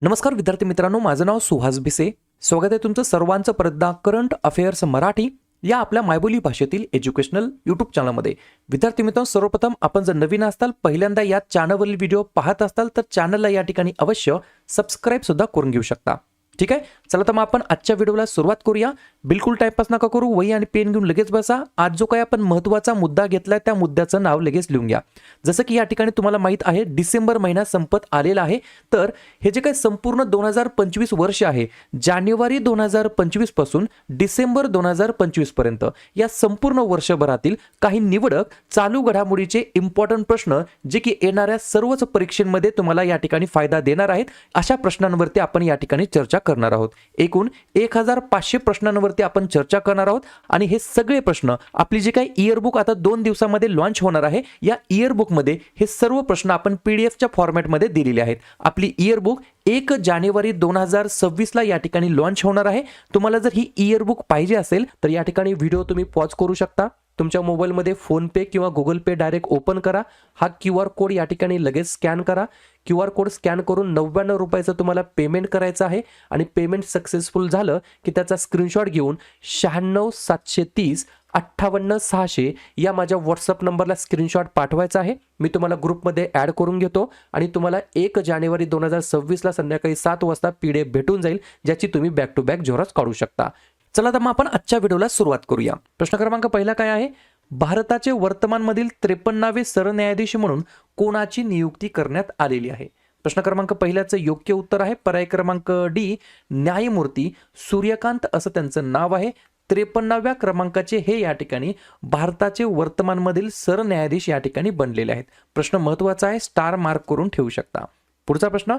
नमस्कार विद्यार्थी मित्रांनो, माझं नाव सुहास भिसे. स्वागत आहे तुमचं सर्वांचं परत करंट अफेअर्स मराठी या आपल्या मायबोली भाषेतील एज्युकेशनल यूट्यूब चॅनलमध्ये. विद्यार्थी मित्रांनो, सर्वप्रथम आपण जर नवीन असाल, पहिल्यांदा या चॅनलवरील व्हिडिओ पाहत असाल तर चॅनलला या ठिकाणी अवश्य सबस्क्राईब सुद्धा करून घेऊ शकता. ठीक आहे, चला तर मग आपण आजच्या व्हिडिओला सुरुवात करूया. बिलकुल टाइमपास नका करू, वही आणि पेन घेऊन लगेच बसा. आज जो काही आपण महत्त्वाचा मुद्दा घेतलाय त्या मुद्द्याचं नाव लगेच लिहून घ्या. जसं की या ठिकाणी तुम्हाला माहित आहे, डिसेंबर महिना संपत आलेला आहे. तर हे जे काही संपूर्ण 2025 वर्ष आहे, जानेवारी 2025 पासून डिसेंबर 2025 पर्यंत या संपूर्ण वर्षभरातील काही निवडक चालू घडामोडीचे इम्पॉर्टंट प्रश्न जे की येणाऱ्या सर्वच परीक्षांमध्ये तुम्हाला या ठिकाणी फायदा देणार आहेत, अशा प्रश्नांवरती आपण या ठिकाणी चर्चा करणार आहोत. एकूण 1500 प्रश्नांवरती आपण चर्चा करणार आहोत आणि हे सगळे प्रश्न आपली जे काही इयरबुक आता 2 दिवसांमध्ये लॉन्च होणार आहे, या इयरबुक मध्ये हे सर्व प्रश्न आपण पीडीएफच्या फॉर्मॅटमध्ये दिलेले आहेत. आपली इयरबुक 1 जानेवारी 2026 ला या ठिकाणी लॉन्च होणार आहे. तुम्हाला जर ही इयरबुक पाहिजे असेल तर या ठिकाणी व्हिडिओ तुम्ही पॉज करू शकता. तुमच्या मोबाईलमध्ये फोन पे किंवा गुगल पे डायरेक्ट ओपन करा. हा QR कोड या ठिकाणी लगेच स्कॅन करा. QR कोड स्कॅन करून 99 रुपयाचं तुम्हाला पेमेंट करायचं आहे आणि पेमेंट सक्सेसफुल झालं की त्याचा स्क्रीनशॉट घेऊन 96 730 58 600 या माझ्या व्हॉट्सअप नंबरला स्क्रीनशॉट पाठवायचा आहे. मी तुम्हाला ग्रुपमध्ये ॲड करून घेतो आणि तुम्हाला 1 जानेवारी 2026 ला संध्याकाळी 7 वाजता PDF भेटून जाईल, ज्याची तुम्ही बॅक टू बॅक झेरॉक्स काढू शकता. चला तर मग आपण आजच्या व्हिडिओला सुरुवात करूया. प्रश्न क्रमांक पहिला काय आहे? भारताचे वर्तमानमधील 53वे सरन्यायाधीश म्हणून कोणाची नियुक्ती करण्यात आलेली आहे? प्रश्न क्रमांक पहिल्याचं योग्य उत्तर आहे पर्याय क्रमांक डी, न्यायमूर्ती सूर्यकांत असं त्यांचं नाव आहे. 53व्या क्रमांकाचे हे या ठिकाणी भारताचे वर्तमानमधील सरन्यायाधीश या ठिकाणी बनलेले आहेत. प्रश्न महत्त्वाचा आहे, स्टार मार्क करून ठेवू शकता. पुढचा प्रश्न,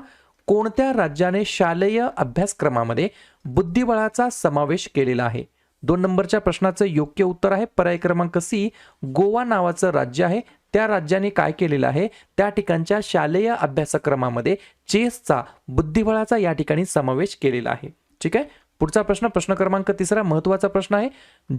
कोणत्या राज्याने शालेय अभ्यासक्रमामध्ये बुद्धिबळाचा समावेश केलेला आहे? 2 नंबरच्या प्रश्नाचं योग्य उत्तर आहे पर्याय क्रमांक सी, गोवा नावाचं राज्य आहे. त्या राज्याने काय केलेलं आहे? त्या ठिकाणच्या शालेय अभ्यासक्रमामध्ये चेसचा, बुद्धिबळाचा या ठिकाणी समावेश केलेला आहे. ठीक आहे, पुढचा प्रश्न, प्रश्न क्रमांक 3 महत्त्वाचा प्रश्न आहे.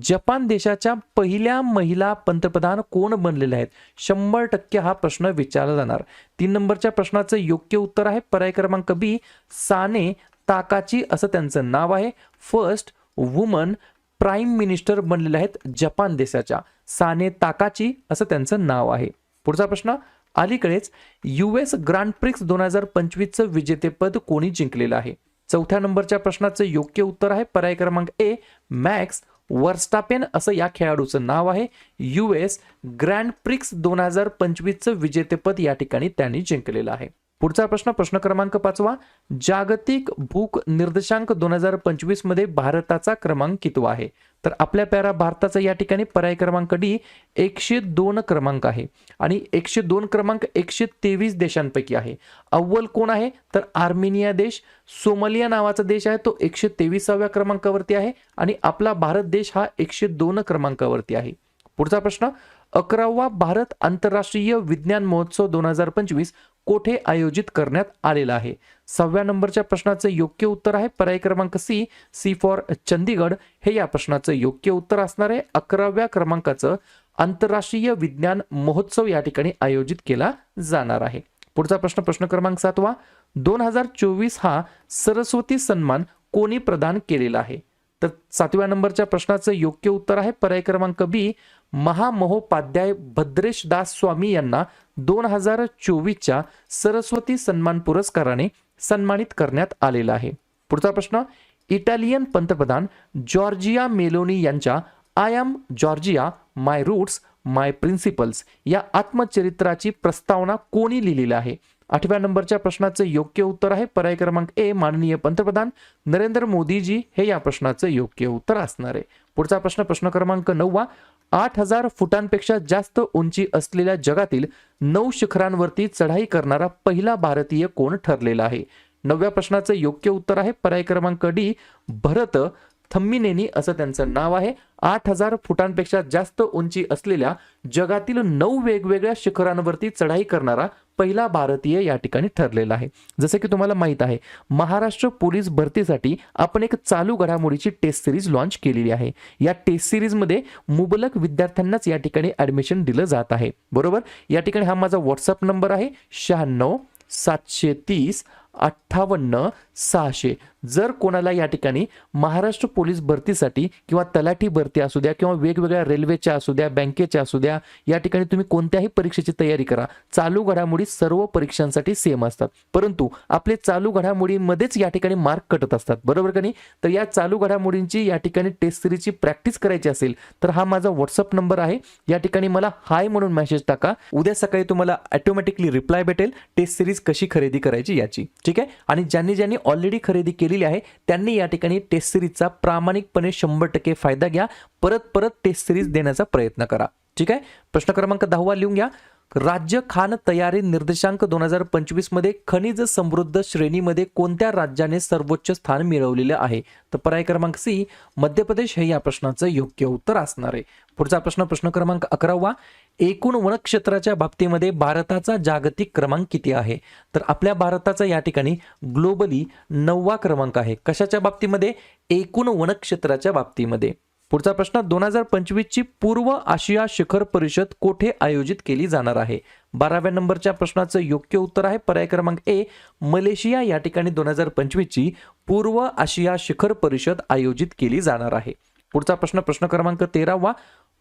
जपान देशाच्या पहिल्या महिला पंतप्रधान कोण बनलेल्या आहेत? 100% हा प्रश्न विचारला जाणार. 3 नंबरच्या प्रश्नाचं योग्य उत्तर आहे पर्याय क्रमांक बी, साने ताकाची असं त्यांचं नाव आहे. फर्स्ट वुमन प्राईम मिनिस्टर बनलेले आहेत जपान देशाच्या. साने ताकाची असं त्यांचं नाव आहे. पुढचा प्रश्न, अलीकडेच US ग्रँड प्रिक्स 2025चं विजेतेपद कोणी जिंकलेलं आहे? 4थ्या नंबरच्या प्रश्नाचं योग्य उत्तर आहे पर्याय क्रमांक ए, मॅक्स वर्स्टापेन असं या खेळाडूचं नाव आहे. US ग्रँड प्रिक्स 2025चं विजेतेपद या ठिकाणी त्यांनी जिंकलेलं आहे. पुढचा प्रश्न, प्रश्न क्रमांक 5, जागतिक भूक निर्देशांक 2025 मध्ये भारताचा क्रमांक कितवा आहे? तर आपल्या प्यारा भारताचा या ठिकाणी पर्याय क्रमांक डी 102 क्रमांक आहे आणि 102 क्रमांक 123 देशांपैकी आहे. अव्वल कोण आहे? तर आर्मेनिया देश. सोमालिया नावाचा देश आहे, तो 123व्या क्रमांकावरती आहे आणि आपला भारत देश हा 102 क्रमांकावरती आहे. पुढचा प्रश्न, 11वा भारत आंतरराष्ट्रीय विज्ञान महोत्सव 2025 कोठे आयोजित करण्यात आलेला आहे? 6व्या नंबरच्या प्रश्नाचं योग्य उत्तर आहे पर्याय क्रमांक सी, सी फॉर चंदीगड हे या प्रश्नाचं योग्य उत्तर असणार आहे. 11व्या क्रमांकाचं आंतरराष्ट्रीय विज्ञान महोत्सव या ठिकाणी आयोजित केला जाणार आहे. पुढचा प्रश्न, प्रश्न क्रमांक 7, 2024 हा सरस्वती सन्मान कोणी प्रदान केलेला आहे? तर 7व्या नंबरच्या प्रश्नाचं योग्य उत्तर आहे पर्याय क्रमांक बी, महामहोपाध्याय भद्रेश दास स्वामी यांना 2024च्या सरस्वती सन्मान पुरस्काराने सन्मानित करण्यात आलेला आहे. पुढचा प्रश्न, इटालियन पंतप्रधान जॉर्जिया मेलोनी यांच्या I am Giorgia, my roots my principles या आत्मचरित्राची प्रस्तावना कोणी लिहिलेली आहे? 8व्या नंबरच्या प्रश्नाचं योग्य उत्तर आहे पर्याय क्रमांक ए, माननीय पंतप्रधान नरेंद्र मोदीजी हे या प्रश्नाचं योग्य उत्तर असणार आहे. पुढचा प्रश्न, प्रश्न क्रमांक 9, 8000 फुटांपेक्षा जास्त उंची असलेल्या जगातील 9 शिखरांवरती चढाई करणारा पहिला भारतीय कोण ठरलेला आहे? 9व्या प्रश्नाचं योग्य उत्तर आहे पर्याय क्रमांक डी, भरत थम्मीनेनी असं त्यांचं नाव आहे. 8000 फुटांपेक्षा जास्त उंची असलेल्या जगातील 9 वेगवेगळ्या शिखरांवरती चढाई करणारा पहिला भारतीय या ठिकाणी ठरलेला आहे. जसे की तुम्हाला माहित आहे, महाराष्ट्र पोलीस भरतीसाठी आपण एक चालू घडामोडीची टेस्ट सिरीज लॉन्च केलेली आहे. या टेस्ट सिरीज मध्ये मुबलक विद्यार्थ्यांनाच या ठिकाणी ऍडमिशन दिलं जात आहे. बरोबर, या ठिकाणी हा माझा व्हॉट्सअप नंबर आहे 96 730 58,600. जर कोणाला या ठिकाणी महाराष्ट्र पोलीस भरतीसाठी किंवा तलाठी भरती असू द्या किंवा वेगवेगळ्या रेल्वेच्या असू द्या, बँकेच्या असू द्या, या ठिकाणी तुम्ही कोणत्याही परीक्षेची तयारी करा, चालू घडामोडी सर्व परीक्षांसाठी सेम असतात, परंतु आपले चालू घडामोडीमध्येच या ठिकाणी मार्क कटत असतात, बरोबर का नाही? तर या चालू घडामोडींची या ठिकाणी टेस्ट सिरीजची प्रॅक्टिस करायची असेल तर हा माझा व्हॉट्सअप नंबर आहे, या ठिकाणी मला हाय म्हणून मेसेज टाका. उद्या सकाळी तुम्हाला ऑटोमॅटिकली रिप्लाय भेटेल टेस्ट सिरीज कशी खरेदी करायची याची, ठीक आहे? आणि ज्यांनी ऑलरेडी खरेदी केलेली आहे त्यांनी या ठिकाणी टेस्ट सिरीजचा प्रामाणिकपणे 100% फायदा घ्या. परत टेस्ट सिरीज देण्याचा प्रयत्न करा, ठीक आहे? प्रश्न क्रमांक 10 लिहून घ्या. राज्य खान तयारी निर्देशांक 2025 मध्ये खनिज समृद्ध श्रेणीमध्ये कोणत्या राज्याने सर्वोच्च स्थान मिळवलेले आहे? तर पर्याय क्रमांक सी मध्य प्रदेश हे या प्रश्नाचं योग्य उत्तर असणार आहे. पुढचा प्रश्न क्रमांक 11. एकूण वनक्षेत्राच्या बाबतीमध्ये भारताचा जागतिक क्रमांक किती आहे? तर आपल्या भारताचा या ठिकाणी ग्लोबली 9वा क्रमांक आहे. कशाच्या बाबतीमध्ये? एकूण वनक्षेत्राच्या बाबतीमध्ये. पुढचा प्रश्न 2025 ची पूर्व आशिया शिखर परिषद कोठे आयोजित केली जाणार आहे? 12व्या नंबरच्या प्रश्नाचं योग्य उत्तर आहे पर्याय क्रमांक ए मलेशिया. या ठिकाणी 2025 ची पूर्व आशिया शिखर परिषद आयोजित केली जाणार आहे. पुढचा प्रश्न क्रमांक 13.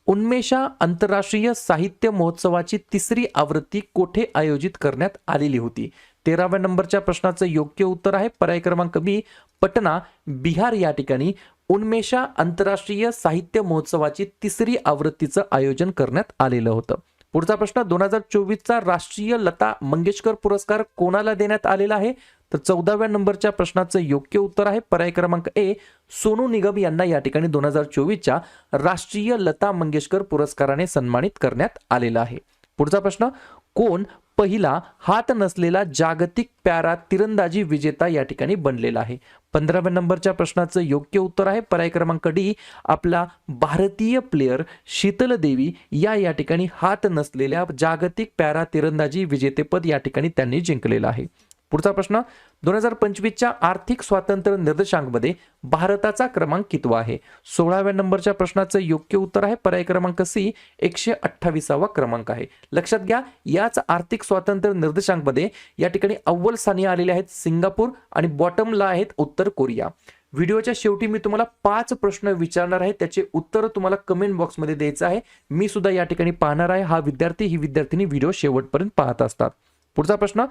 उन्मेषा आंतरराष्ट्रीय साहित्य महोत्सवाची 3री आवृत्ती कोठे आयोजित करण्यात आलेली होती? 13व्या नंबरच्या प्रश्नाचं योग्य उत्तर आहे पर्याय क्रमांक बी पटना, बिहार. या ठिकाणी उन्मेषा आंतरराष्ट्रीय साहित्य महोत्सवाची 3री आवृत्तीचं आयोजन करण्यात आलेलं होतं. पुढचा प्रश्न 2024चा राष्ट्रीय लता मंगेशकर पुरस्कार कोणाला देण्यात आलेला आहे? तर 14व्या नंबरच्या प्रश्नाचं योग्य उत्तर आहे पर्याय क्रमांक ए सोनू निगम यांना या ठिकाणी 2024च्या राष्ट्रीय लता मंगेशकर पुरस्काराने सन्मानित करण्यात आलेला आहे. पुढचा प्रश्न कोण पहिला हात नसलेला जागतिक पॅरा तिरंदाजी विजेता या ठिकाणी बनलेला आहे? 15व्या नंबरच्या प्रश्नाचं योग्य उत्तर आहे पर्याय क्रमांक डी आपला भारतीय प्लेयर शीतल देवी या ठिकाणी हात नसलेल्या जागतिक पॅरा तिरंदाजी विजेतेपद या ठिकाणी त्यांनी जिंकलेलं आहे. पुढचा प्रश्न 2025च्या आर्थिक स्वातंत्र्य निर्देशांकामध्ये भारताचा क्रमांक कितवा आहे? 16व्या नंबरच्या प्रश्नाचं योग्य उत्तर आहे पर्याय क्रमांक सी 128वा क्रमांक आहे. लक्षात घ्या याच आर्थिक स्वातंत्र्य निर्देशांकामध्ये या ठिकाणी अव्वल स्थानी आलेले आहेत सिंगापूर आणि बॉटमला आहेत उत्तर कोरिया. व्हिडिओच्या शेवटी मी तुम्हाला 5 प्रश्न विचारणार आहे, त्याचे उत्तर तुम्हाला कमेंट बॉक्समध्ये द्यायचं आहे. मी सुद्धा या ठिकाणी पाहणार आहे. हा विद्यार्थी ही विद्यार्थिनी व्हिडिओ शेवटपर्यंत पाहत असतात. पुढचा प्रश्न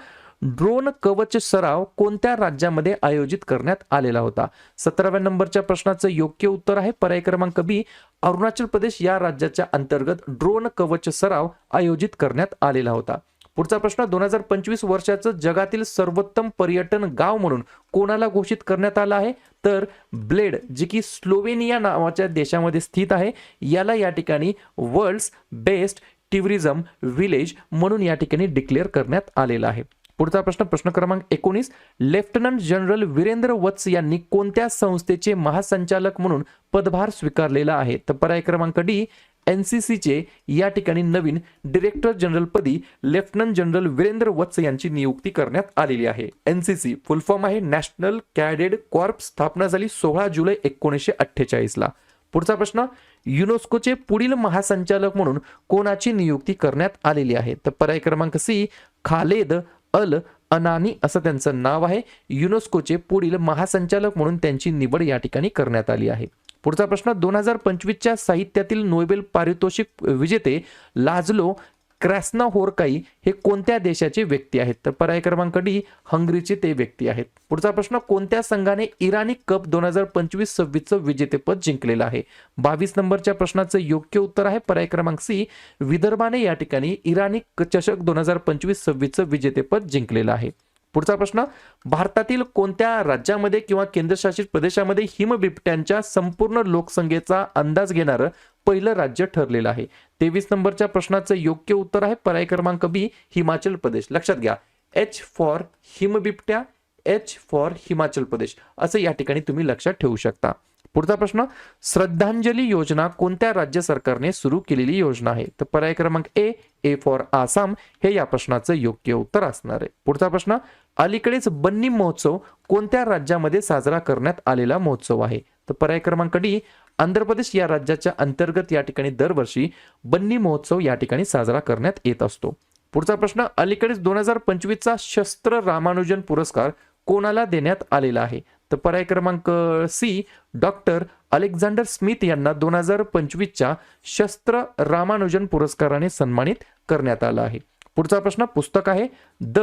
ड्रोन कवच सराव कोणत्या राज्यामध्ये आयोजित करण्यात आलेला होता? 17व्या नंबरच्या प्रश्नाचं योग्य उत्तर आहे पर्याय क्रमांक बी अरुणाचल प्रदेश या राज्याच्या अंतर्गत ड्रोन कवच सराव आयोजित करण्यात आलेला होता. पुढचा प्रश्न 2025 वर्षाचं जगातील सर्वोत्तम पर्यटन गाव म्हणून कोणाला घोषित करण्यात आलं आहे? तर ब्लेड जी की स्लोवेनिया नावाच्या देशामध्ये स्थित आहे याला या ठिकाणी वर्ल्ड्स बेस्ट टुरिझम विलेज म्हणून या ठिकाणी डिक्लेअर करण्यात आलेला आहे. पुढचा प्रश्न क्रमांक 19 लेफ्टनंट जनरल वीरेंद्र वत्स यांनी कोणत्या संस्थेचे महासंचालक म्हणून पदभार स्वीकारलेला आहे? तर पर्याय क्रमांक डी एनसीसीचे या ठिकाणी नवीन डायरेक्टर जनरल पदी लेफ्टनंट जनरल वीरेंद्र वत्स यांची नियुक्ती करण्यात आलेली आहे. एनसीसी फुल फॉर्म आहे नॅशनल कॅडेट कॉर्प्स, स्थापना झाली 16 जुलै 1948 ला. पुढचा प्रश्न युनेस्कोचे पुढील महासंचालक म्हणून कोणाची नियुक्ती करण्यात आलेली आहे? तर पर्याय क्रमांक सी खालेद अल अनानी असं त्यांचं नाव आहे. युनेस्कोचे पुढील महासंचालक म्हणून त्यांची निवड या ठिकाणी करण्यात आली आहे. पुढचा प्रश्न 2025च्या साहित्यातील नोबेल पारितोषिक विजेते लाजलो क्रॅस्नाहोरकाई हे कोणत्या देशाचे व्यक्ती आहेत? तर पर्याय क्रमांक डी हंगरीचे ते व्यक्ती आहेत. पुढचा प्रश्न कोणत्या संघाने इराणी कप 2025-26चं विजेतेपद जिंकलेलं आहे? 22 नंबरच्या प्रश्नाचं योग्य उत्तर आहे पर्याय क्रमांक सी विदर्भाने या ठिकाणी इराणी चषक 2025-26चं विजेतेपद जिंकलेलं आहे. पुढचा प्रश्न भारतातील कोणत्या राज्यामध्ये किंवा केंद्रशासित प्रदेशामध्ये हिमबिबट्यांच्या संपूर्ण लोकसंख्येचा अंदाज घेणारं पहिलं राज्य ठरलेलं आहे? 23 नंबरच्या प्रश्नाचं योग्य उत्तर आहे पर्याय क्रमांक बी हिमाचल प्रदेश. लक्षात घ्या एच फॉर हिमबिबट्या, एच फॉर हिमाचल प्रदेश असं या ठिकाणी तुम्ही लक्षात ठेवू शकता. पुढचा प्रश्न श्रद्धांजली योजना कोणत्या राज्य सरकारने सुरू केलेली योजना आहे? तर पर्याय क्रमांक ए फॉर आसाम हे या प्रश्नाचं योग्य उत्तर असणार आहे. पुढचा प्रश्न अलीकडेच बन्नी महोत्सव कोणत्या राज्यामध्ये साजरा करण्यात आलेला महोत्सव आहे? तर पर्याय क्रमांक डी आंध्र प्रदेश या राज्याच्या अंतर्गत या ठिकाणी दरवर्षी बन्नी महोत्सव या ठिकाणी साजरा करण्यात येत असतो. पुढचा प्रश्न अलीकडेच 2025चा शस्त्र रामानुजन पुरस्कार कोणाला देण्यात आलेला आहे? तर पर्याय क्रमांक सी डॉक्टर अलेक्झांडर स्मिथ यांना 2025च्या शस्त्र रामानुजन पुरस्काराने सन्मानित करण्यात आलं आहे. पुढचा प्रश्न पुस्तक आहे the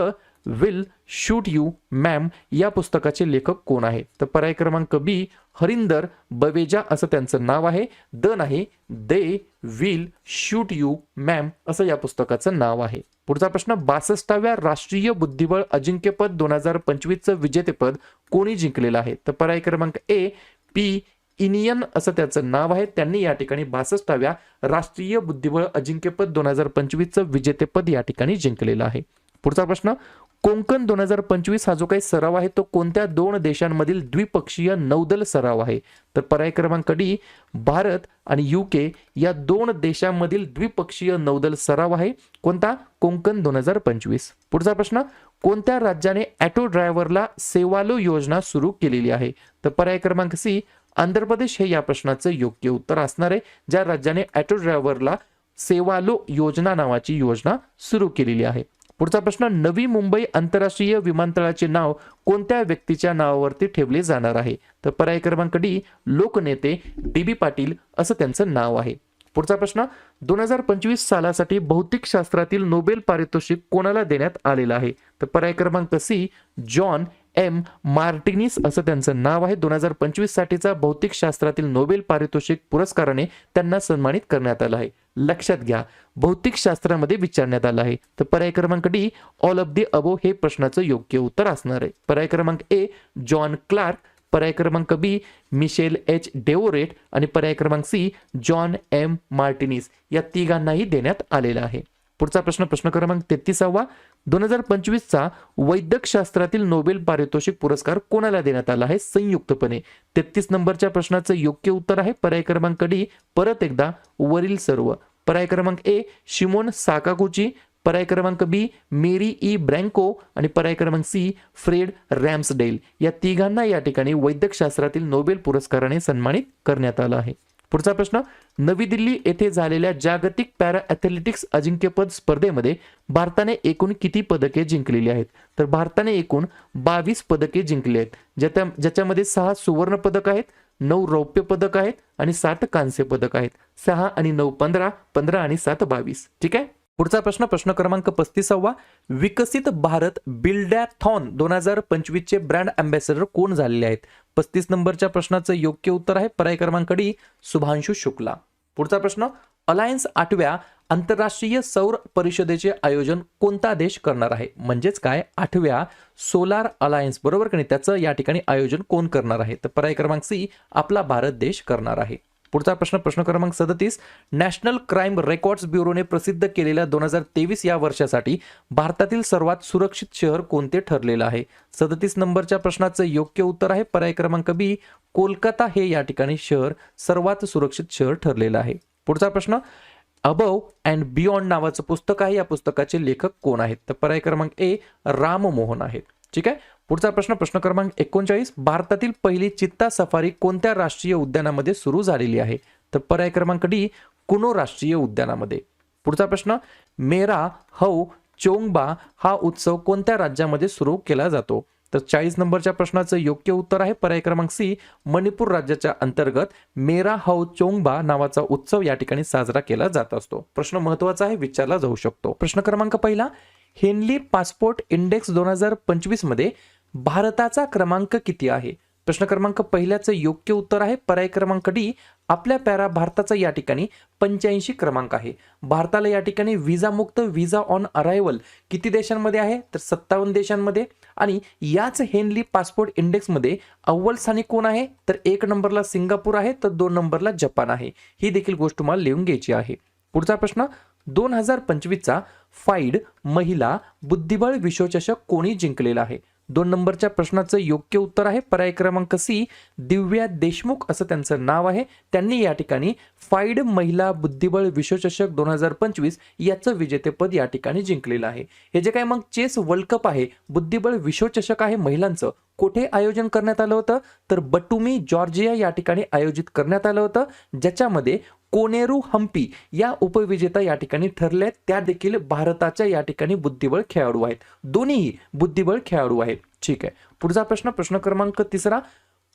will shoot you ma'am या पुस्तकाचे लेखक कोण आहे? तर पर्याय क्रमांक बी हरिंदर बवेजा असं त्यांचं नाव आहे. द नाही, they will shoot you ma'am असं या पुस्तकाचं नाव आहे. पुढचा प्रश्न 62व्या राष्ट्रीय बुद्धिबळ अजिंक्यपद 2025चं विजेतेपद कोणी जिंकलेलं आहे? तर पर्याय क्रमांक ए पी इनियन असं त्याचं नाव आहे. त्यांनी या ठिकाणी 62व्या राष्ट्रीय बुद्धिबळ अजिंक्यपद 2025चं विजेतेपद या ठिकाणी जिंकलेलं आहे. पुढचा प्रश्न कोंकण 2025 हा जो काही सराव आहे तो कोणत्या 2 देशांमधील द्विपक्षीय नौदल सराव आहे? तर पर्याय क्रमांक डी भारत आणि युके या 2 देशांमधील द्विपक्षीय नौदल सराव आहे. कोणता? कोंकण 2025. पुढचा प्रश्न कोणत्या राज्याने ऑटो ड्रायव्हरला सेवालो योजना सुरू केलेली आहे? तर पर्याय क्रमांक सी आंध्र प्रदेश हे या प्रश्नाचं योग्य उत्तर असणार आहे. ज्या राज्याने ऑटो ड्रायव्हरला सेवालो योजना नावाची योजना सुरू केलेली आहे. पुढचा प्रश्न नवी मुंबई आंतरराष्ट्रीय विमानतळाचे नाव कोणत्या व्यक्तीच्या नावावरती ठेवले जाणार आहे? तर पर्याय क्रमांक डी लोकनेते डी.बी. पाटील असं त्यांचं नाव आहे. पुढचा प्रश्न 2025 सालासाठी भौतिक शास्त्रातील नोबेल पारितोषिक कोणाला देण्यात आलेलं आहे? तर पर्याय क्रमांक सी जॉन एम मार्टिनिस असं त्यांचं नाव आहे. 2025 साठीचा भौतिक शास्त्रातील नोबेल पारितोषिक पुरस्काराने त्यांना सन्मानित करण्यात आलं आहे. लक्षात घ्या भौतिक शास्त्रामध्ये विचारण्यात आलं आहे. तर पर्याय क्रमांक डी ऑल ऑफ दी अबो हे प्रश्नाचं योग्य उत्तर असणार आहे. पर्याय क्रमांक ए जॉन क्लार्क, पर्याय क्रमांक बी मिशेल एच डेओरेट आणि पर्याय क्रमांक सी जॉन एम मार्टिनिस या तिघांनाही देण्यात आलेला आहे. पुढचा प्रश्न क्रमांक 33वा 2025चा वैद्यक शास्त्रातील नोबेल पारितोषिक पुरस्कार कोणाला देण्यात आला आहे संयुक्तपणे? 33 नंबरच्या प्रश्नाचं योग्य उत्तर आहे पर्याय क्रमांक डी परत एकदा वरील सर्व. पर्याय क्रमांक ए शिमोन साकागुची, पर्याय क्रमांक बी मेरी ई ब्रँको आणि पर्याय क्रमांक सी फ्रेड रॅम्सडेल या तिघांना या ठिकाणी वैद्यक शास्त्रातील नोबेल पुरस्काराने सन्मानित करण्यात आलं आहे. पुढचा प्रश्न नवी दिल्ली येथे झालेल्या जागतिक पॅरा ॲथलेटिक्स अजिंक्यपद स्पर्धेमध्ये भारताने एकूण किती पदके जिंकलेली आहेत? तर भारताने एकूण 22 पदके जिंकली आहेत. ज्याच्यामध्ये 6 सुवर्ण पदक आहेत, 9 रौप्य पदक आहेत आणि 7 कांस्य पदक आहेत. 6 आणि 9 15, 15 आणि 7 22. ठीक आहे. पुढचा प्रश्न क्रमांक 35वा विकसित भारत बिल्डॅथॉन 2025 चे ब्रँड अँबॅसेडर कोण झालेले आहेत? 35 नंबरच्या प्रश्नाचं योग्य उत्तर आहे पर्याय क्रमांक डी शुभांशु शुक्ला. पुढचा प्रश्न अलायन्स 8व्या आंतरराष्ट्रीय सौर परिषदेचे आयोजन कोणता देश करणार आहे? म्हणजेच काय 8व्या सोलार अलायन्स बरोबर की नाही त्याचं या ठिकाणी आयोजन कोण करणार आहे? तर पर्याय क्रमांक सी आपला भारत देश करणार आहे. पुढचा प्रश्न क्रमांक 37 नॅशनल क्राईम रेकॉर्ड्स ब्युरोने प्रसिद्ध केलेल्या 2023 या वर्षासाठी भारतातील सर्वात सुरक्षित शहर कोणते ठरलेलं आहे? 37 नंबरच्या प्रश्नाचं योग्य उत्तर आहे पर्याय क्रमांक बी कोलकाता हे या ठिकाणी शहर सर्वात सुरक्षित शहर ठरलेलं आहे. पुढचा प्रश्न अबव अँड बियॉन्ड नावाचं पुस्तक आहे. या पुस्तकाचे लेखक कोण आहेत? तर पर्याय क्रमांक ए राम मोहन आहेत. ठीक आहे. पुढचा प्रश्न क्रमांक 39 भारतातील पहिली चित्ता सफारी कोणत्या राष्ट्रीय उद्यानामध्ये सुरू झालेली आहे? तर पर्याय क्रमांक डी कुनो राष्ट्रीय उद्यानामध्ये. पुढचा प्रश्न मेरा हौ चोंगबा हा उत्सव कोणत्या राज्यामध्ये सुरू केला जातो? तर 40 नंबरच्या प्रश्नाचं योग्य उत्तर आहे पर्याय क्रमांक सी मणिपूर राज्याच्या अंतर्गत मेरा हौ चोंगबा नावाचा उत्सव या ठिकाणी साजरा केला जात असतो. प्रश्न महत्वाचा आहे विचारला जाऊ शकतो. प्रश्न क्रमांक पहिला हेनली पासपोर्ट इंडेक्स 2025 मध्ये भारताचा क्रमांक किती आहे? प्रश्न क्रमांक पहिल्याचं योग्य उत्तर आहे पर्याय क्रमांक डी आपल्या पॅरा भारताचा या ठिकाणी 85 क्रमांक आहे. भारताला या ठिकाणी विजा मुक्त विजा ऑन अरायव्हल किती देशांमध्ये आहे? तर 57 देशांमध्ये. आणि याच हेनली पासपोर्ट इंडेक्समध्ये अव्वल स्थानी कोण आहे? तर 1 नंबरला सिंगापूर आहे तर 2 नंबरला जपान आहे. ही देखील गोष्ट तुम्हाला लिहून घ्यायची आहे. पुढचा प्रश्न 2025चा फाईड महिला बुद्धिबळ विश्वचषक कोणी जिंकलेला आहे? 2 नंबरच्या प्रश्नाचं योग्य उत्तर आहे पर्याय क्रमांक सी दिव्या देशमुख असं त्यांचं नाव आहे. त्यांनी या ठिकाणी फाईड महिला बुद्धिबळ विश्वचषक 2025 याचं विजेतेपद या ठिकाणी जिंकलेलं आहे. हे जे काय मग चेस वर्ल्ड कप आहे बुद्धिबळ विश्वचषक आहे महिलांचं कुठे आयोजन करण्यात आलं होतं? तर बटुमी जॉर्जिया या ठिकाणी आयोजित करण्यात आलं होतं. ज्याच्यामध्ये कोनेरू हम्पी या उपविजेता या ठिकाणी ठरले. त्या देखील भारताच्या या ठिकाणी बुद्धिबळ खेळाडू आहेत. दोन्हीही बुद्धिबळ खेळाडू आहेत. ठीक आहे. पुढचा प्रश्न, प्रश्न क्रमांक 3,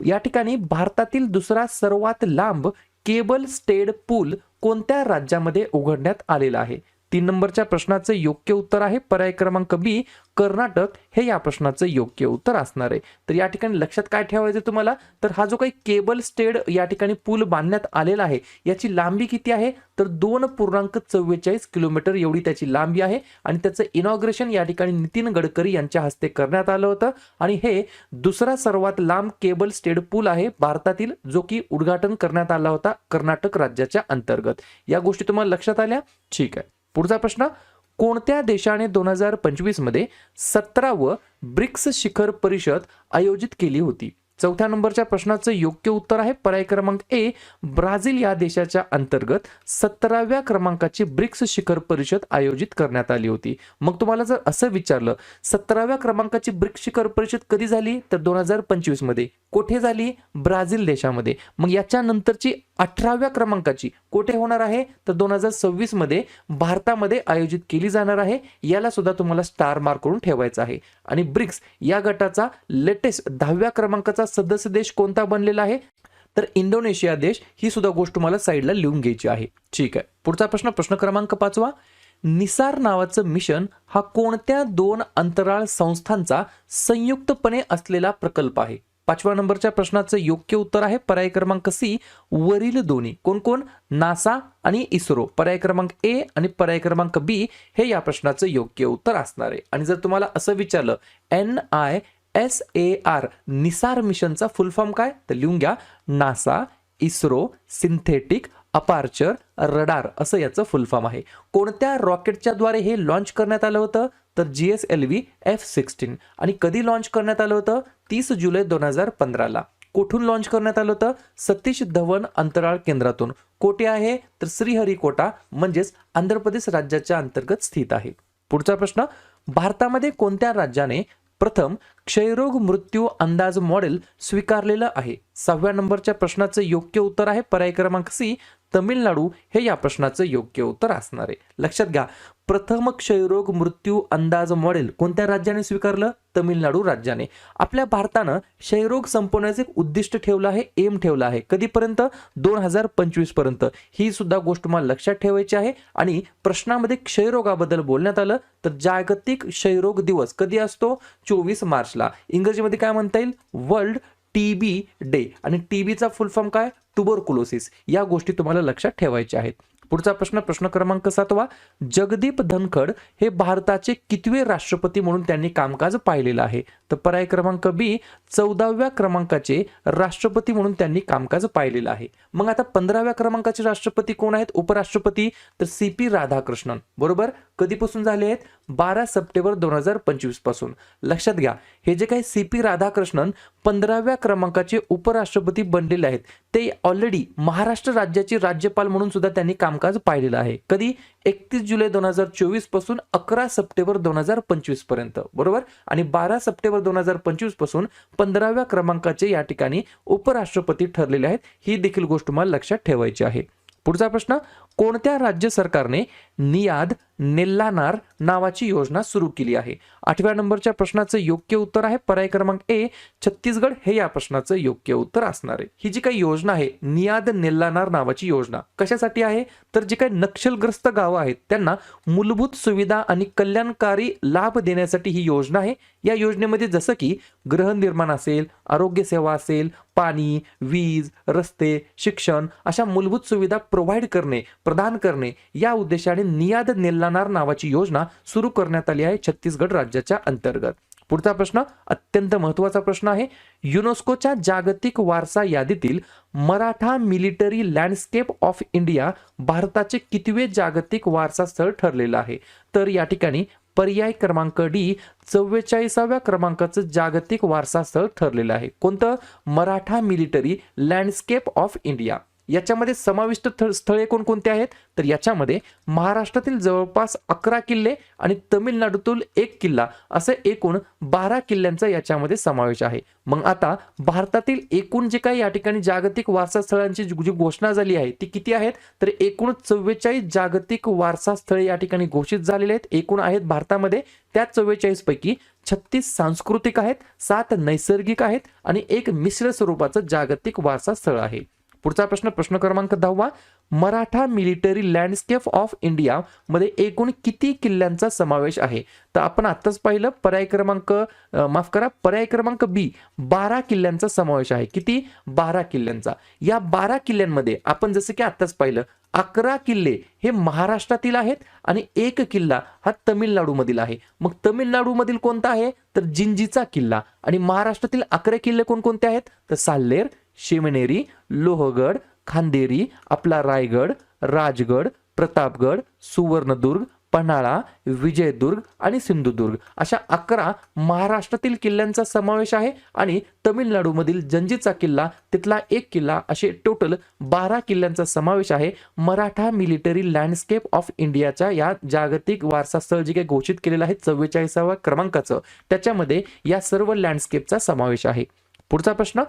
या ठिकाणी भारतातील दुसरा सर्वात लांब केबल स्टेड पूल कोणत्या राज्यामध्ये उघडण्यात आलेला आहे? 3 नंबरच्या प्रश्नाचं योग्य उत्तर आहे पर्याय क्रमांक बी, कर्नाटक हे या प्रश्नाचं योग्य उत्तर असणार आहे. तर या ठिकाणी लक्षात काय ठेवायचं तुम्हाला, तर हा जो काही केबल स्टेड या ठिकाणी पूल बांधण्यात आलेला आहे याची लांबी किती आहे, तर 2.44 किलोमीटर एवढी त्याची लांबी आहे आणि त्याचं इनॉग्रेशन या ठिकाणी नितीन गडकरी यांच्या हस्ते करण्यात आलं होतं आणि हे दुसरा सर्वात लांब केबल स्टेड पूल आहे भारतातील, जो की उद्घाटन करण्यात आला होता कर्नाटक राज्याच्या अंतर्गत. या गोष्टी तुम्हाला लक्षात आल्या? ठीक आहे. पुढचा प्रश्न, कोणत्या देशाने 2025 मध्ये 17व ब्रिक्स शिखर परिषद आयोजित केली होती? 4थ्या नंबरच्या प्रश्नाचं योग्य उत्तर आहे पर्याय क्रमांक ए, ब्राझील या देशाच्या अंतर्गत 17व्या क्रमांकाची ब्रिक्स शिखर परिषद आयोजित करण्यात आली होती. मग तुम्हाला जर असं विचारलं 17व्या क्रमांकाची ब्रिक्स शिखर परिषद कधी झाली, तर 2025 मध्ये. कुठे झाली? ब्राझील देशामध्ये. मग याच्या नंतरची 18व्या क्रमांकाची कुठे होणार आहे, तर 2026 मध्ये भारतामध्ये आयोजित केली जाणार आहे. याला सुद्धा तुम्हाला स्टार मार्क करून ठेवायचं आहे. आणि ब्रिक्स या गटाचा लेटेस्ट 10व्या क्रमांकाचा सदस्य देश कोणता बनलेला आहे, तर इंडोनेशिया देश. ही सुद्धा गोष्ट तुम्हाला साईडला लिहून घ्यायची आहे. ठीक आहे. पुढचा प्रश्न, प्रश्न क्रमांक 5, निसार नावाचं मिशन हा कोणत्या 2 अंतराळ संस्थांचा संयुक्तपणे असलेला प्रकल्प आहे? 5व्या नंबरच्या प्रश्नाचं योग्य उत्तर आहे पर्याय क्रमांक सी, वरील दोन्ही. कोण कोण? नासा आणि इस्रो. पर्याय क्रमांक ए आणि पर्याय क्रमांक बी हे या प्रश्नाचं योग्य उत्तर असणार आहे. आणि जर तुम्हाला असं विचारलं NISAR निसार मिशनचा फुल फॉर्म काय, तर लिहून घ्या, NASA ISRO synthetic aperture radar असं याचं फुल फॉर्म आहे. कोणत्या रॉकेटच्या द्वारे हे लॉन्च करण्यात आलं होतं, तर GSLV F-16. आणि कधी लॉन्च करण्यात आलं होतं? 30 जुलै 2015ला. कुठून लॉन्च करण्यात आलं होतं? सतीश धवन अंतराळ केंद्रातून. कोठे आहे, तर श्रीहरिकोटा म्हणजेच आंध्र प्रदेश राज्याच्या अंतर्गत स्थित आहे. पुढचा प्रश्न, भारतामध्ये कोणत्या राज्याने प्रथम क्षयरोग मृत्यू अंदाज मॉडेल स्वीकारलेलं आहे? 6व्या नंबरच्या प्रश्नाचं योग्य उत्तर आहे पर्याय क्रमांक सी, तमिळनाडू हे या प्रश्नाचं योग्य उत्तर असणार आहे. लक्षात घ्या, प्रथम क्षयरोग मृत्यू अंदाज मॉडेल कोणत्या राज्याने स्वीकारलं? तमिळनाडू राज्याने. आपल्या भारतानं क्षयरोग संपवण्याचे एक उद्दिष्ट ठेवलं आहे, एम ठेवला आहे. कधीपर्यंत? 2025 पर्यंत. ही सुद्धा गोष्ट तुम्हाला लक्षात ठेवायची आहे. आणि प्रश्नामध्ये क्षयरोगाबद्दल बोलण्यात आलं, तर जागतिक क्षयरोग दिवस कधी असतो? 24 मार्चला. इंग्रजीमध्ये काय म्हणता येईल? World TB day. आणि TBचा फुल फॉर्म काय? ट्युबरकुलोसिस. या गोष्टी तुम्हाला लक्षात ठेवायच्या आहेत. पुढचा प्रश्न, प्रश्न क्रमांक 7, जगदीप धनखड हे भारताचे कितवे राष्ट्रपती म्हणून त्यांनी कामकाज पाहिलेलं आहे? तर पर्याय क्रमांक बी, 14व्या क्रमांकाचे राष्ट्रपती म्हणून त्यांनी कामकाज पाहिलेलं आहे. मग आता 15व्या क्रमांकाचे राष्ट्रपती कोण आहेत, उपराष्ट्रपती? तर CP राधाकृष्णन. बरोबर. कधीपासून झाले आहेत? 12 सप्टेंबर 2025 पासून. लक्षात घ्या, हे जे काही CP राधाकृष्णन 15व्या क्रमांकाचे उपराष्ट्रपती बनलेले आहेत, ते ऑलरेडी महाराष्ट्र राज्याचे राज्यपाल म्हणून सुद्धा त्यांनी कामकाज पाहिलेलं आहे. कधी? 31 जुलै 2024 पासून 11 सप्टेंबर 2025 पर्यंत. बरोबर. आणि 12 सप्टेंबर 2025 पासून 15व्या क्रमांकाचे या ठिकाणी उपराष्ट्रपती ठरलेले आहेत. ही देखील गोष्ट तुम्हाला लक्षात ठेवायची आहे. पुढचा प्रश्न, कोणत्या राज्य सरकारने नियाद नेल्लानार नावाची योजना सुरू केली आहे? 8व्या नंबरच्या प्रश्नाचं योग्य उत्तर आहे पर्याय क्रमांक ए, छत्तीसगड हे या प्रश्नाचं योग्य उत्तर असणार आहे. ही जी काही योजना आहे नियाद नेल्लानार नावाची योजना, कशासाठी आहे? तर जे काही नक्षलग्रस्त गावं आहेत त्यांना मूलभूत सुविधा आणि कल्याणकारी लाभ देण्यासाठी ही योजना आहे. या योजनेमध्ये जसं की गृहनिर्माण असेल, आरोग्य सेवा असेल, पाणी, वीज, रस्ते, शिक्षण अशा मूलभूत सुविधा प्रोव्हाइड करणे, प्रदान करणे या उद्देशाने नियाद नेल्लानार नावाची योजना सुरू करण्यात आली आहे छत्तीसगड राज्याच्या अंतर्गत. पुढचा प्रश्न अत्यंत महत्त्वाचा प्रश्न आहे. युनेस्कोच्या जागतिक वारसा यादीतील Maratha military landscape of India भारताचे कितवे जागतिक वारसा स्थळ ठरलेलं आहे? तर या ठिकाणी पर्याय क्रमांक डी, 44व्या क्रमांकाचं जागतिक वारसा स्थळ ठरलेलं आहे. कोणतं? Maratha military landscape of India. याच्यामध्ये समाविष्ट स्थळे कोणकोणते आहेत? तर याच्यामध्ये महाराष्ट्रातील जवळपास 11 किल्ले आणि तमिळनाडूतील 1 किल्ला असे एकूण 12 किल्ल्यांचा याच्यामध्ये समावेश आहे. मग आता भारतातील एकूण जे काही या ठिकाणी जागतिक वारसा स्थळांची जी घोषणा झाली आहे ती किती आहेत? तर एकूण 44 जागतिक वारसा स्थळे या ठिकाणी घोषित झालेले आहेत. एकूण आहेत भारतामध्ये. त्या 44 पैकी 36 सांस्कृतिक आहेत, 7 नैसर्गिक आहेत आणि एक मिश्र स्वरूपाचं जागतिक वारसा स्थळ आहे. पुढचा प्रश्न, प्रश्न क्रमांक 10, Maratha military landscape of India मध्ये एकूण किती किल्ल्यांचा समावेश आहे? तर आपण आत्ताच पाहिलं पर्याय क्रमांक बी 12 किल्ल्यांचा समावेश आहे. किती? 12 किल्ल्यांचा. या 12 किल्ल्यांमध्ये आपण जसं की आत्ताच पाहिलं 11 किल्ले हे महाराष्ट्रातील आहेत आणि एक किल्ला हा तमिळनाडूमधील आहे. मग तमिळनाडूमधील कोणता आहे? तर जिंजीचा किल्ला. आणि महाराष्ट्रातील 11 किल्ले कोणकोणते आहेत? तर साल्लेर, शिवनेरी, लोहगड, खांदेरी, आपला रायगड, राजगड, प्रतापगड, सुवर्णदुर्ग, पन्हाळा, विजयदुर्ग आणि सिंधुदुर्ग अशा 11 महाराष्ट्रातील किल्ल्यांचा समावेश आहे. आणि तमिळनाडूमधील जंजीचा किल्ला, तिथला एक किल्ला, असे टोटल 12 किल्ल्यांचा समावेश आहे मराठा मिलिटरी लँडस्केप ऑफ इंडियाच्या या जागतिक वारसा स्थळ जे काही घोषित केलेलं आहे 44व्या क्रमांकाचं, त्याच्यामध्ये या सर्व लँडस्केपचा समावेश आहे. पुढचा प्रश्न,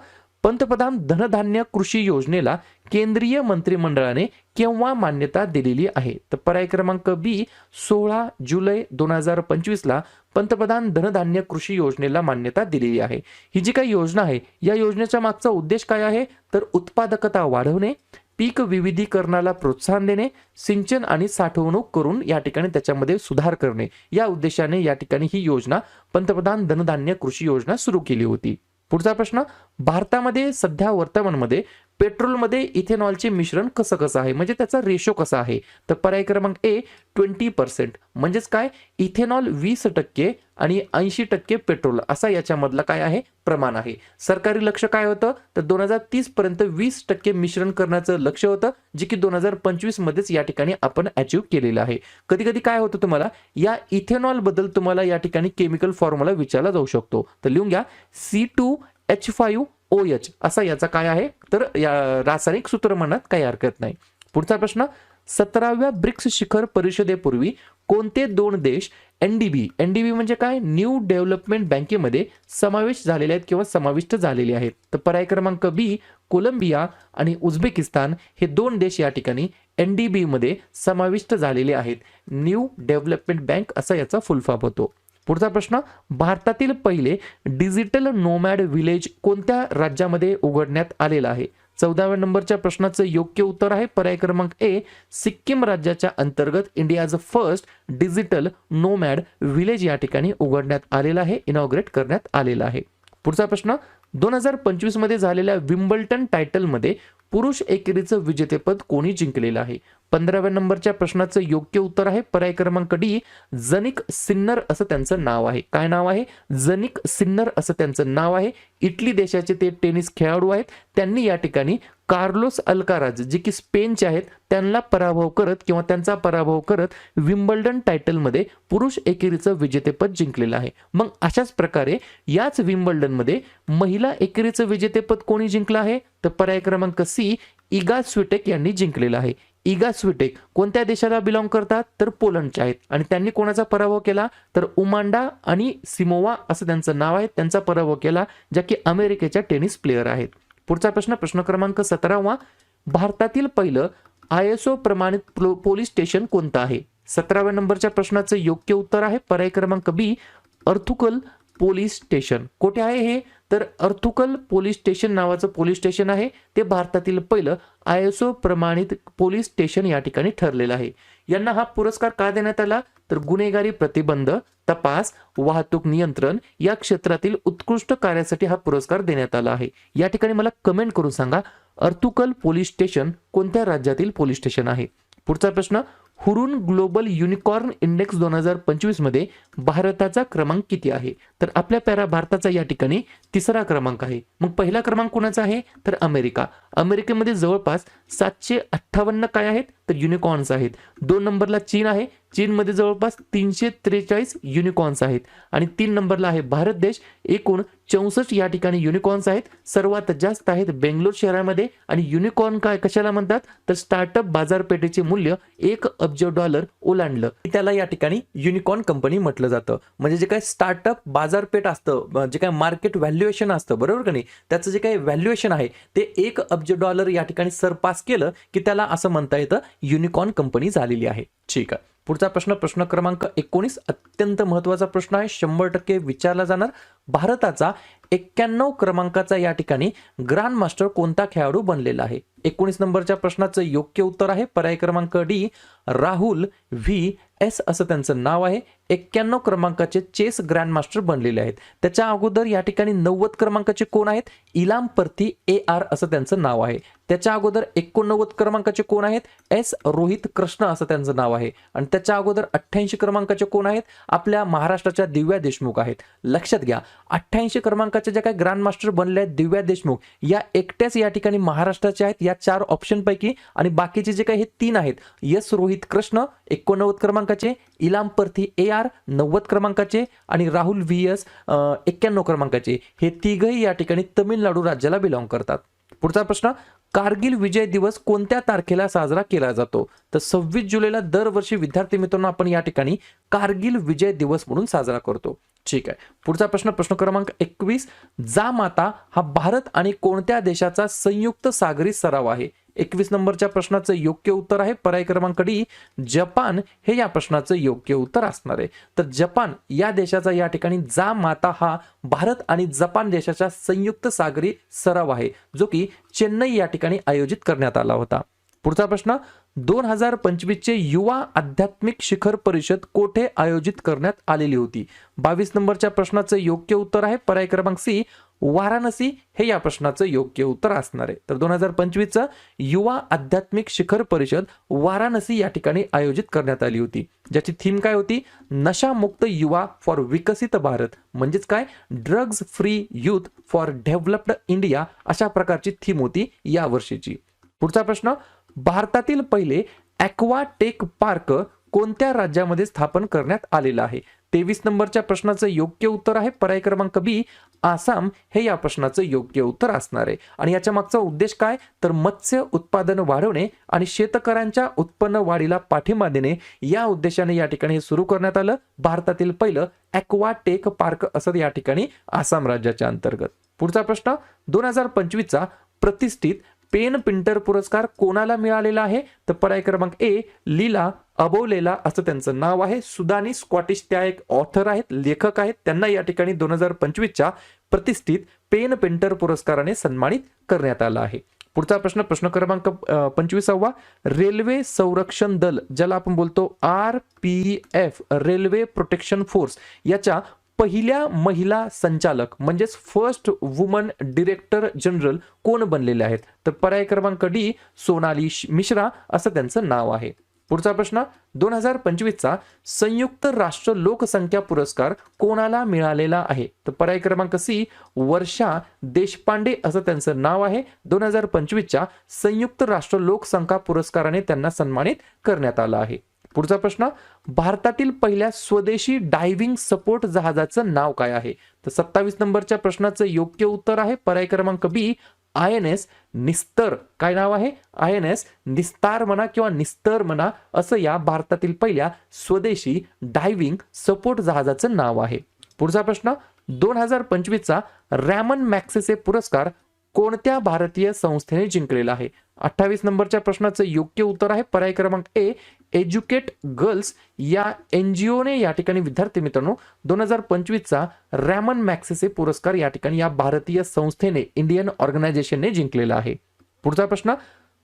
पंतप्रधान धनधान्य कृषी योजनेला केंद्रीय मंत्रिमंडळाने केव्हा मान्यता दिलेली आहे? तर पर्याय क्रमांक बी 16 जुलै 2025 ला पंतप्रधान धनधान्य कृषी योजनेला मान्यता दिलेली आहे. ही जी काही योजना आहे या योजनेचा मागचा उद्देश काय आहे? तर उत्पादकता वाढवणे, पीक विविधीकरणाला प्रोत्साहन देणे, सिंचन आणि साठवणूक करून या ठिकाणी त्याच्यामध्ये सुधार करणे, या उद्देशाने या ठिकाणी ही योजना पंतप्रधान धनधान्य कृषी योजना सुरू केली होती. पुढचा प्रश्न, भारतामध्ये सध्या वर्तमानमध्ये पेट्रोलमध्ये इथेनॉलचे मिश्रण कसं आहे, म्हणजे त्याचा रेशो कसा आहे? तर पर्याय क्रमांक ए 20%, म्हणजेच काय? इथेनॉल 20% आणि 80% पेट्रोल असा याच्यामधला काय आहे? प्रमाण आहे. सरकारी लक्ष काय होतं? तर 2030 पर्यंत 20% मिश्रण करण्याचं लक्ष होतं, जे की 2025 मध्येच या ठिकाणी आपण अचीव्ह केलेलं आहे. कधी कधी काय होतं, तुम्हाला या इथेनॉल बद्दल तुम्हाला या ठिकाणी केमिकल फॉर्म्युला विचारला जाऊ शकतो. तर लिहून घ्या, C2H5OH असा याचा काय आहे? तर या रासायनिक सूत्र म्हणत काही हरकत नाही. पुढचा प्रश्न, 17व्या ब्रिक्स शिखर परिषदेपूर्वी कोणते 2 देश एनडीबी म्हणजे काय? न्यू डेव्हलपमेंट बँकेमध्ये समावेश झालेले आहेत किंवा समाविष्ट झालेले आहेत? तर पर्याय क्रमांक बी कोलंबिया आणि उझबेकिस्तान हे 2 देश या ठिकाणी एनडीबी मध्ये समाविष्ट झालेले आहेत. न्यू डेव्हलपमेंट बँक असा याचा फुल फॉर्म होतो. पुढचा प्रश्न, भारतातील पहिले डिजिटल नोमॅड विलेज कोणत्या राज्यामध्ये उघडण्यात आलेला आहे? 14व्या नंबरच्या प्रश्नाचं योग्य उत्तर आहे पर्याय क्रमांक ए सिक्कीम राज्याच्या अंतर्गत India's first digital nomad village या ठिकाणी उघडण्यात आलेला आहे, इनॉग्रेट करण्यात आलेला आहे. पुढचा प्रश्न, 2025 मध्ये झालेल्या विम्बल्टन टायटलमध्ये पुरुष एकेरीचं विजेतेपद कोणी जिंकलेलं आहे? 15व्या नंबरच्या प्रश्नाचं योग्य उत्तर आहे पर्याय क्रमांक डी जनिक सिन्नर असं त्यांचं नाव आहे. काय नाव आहे? जनिक सिन्नर असं त्यांचं नाव आहे. इटली देशाचे ते टेनिस खेळाडू आहेत. त्यांनी या ठिकाणी कार्लोस अल्काराज जे की स्पेनचे आहेत त्यांचा पराभव करत विम्बल्डन टायटलमध्ये पुरुष एकेरीचं विजेतेपद जिंकलेलं आहे. मग अशाच प्रकारे याच विम्बल्डनमध्ये महिला एकेरीचं विजेतेपद कोणी जिंकलं आहे? तर पर्याय क्रमांक सी इगा स्विटेक यांनी जिंकलेलं आहे. इगा स्विटेक कोणत्या देशाला बिलॉंग करतात? तर पोलंडचे आहेत. आणि त्यांनी कोणाचा पराभव केला? तर उमांडा आणि सिमोवा असं त्यांचं नाव आहे, त्यांचा पराभव केला, ज्या की अमेरिकेच्या टेनिस प्लेयर आहेत. पुढचा प्रश्न, प्रश्न क्रमांक 17, भारतातील पहिलं ISO प्रमाणित पोलीस स्टेशन कोणतं आहे? 17व्या नंबरच्या प्रश्नाचं योग्य उत्तर आहे पर्याय क्रमांक बी अर्थुकल पोलीस स्टेशन. कुठे आहे हे? तर अर्थुकल पोलीस स्टेशन नावाचं पोलीस स्टेशन आहे. ते भारतातील पहिलं ISO प्रमाणित पोलीस स्टेशन या ठिकाणी ठरलेलं आहे. यांना हा पुरस्कार का देण्यात आला? तर गुन्हेगारी प्रतिबंध, तपास, वाहतूक नियंत्रण या क्षेत्रातील उत्कृष्ट कार्यासाठी हा पुरस्कार देण्यात आला आहे. या ठिकाणी मला कमेंट करून सांगा अर्थुकल पोलीस स्टेशन कोणत्या राज्यातील पोलीस स्टेशन आहे? पुढचा प्रश्न, हुरून ग्लोबल युनिकॉर्न इंडेक्स 2025 मध्ये भारताचा क्रमांक किती आहे? तर आपल्या भारताचा या ठिकाणी 3रा क्रमांक आहे. मग पहिला क्रमांक कोणाचा आहे? तर अमेरिका. अमेरिकेमध्ये जवळपास 758 काय आहेत? तर युनिकॉर्न्स आहेत. 2 नंबरला चीन आहे. चीनमध्ये जवळपास 343 युनिकॉर्न्स आहेत. आणि 3 नंबरला आहे भारत देश. एकूण 64 या ठिकाणी युनिकॉर्न्स आहेत. सर्वात जास्त आहेत बेंगलोर शहरामध्ये. आणि युनिकॉर्न काय कशाला म्हणतात? तर स्टार्टअप बाजारपेठेचे मूल्य $1 अब्ज ओलांडलं, त्याला या ठिकाणी युनिकॉर्न कंपनी म्हटलं जातं. म्हणजे जे काही स्टार्टअप बाजारपेठ असतं, जे काही मार्केट व्हॅल्युएशन असतं, बरोबर का नाही, त्याचं जे काही व्हॅल्युएशन आहे ते $1 अब्ज या ठिकाणी सरपास केलं की त्याला असं म्हणता येतं युनिकॉर्न कंपनी झालेली आहे. ठीक आहे. पुढचा प्रश्न प्रश्न क्रमांक 19 अत्यंत महत्त्वाचा प्रश्न आहे, 100% विचारला जाणार. भारताचा 91 क्रमांकाचा या ठिकाणी ग्रँड मास्टर कोणता खेळाडू बनलेला आहे? 19 नंबरच्या प्रश्नाचं योग्य उत्तर आहे पर्याय क्रमांक डी, राहुल व्ही एस असं त्यांचं नाव आहे. 91 क्रमांकाचे चेस ग्रँड मास्टर बनलेले आहेत. त्याच्या अगोदर या ठिकाणी 90 क्रमांकाचे कोण आहेत? इलाम परथी ए आर असं त्यांचं नाव आहे. त्याच्या अगोदर 89 क्रमांकाचे कोण आहेत? एस रोहित कृष्ण असं त्यांचं नाव आहे. आणि त्याच्या अगोदर 88 क्रमांकाचे कोण आहेत? आपल्या महाराष्ट्राच्या दिव्या देशमुख आहेत. लक्षात घ्या, 88 क्रमांकाचे जे काही ग्रँड मास्टर बनले आहेत दिव्या देशमुख या एकट्याच या ठिकाणी महाराष्ट्राचे आहेत या 4 ऑप्शन पैकी, आणि बाकीचे जे काही हे 3 आहेत, एस रोहित कृष्ण 89 क्रमांकाचे, इलाम परथी ए आर 90 क्रमांकाचे आणि राहुल व्ही एस 91 क्रमांकाचे, हे तिघही या ठिकाणी तमिळनाडू राज्याला बिलॉंग करतात. पुढचा प्रश्न, कारगिल विजय दिवस कोणत्या तारखेला साजरा केला जातो? तर 26 जुलैला दरवर्षी विद्यार्थी मित्रांनो आपण या ठिकाणी कारगिल विजय दिवस म्हणून साजरा करतो. ठीक आहे. पुढचा प्रश्न प्रश्न क्रमांक 21, जामाता हा भारत आणि कोणत्या देशाचा संयुक्त सागरी सराव आहे? 21 नंबरच्या प्रश्नाचं योग्य उत्तर आहे पर्याय क्रमांक डी, जपान हे या प्रश्नाचं योग्य उत्तर असणार आहे. तर जपान या देशाचा या ठिकाणी जामाता हा भारत आणि जपान देशाचा संयुक्त सागरी सराव आहे, जो की चेन्नई या ठिकाणी आयोजित करण्यात आला होता. पुढचा प्रश्न, 2025 चे युवा आध्यात्मिक शिखर परिषद कोठे आयोजित करण्यात आलेली होती? 22 नंबरच्या प्रश्नाचं योग्य उत्तर आहे पर्याय क्रमांक सी, वाराणसी हे या प्रश्नाचं योग्य उत्तर असणार आहे. तर 2025 चं युवा आध्यात्मिक शिखर परिषद वाराणसी या ठिकाणी आयोजित करण्यात आली होती, ज्याची थीम काय होती? नशामुक्त युवा फॉर विकसित भारत, म्हणजेच काय, drugs free youth for developed India अशा प्रकारची थीम होती या वर्षीची. पुढचा प्रश्न, भारतातील पहिले ॲक्वा टेक पार्क कोणत्या राज्यामध्ये स्थापन करण्यात आलेला आहे? 23 नंबरच्या प्रश्नाचं योग्य उत्तर आहे पर्याय क्रमांक बी, आसाम हे या प्रश्नाचं योग्य उत्तर असणार आहे. आणि याच्या मागचा उद्देश काय? तर मत्स्य उत्पादन वाढवणे आणि शेतकऱ्यांच्या उत्पन्न वाढीला पाठिंबा देणे या उद्देशाने या ठिकाणी हे सुरू करण्यात आलं. भारतातील पहिलं ॲक्वा टेक पार्क असं या ठिकाणी आसाम राज्याच्या अंतर्गत. पुढचा प्रश्न, 2025 चा प्रतिष्ठित पेन पिंटर पुरस्कार कोणाला मिळालेला आहे? तर पर्याय क्रमांक ए, लीला अबोलेला असं त्यांचं नाव आहे. सुदानी स्कॉटिश त्या एक ऑथर आहेत, लेखक आहेत. त्यांना या ठिकाणी 2025 च्या प्रतिष्ठित पेन पिंटर पुरस्काराने सन्मानित करण्यात आलं आहे. पुढचा प्रश्न प्रश्न क्रमांक 25वा, रेल्वे संरक्षण दल ज्याला आपण बोलतो RPF रेल्वे प्रोटेक्शन फोर्स याच्या पहिल्या महिला संचालक म्हणजेच फर्स्ट वुमन डिरेक्टर जनरल कोण बनलेले आहेत? तर पर्याय क्रमांक डी, सोनाली मिश्रा असं त्यांचं नाव आहे. पुढचा प्रश्न, 2025 चा संयुक्त राष्ट्र लोकसंख्या पुरस्कार कोणाला मिळालेला आहे? तर पर्याय क्रमांक सी, वर्षा देशपांडे असं त्यांचं नाव आहे. 2025 च्या संयुक्त राष्ट्र लोकसंख्या पुरस्काराने त्यांना सन्मानित करण्यात आलं आहे. पुढचा प्रश्न, भारतातील पहिल्या स्वदेशी डायव्हिंग सपोर्ट जहाजाचं नाव काय आहे? तर 27 नंबरच्या प्रश्नाचं योग्य उत्तर आहे पर्याय क्रमांक बी, INS निस्तर. काय नाव आहे? INS निस्तार म्हणा किंवा निस्तर म्हणा असं या भारतातील पहिल्या स्वदेशी डायव्हिंग सपोर्ट जहाजाचं नाव आहे. पुढचा प्रश्न, 2025 चा रॅमन मॅक्सेसे पुरस्कार कोणत्या भारतीय संस्थेने जिंकलेला आहे? 28 नंबरच्या प्रश्नाचं योग्य उत्तर आहे पर्याय क्रमांक ए, एज्युकेट गर्ल्स या NGOने या ठिकाणी विद्यार्थी मित्रांनो 2025 चा रॅमन मॅक्सेसे पुरस्कार या ठिकाणी या भारतीय संस्थेने, इंडियन ऑर्गनायझेशनने जिंकलेला आहे. पुढचा प्रश्न,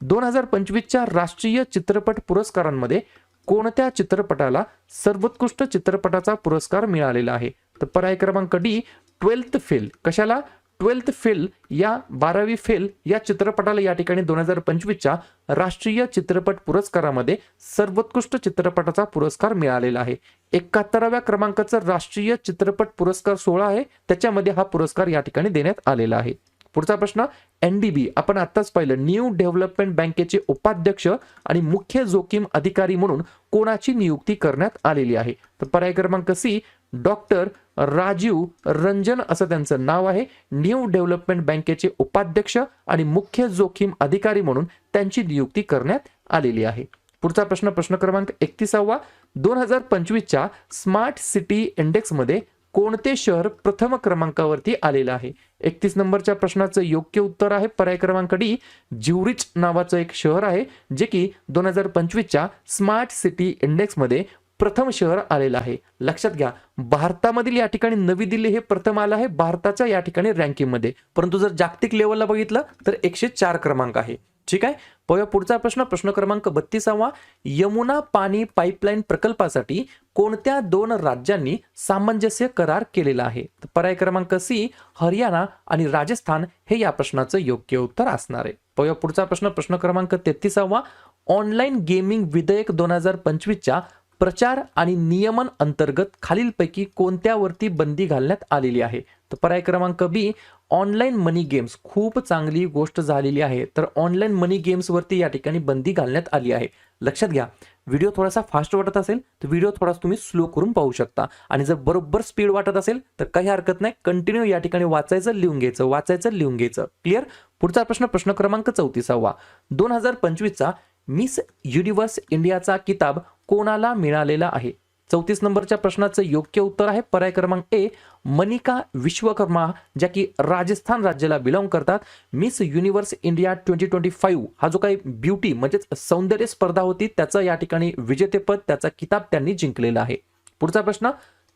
2025 च्या राष्ट्रीय चित्रपट पुरस्कारांमध्ये कोणत्या चित्रपटाला सर्वोत्कृष्ट चित्रपटाचा पुरस्कार मिळालेला आहे? तर पर्याय क्रमांक डी, 12th फेल. कशाला? 12th फेल या 12वी फेल या चित्रपटाला या ठिकाणी 2025 च्या राष्ट्रीय चित्रपट पुरस्कारामध्ये सर्वोत्कृष्ट चित्रपटाचा पुरस्कार मिळालेला आहे. 71व्या क्रमांकाचा राष्ट्रीय चित्रपट पुरस्कार सोहळा आहे, त्याच्यामध्ये हा पुरस्कार या ठिकाणी देण्यात आलेला आहे. पुढचा प्रश्न, NDB आपण आताच पाहिलं न्यू डेव्हलपमेंट बँकेचे उपाध्यक्ष आणि मुख्य जोखीम अधिकारी म्हणून कोणाची नियुक्ती करण्यात आलेली आहे? तर पर्याय क्रमांक सी, डॉक्टर राजीव रंजन असं त्यांचं नाव आहे. न्यू डेव्हलपमेंट बँकेचे उपाध्यक्ष आणि मुख्य जोखीम अधिकारी म्हणून त्यांची नियुक्ती करण्यात आलेली आहे. पुढचा प्रश्न प्रश्न क्रमांक 31वा, 2025 च्या स्मार्ट सिटी इंडेक्स मध्ये कोणते शहर प्रथम क्रमांकावरती आलेलं आहे? 31 नंबरच्या प्रश्नाचं योग्य उत्तर आहे पर्याय क्रमांक डी, ज्युरिच नावाचं एक शहर आहे जे की 2025च्या स्मार्ट सिटी इंडेक्समध्ये प्रथम शहर आलेलं आहे. लक्षात घ्या, भारतामधील या ठिकाणी नवी दिल्ली हे प्रथम आलं आहे भारताच्या या ठिकाणी रँकिंगमध्ये, परंतु जर जागतिक लेवलला बघितलं तर 104 क्रमांक आहे. ठीक आहे. पाहूया पुढचा प्रश्न, प्रश्न क्रमांक 32वा. यमुना पाणी पाईपलाईन प्रकल्पासाठी कोणत्या 2 राज्यांनी सामंजस्य करार केलेला आहे? तर पर्याय क्रमांक सी, हरियाणा आणि राजस्थान हे या प्रश्नाचं योग्य उत्तर असणार आहे. पाहूया पुढचा प्रश्न, प्रश्न क्रमांक 33वा. ऑनलाईन गेमिंग विधेयक 2025च्या प्रचार आणि नियमन अंतर्गत खालीलपैकी कोणत्यावरती बंदी घालण्यात आलेली आहे? तर पर्याय क्रमांक बी, ऑनलाईन मनी गेम्स. खूप चांगली गोष्ट झालेली आहे. तर ऑनलाईन मनी गेम्स वरती या ठिकाणी बंदी घालण्यात आली आहे. लक्षात घ्या, व्हिडिओ थोडासा फास्ट वाटत असेल तर व्हिडिओ थोडासा तुम्ही स्लो करून पाहू शकता, आणि जर बरोबर स्पीड वाटत असेल तर काही हरकत नाही, कंटिन्यू या ठिकाणी वाचायचं लिहून घ्यायचं, वाचायचं लिहून घ्यायचं. क्लिअर. पुढचा प्रश्न, प्रश्न क्रमांक 34वा. 2025चा मिस युनिव्हर्स इंडियाचा किताब कोणाला मिळालेला आहे? 34 नंबरच्या प्रश्नाचं योग्य उत्तर आहे पर्याय क्रमांक ए, मनिका विश्वकर्मा, ज्या की राजस्थान राज्याला बिलॉंग करतात. मिस युनिव्हर्स इंडिया 2025 हा जो काही ब्युटी म्हणजेच सौंदर्य स्पर्धा होती त्याचं या ठिकाणी विजेतेपद, त्याचा किताब त्यांनी जिंकलेला आहे. पुढचा प्रश्न,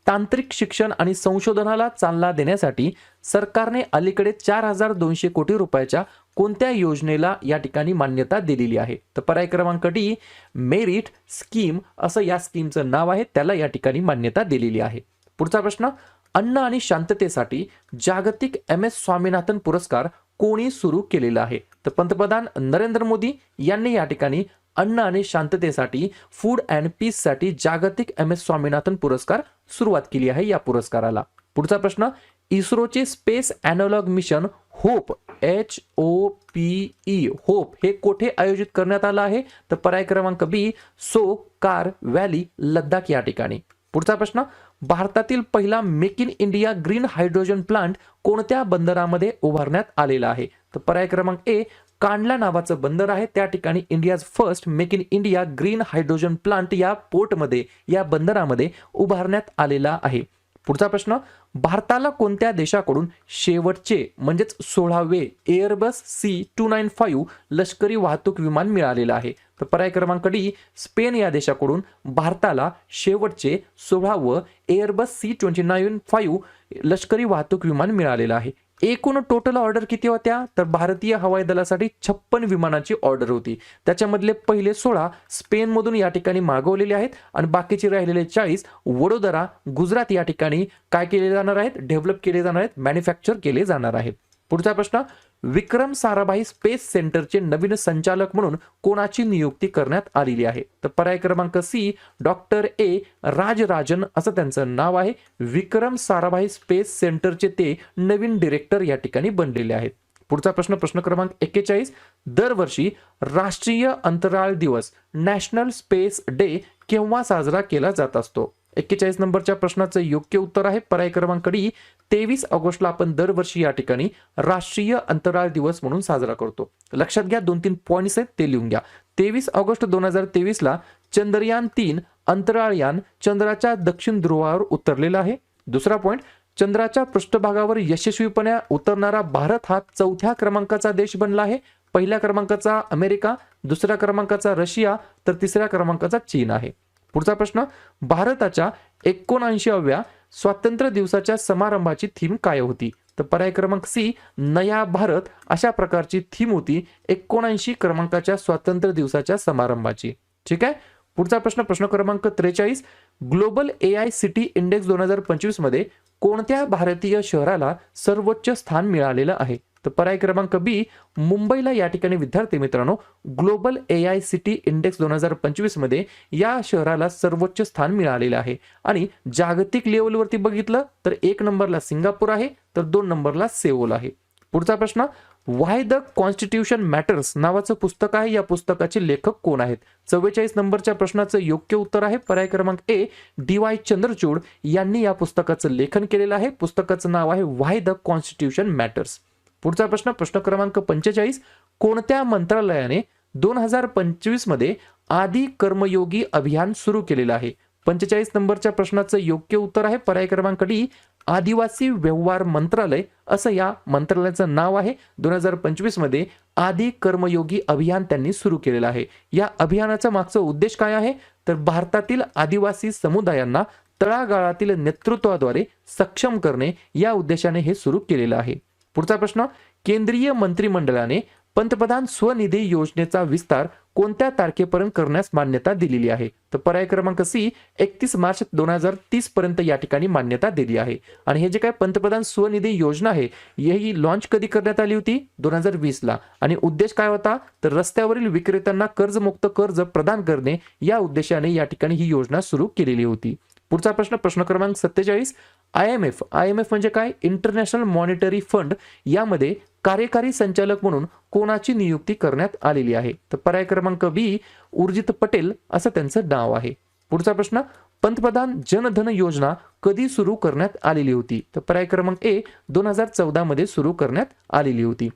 तांत्रिक शिक्षण आणि संशोधनाला चालना देण्यासाठी सरकारने अलीकडे 4200 कोटी रुपयाच्या कोणत्या योजनेला या ठिकाणी मान्यता दिलेली आहे? तर पर्याय क्रमांक डी, मेरिट स्कीम असं या स्कीमचं नाव आहे, त्याला या ठिकाणी मान्यता दिलेली आहे. पुढचा प्रश्न, अन्न आणि शांततेसाठी जागतिक MS स्वामीनाथन पुरस्कार कोणी सुरू केलेला आहे? तर पंतप्रधान नरेंद्र मोदी यांनी या ठिकाणी अन्न आणि शांततेसाठी, फूड अँड पीस साठी जागतिक MS स्वामीनाथन पुरस्कार सुरुवात केली आहे या पुरस्काराला. पुढचा प्रश्न, इस्रोचे space analog mission hope HOPE hope हे कोठे आयोजित करण्यात आलं आहे? तर पर्याय क्रमांक बी, सो कार व्हॅली लद्दाख या ठिकाणी. पुढचा प्रश्न, भारतातील पहिला make in India green hydrogen plant कोणत्या बंदरामध्ये उभारण्यात आलेला आहे? तर पर्याय क्रमांक ए, कांडला नावाचं बंदर आहे, त्या ठिकाणी India's first make in India green hydrogen plant या पोर्टमध्ये, या बंदरामध्ये उभारण्यात आलेला आहे. पुढचा प्रश्न, भारताला कोणत्या देशाकडून शेवटचे म्हणजेच 16वे एअरबस C295 लष्करी वाहतूक विमान मिळालेलं आहे? तर पर्याय क्रमांक डी, स्पेन या देशाकडून भारताला शेवटचे 16वे एअरबस C295 लष्करी वाहतूक विमान मिळालेलं आहे. एकूण टोटल ऑर्डर किती होत्या? तर भारतीय हवाई दलासाठी 56 विमानाची ऑर्डर होती, त्याच्यामधले पहिले 16 स्पेनमधून या ठिकाणी मागवलेले आहेत आणि बाकीचे राहिलेले 40 वडोदरा गुजरात या ठिकाणी काय केले जाणार आहेत? डेव्हलप केले जाणार आहेत, मॅन्युफॅक्चर केले जाणार आहेत. पुढचा प्रश्न, विक्रम साराभाई स्पेस सेंटरचे नवीन संचालक म्हणून कोणाची नियुक्ती करण्यात आलेली आहे? तर पर्याय क्रमांक सी, डॉक्टर ए राजराजन असं त्यांचं नाव आहे. विक्रम साराभाई स्पेस सेंटरचे ते नवीन डिरेक्टर या ठिकाणी बनलेले आहेत. पुढचा प्रश्न, प्रश्न क्रमांक 41. दरवर्षी राष्ट्रीय अंतराळ दिवस नॅशनल स्पेस डे केव्हा साजरा केला जात असतो? 41 नंबरच्या प्रश्नाचं योग्य उत्तर आहे पर्याय क्रमांक डी, 23 ऑगस्टला आपण दरवर्षी या ठिकाणी राष्ट्रीय अंतराळ दिवस म्हणून साजरा करतो. लक्षात घ्या, 2-3 पॉइंट्स आहेत ते लिहून घ्या. 23 ऑगस्ट 2023ला चंद्रयान 3 अंतराळयान चंद्राच्या दक्षिण ध्रुवावर उतरलेलं आहे. दुसरा पॉइंट, चंद्राच्या पृष्ठभागावर यशस्वीपणे उतरणारा भारत हा 4थ्या क्रमांकाचा देश बनला आहे. पहिल्या क्रमांकाचा अमेरिका, दुसऱ्या क्रमांकाचा रशिया, तर तिसऱ्या क्रमांकाचा चीन आहे. पुढचा प्रश्न, भारताच्या 79व्या स्वातंत्र्य दिवसाच्या समारंभाची थीम काय होती? तर पर्याय क्रमांक सी, नया भारत अशा प्रकारची थीम होती 79 क्रमांकाच्या स्वातंत्र्य दिवसाच्या समारंभाची. ठीक आहे. पुढचा प्रश्न, प्रश्न क्रमांक 43. ग्लोबल AI सिटी इंडेक्स 2025 मध्ये कोणत्या भारतीय शहराला सर्वोच्च स्थान मिळालेलं आहे? तर पर्याय क्रमांक बी, मुंबईला या ठिकाणी विद्यार्थी मित्रांनो ग्लोबल AI सिटी इंडेक्स 2025 मध्ये या शहराला सर्वोच्च स्थान मिळालेलं आहे. आणि जागतिक लेवलवरती बघितलं तर 1 नंबरला सिंगापूर आहे, तर 2 नंबरला सेऊल आहे. पुढचा प्रश्न, व्हाय द कॉन्स्टिट्यूशन मॅटर्स नावाचं पुस्तक आहे, या पुस्तकाचे लेखक कोण आहेत? 44 नंबरच्या प्रश्नाचं योग्य उत्तर आहे पर्याय क्रमांक ए, DY चंद्रचूड यांनी या पुस्तकाचं लेखन केलेलं आहे. पुस्तकाचं नाव आहे व्हाय द कॉन्स्टिट्यूशन मॅटर्स. पुढचा प्रश्न, प्रश्न क्रमांक 45. कोणत्या मंत्रालयाने 2025 मध्ये आदी कर्मयोगी अभियान सुरू केलेलं आहे? 45 नंबरच्या प्रश्नाचं योग्य उत्तर आहे पर्याय क्रमांक डी, आदिवासी व्यवहार मंत्रालय असं या मंत्रालयाचं नाव आहे. 2025 मध्ये आदि कर्मयोगी अभियान त्यांनी सुरू केलेलं आहे. या अभियानाचा मागचा उद्देश काय आहे, तर भारतातील आदिवासी समुदायांना तळागाळातील नेतृत्वाद्वारे सक्षम करणे या उद्देशाने हे सुरू केलेलं आहे. पुढचा प्रश्न, केंद्रीय मंत्रिमंडळाने पंतप्रधान स्वनिधी योजनेचा विस्तार कोणत्या तारखेपर्यंत करण्यास मान्यता दिलेली आहे, तर पर्याय क्रमांक सी 31 मार्च 2030 पर्यंत या ठिकाणी मान्यता दिली आहे. आणि हे जे काय पंतप्रधान स्वनिधी योजना आहे ही लॉन्च कधी करण्यात आली होती, 2020 ला. आणि उद्देश काय होता, तर रस्त्यावरील विक्रेत्यांना कर्जमुक्त कर्ज प्रदान करणे या उद्देशाने या ठिकाणी ही योजना सुरू केलेली होती. पुढचा प्रश्न, प्रश्न क्रमांक 47, IMF म्हणजे काय, इंटरनॅशनल मॉनिटरी फंड, यामध्ये कार्यकारी संचालक म्हणून कोणाची नियुक्ती करण्यात आलेली आहे, तर पर्याय क्रमांक बी उर्जित पटेल असं त्यांचं नाव आहे. पुढचा प्रश्न, पंतप्रधान जनधन योजना कधी सुरू करण्यात आलेली होती, तर पर्याय क्रमांक ए 2014 मध्ये सुरू करण्यात आलेली होती.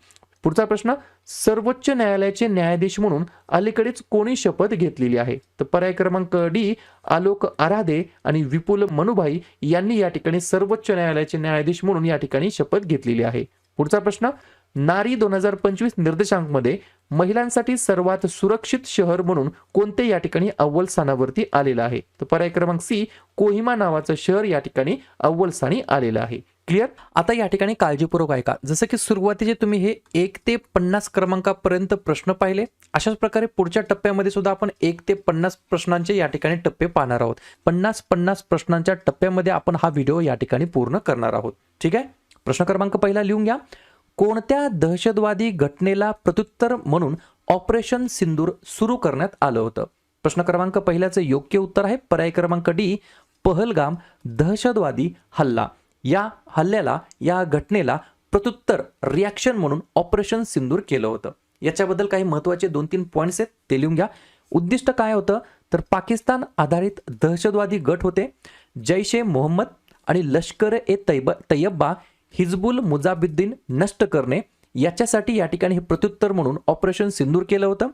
पुढचा प्रश्न, सर्वोच्च न्यायालयाचे न्यायाधीश म्हणून अलीकडेच कोणी शपथ घेतलेली आहे, तर पर्याय क्रमांक डी आलोक आराधे आणि विपुल मनुभाई यांनी या ठिकाणी सर्वोच्च न्यायालयाचे न्यायाधीश म्हणून या ठिकाणी शपथ घेतलेली आहे. पुढचा प्रश्न, नारी 2025 निर्देशांकमध्ये महिलांसाठी सर्वात सुरक्षित शहर म्हणून कोणते या ठिकाणी अव्वल स्थानावरती आलेलं आहे, तर पर्याय क्रमांक सी कोहिमा नावाचं शहर या ठिकाणी अव्वल स्थानी आलेलं आहे. क्लिअर. आता या ठिकाणी काळजीपूर्वक ऐका. जसं की सुरुवातीचे तुम्ही हे 1 ते 50 क्रमांकापर्यंत प्रश्न पाहिले, अशाच प्रकारे पुढच्या टप्प्यामध्ये सुद्धा आपण 1 ते 50 प्रश्नांचे या ठिकाणी टप्पे पाहणार आहोत. 50 प्रश्नांच्या टप्प्यामध्ये आपण हा व्हिडिओ या ठिकाणी पूर्ण करणार आहोत. ठीक आहे. प्रश्न क्रमांक पहिला लिहून घ्या. कोणत्या दहशतवादी घटनेला प्रत्युत्तर म्हणून ऑपरेशन सिंदूर सुरू करण्यात आलं होतं? प्रश्न क्रमांक पहिल्याचं योग्य उत्तर आहे पर्याय क्रमांक डी पहलगाम दहशतवादी हल्ला. या हल्ल्याला, या घटनेला प्रत्युत्तर रिॲक्शन म्हणून ऑपरेशन सिंदूर केलं होतं. याच्याबद्दल काही महत्त्वाचे 2-3 पॉईंट्स आहेत, ते लिहून घ्या. उद्दिष्ट काय होतं, तर पाकिस्तान आधारित दहशतवादी गट होते. जैश ए मोहम्मद आणि लष्कर ए तैयबा, हिजबुल मुजाहिद्दीन नष्ट करणे, याच्यासाठी या ठिकाणी हे प्रत्युत्तर म्हणून ऑपरेशन सिंदूर केलं होतं.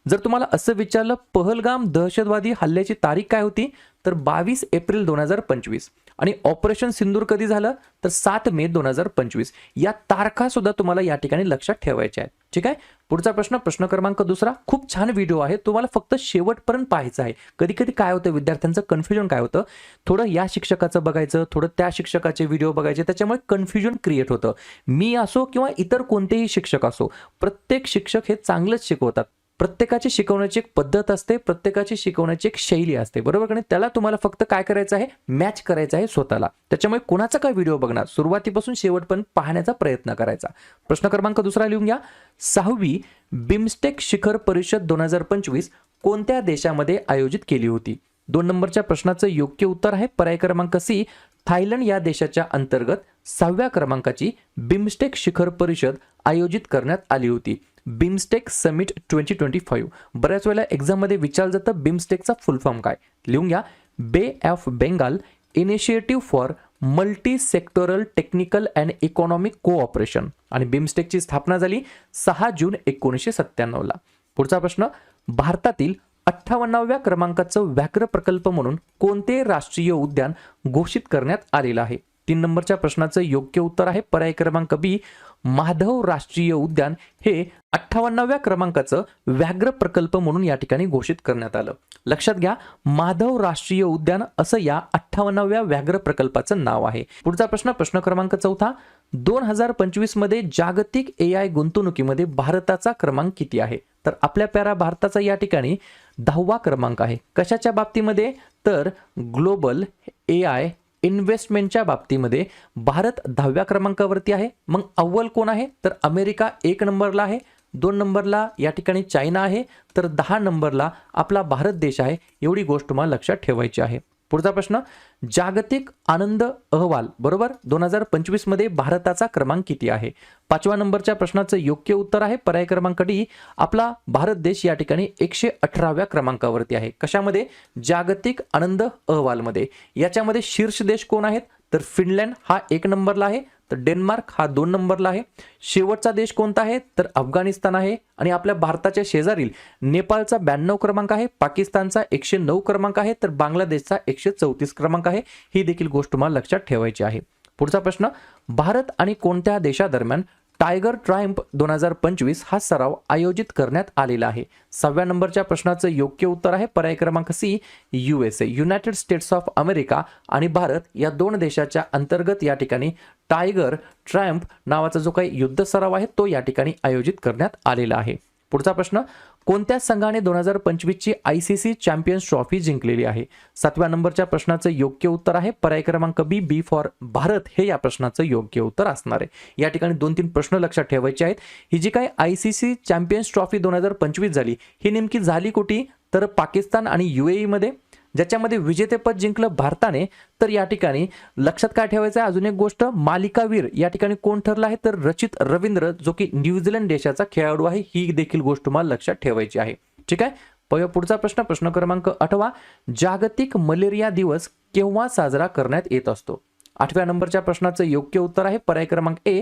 जर तुम्हाला असं विचारलं पहलगाम दहशतवादी हल्ल्याची तारीख काय होती, तर 22 एप्रिल 2025 आणि ऑपरेशन सिंदूर कधी झालं, तर 7 मे 2025. या तारखा सुद्धा तुम्हाला या ठिकाणी लक्षात ठेवायच्या आहेत. ठीक आहे. पुढचा प्रश्न, प्रश्न क्रमांक दुसरा. खूप छान व्हिडिओ आहे, तुम्हाला फक्त शेवटपर्यंत पाहायचं आहे. कधी कधी काय होतं, विद्यार्थ्यांचं कन्फ्युजन काय होतं, थोडं या शिक्षकाचं बघायचं, थोडं त्या शिक्षकाचे व्हिडिओ बघायचे, त्याच्यामुळे कन्फ्युजन क्रिएट होतं. मी असो किंवा इतर कोणतेही शिक्षक असो, प्रत्येक शिक्षक हे चांगलंच शिकवतात. प्रत्येकाची शिकवण्याची एक पद्धत असते, प्रत्येकाची शिकवण्याची एक शैली असते, बरोबर का नाही. त्याला तुम्हाला फक्त काय करायचं आहे, मॅच करायचं आहे स्वतःला. त्याच्यामुळे कोणाचा काय व्हिडिओ बघणार, सुरुवातीपासून शेवटपर्यंत पाहण्याचा प्रयत्न करायचा. प्रश्न क्रमांक दुसरा लिहून घ्या. 6वी बिमस्टेक शिखर परिषद 2025 कोणत्या देशामध्ये आयोजित केली होती? 2 नंबरच्या प्रश्नाचं योग्य उत्तर आहे पर्याय क्रमांक सी थायलंड या देशाच्या अंतर्गत 6व्या क्रमांकाची बिमस्टेक शिखर परिषद आयोजित करण्यात आली होती. BIMSTEC summit 2025. बऱ्याच वेळेला एक्झाम मध्ये विचारलं जातं बिमस्टेकचा फुल फॉर्म काय, लिहून घ्या. बे of Bengal initiative for multi sectoral technical and economic cooperation. आणि बिमस्टेकची स्थापना झाली 6 जून 1997 ला. पुढचा प्रश्न, भारतातील 58व्या क्रमांकाचं व्याघ्र प्रकल्प म्हणून कोणते राष्ट्रीय उद्यान घोषित करण्यात आलेलं आहे? 3 नंबरच्या प्रश्नाचं योग्य उत्तर आहे पर्याय क्रमांक बी माधव राष्ट्रीय उद्यान. हे 58व्या क्रमांकाचं व्याघ्र प्रकल्प म्हणून या ठिकाणी घोषित करण्यात आलं. लक्षात घ्या, माधव राष्ट्रीय उद्यान असं या 58व्या व्याघ्र प्रकल्पाचं नाव आहे. पुढचा प्रश्न, प्रश्न क्रमांक 4. 2025 मध्ये जागतिक AI गुंतवणुकीमध्ये भारताचा क्रमांक किती आहे? तर आपल्या प्यारा भारताचा या ठिकाणी 10वा क्रमांक आहे. कशाच्या बाबतीमध्ये, तर ग्लोबल AI इन्व्हेस्टमेंटच्या बाबतीमध्ये भारत 10व्या क्रमांकावरती आहे. मग अव्वल कोण आहे, तर अमेरिका 1 नंबरला आहे. 2 नंबरला या ठिकाणी चायना आहे, तर 10 नंबरला आपला भारत देश आहे. एवढी गोष्ट तुम्हाला लक्षात ठेवायची आहे. पुढचा प्रश्न, जागतिक आनंद अहवाल बरोबर 2025 मध्ये भारताचा क्रमांक किती आहे? 5व्या नंबरच्या प्रश्नाचं योग्य उत्तर आहे पर्याय क्रमांक डी आपला भारत देश या ठिकाणी 118व्या क्रमांकावरती आहे. कशामध्ये? जागतिक आनंद अहवालमध्ये. याच्यामध्ये शीर्ष देश कोण आहेत, तर फिनलँड हा 1 नंबरला आहे, तर डेन्मार्क हा 2 नंबरला आहे. शेवटचा देश कोणता आहे, तर अफगाणिस्तान आहे. आणि आपल्या भारताच्या शेजारील नेपाळचा 92 क्रमांक आहे, पाकिस्तानचा 109 क्रमांक आहे, तर बांगलादेशचा 134 क्रमांक आहे. ही देखील गोष्ट तुम्हाला लक्षात ठेवायची आहे. पुढचा प्रश्न, भारत आणि कोणत्या देशादरम्यान टायगर ट्रायम्फ 2025 हा सराव आयोजित करण्यात आलेला आहे? 6व्या नंबरच्या प्रश्नाचं योग्य उत्तर आहे पर्याय क्रमांक C, USA, United States of America आणि भारत या दोन देशाच्या अंतर्गत या ठिकाणी टायगर ट्रायम्फ नावाचा जो काही युद्ध सराव आहे तो या ठिकाणी आयोजित करण्यात आलेला आहे. पुढचा प्रश्न, कोणत्या संघाने 2025 ची ICC चॅम्पियन्स ट्रॉफी जिंकलेली आहे? 7व्या नंबरच्या प्रश्नाचं योग्य उत्तर आहे पर्याय क्रमांक बी फॉर भारत हे या प्रश्नाचं योग्य उत्तर असणार आहे. या ठिकाणी 2-3 प्रश्न लक्षात ठेवायचे आहेत. ही जी काही ICC चॅम्पियन्स ट्रॉफी 2025 झाली ही नेमकी झाली कुठे? तर पाकिस्तान आणि UAE मध्ये, ज्याच्यामध्ये विजेतेपद जिंकलं भारताने. तर या ठिकाणी लक्षात काय ठेवायचं आहे, अजून एक गोष्ट, मालिकावीर या ठिकाणी कोण ठरला आहे? तर रचित रवींद्र, जो की न्यूझीलंड देशाचा खेळाडू आहे. ही देखील गोष्ट तुम्हाला लक्षात ठेवायची आहे. ठीक आहे. पुढचा प्रश्न, प्रश्न क्रमांक 8, जागतिक मलेरिया दिवस केव्हा साजरा करण्यात येत असतो? 8व्या नंबरच्या प्रश्नाचं योग्य उत्तर आहे पर्याय क्रमांक ए,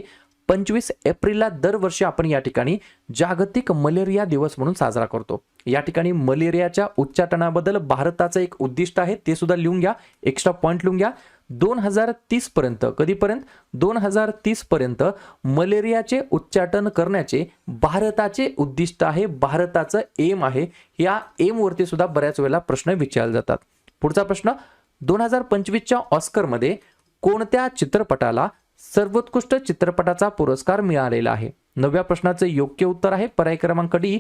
25 एप्रिलला दरवर्षी आपण या ठिकाणी जागतिक मलेरिया दिवस म्हणून साजरा करतो. या ठिकाणी मलेरियाच्या उच्चाटनाबद्दल भारताचं एक उद्दिष्ट आहे, ते सुद्धा लिहून घ्या, एक्स्ट्रा पॉइंट लिहून घ्या. 2030 पर्यंत, कधीपर्यंत? 2030 पर्यंत मलेरियाचे उच्चाटन करण्याचे भारताचे उद्दिष्ट आहे, भारताचं एम आहे. या एम वरती सुद्धा बऱ्याच वेळेला प्रश्न विचारले जातात. पुढचा प्रश्न, 2025च्या ऑस्करमध्ये कोणत्या चित्रपटाला सर्वोत्कृष्ट चित्रपटाचा पुरस्कार मिळालेला आहे? 9व्या प्रश्नाचं योग्य उत्तर आहे पर्याय क्रमांक डी,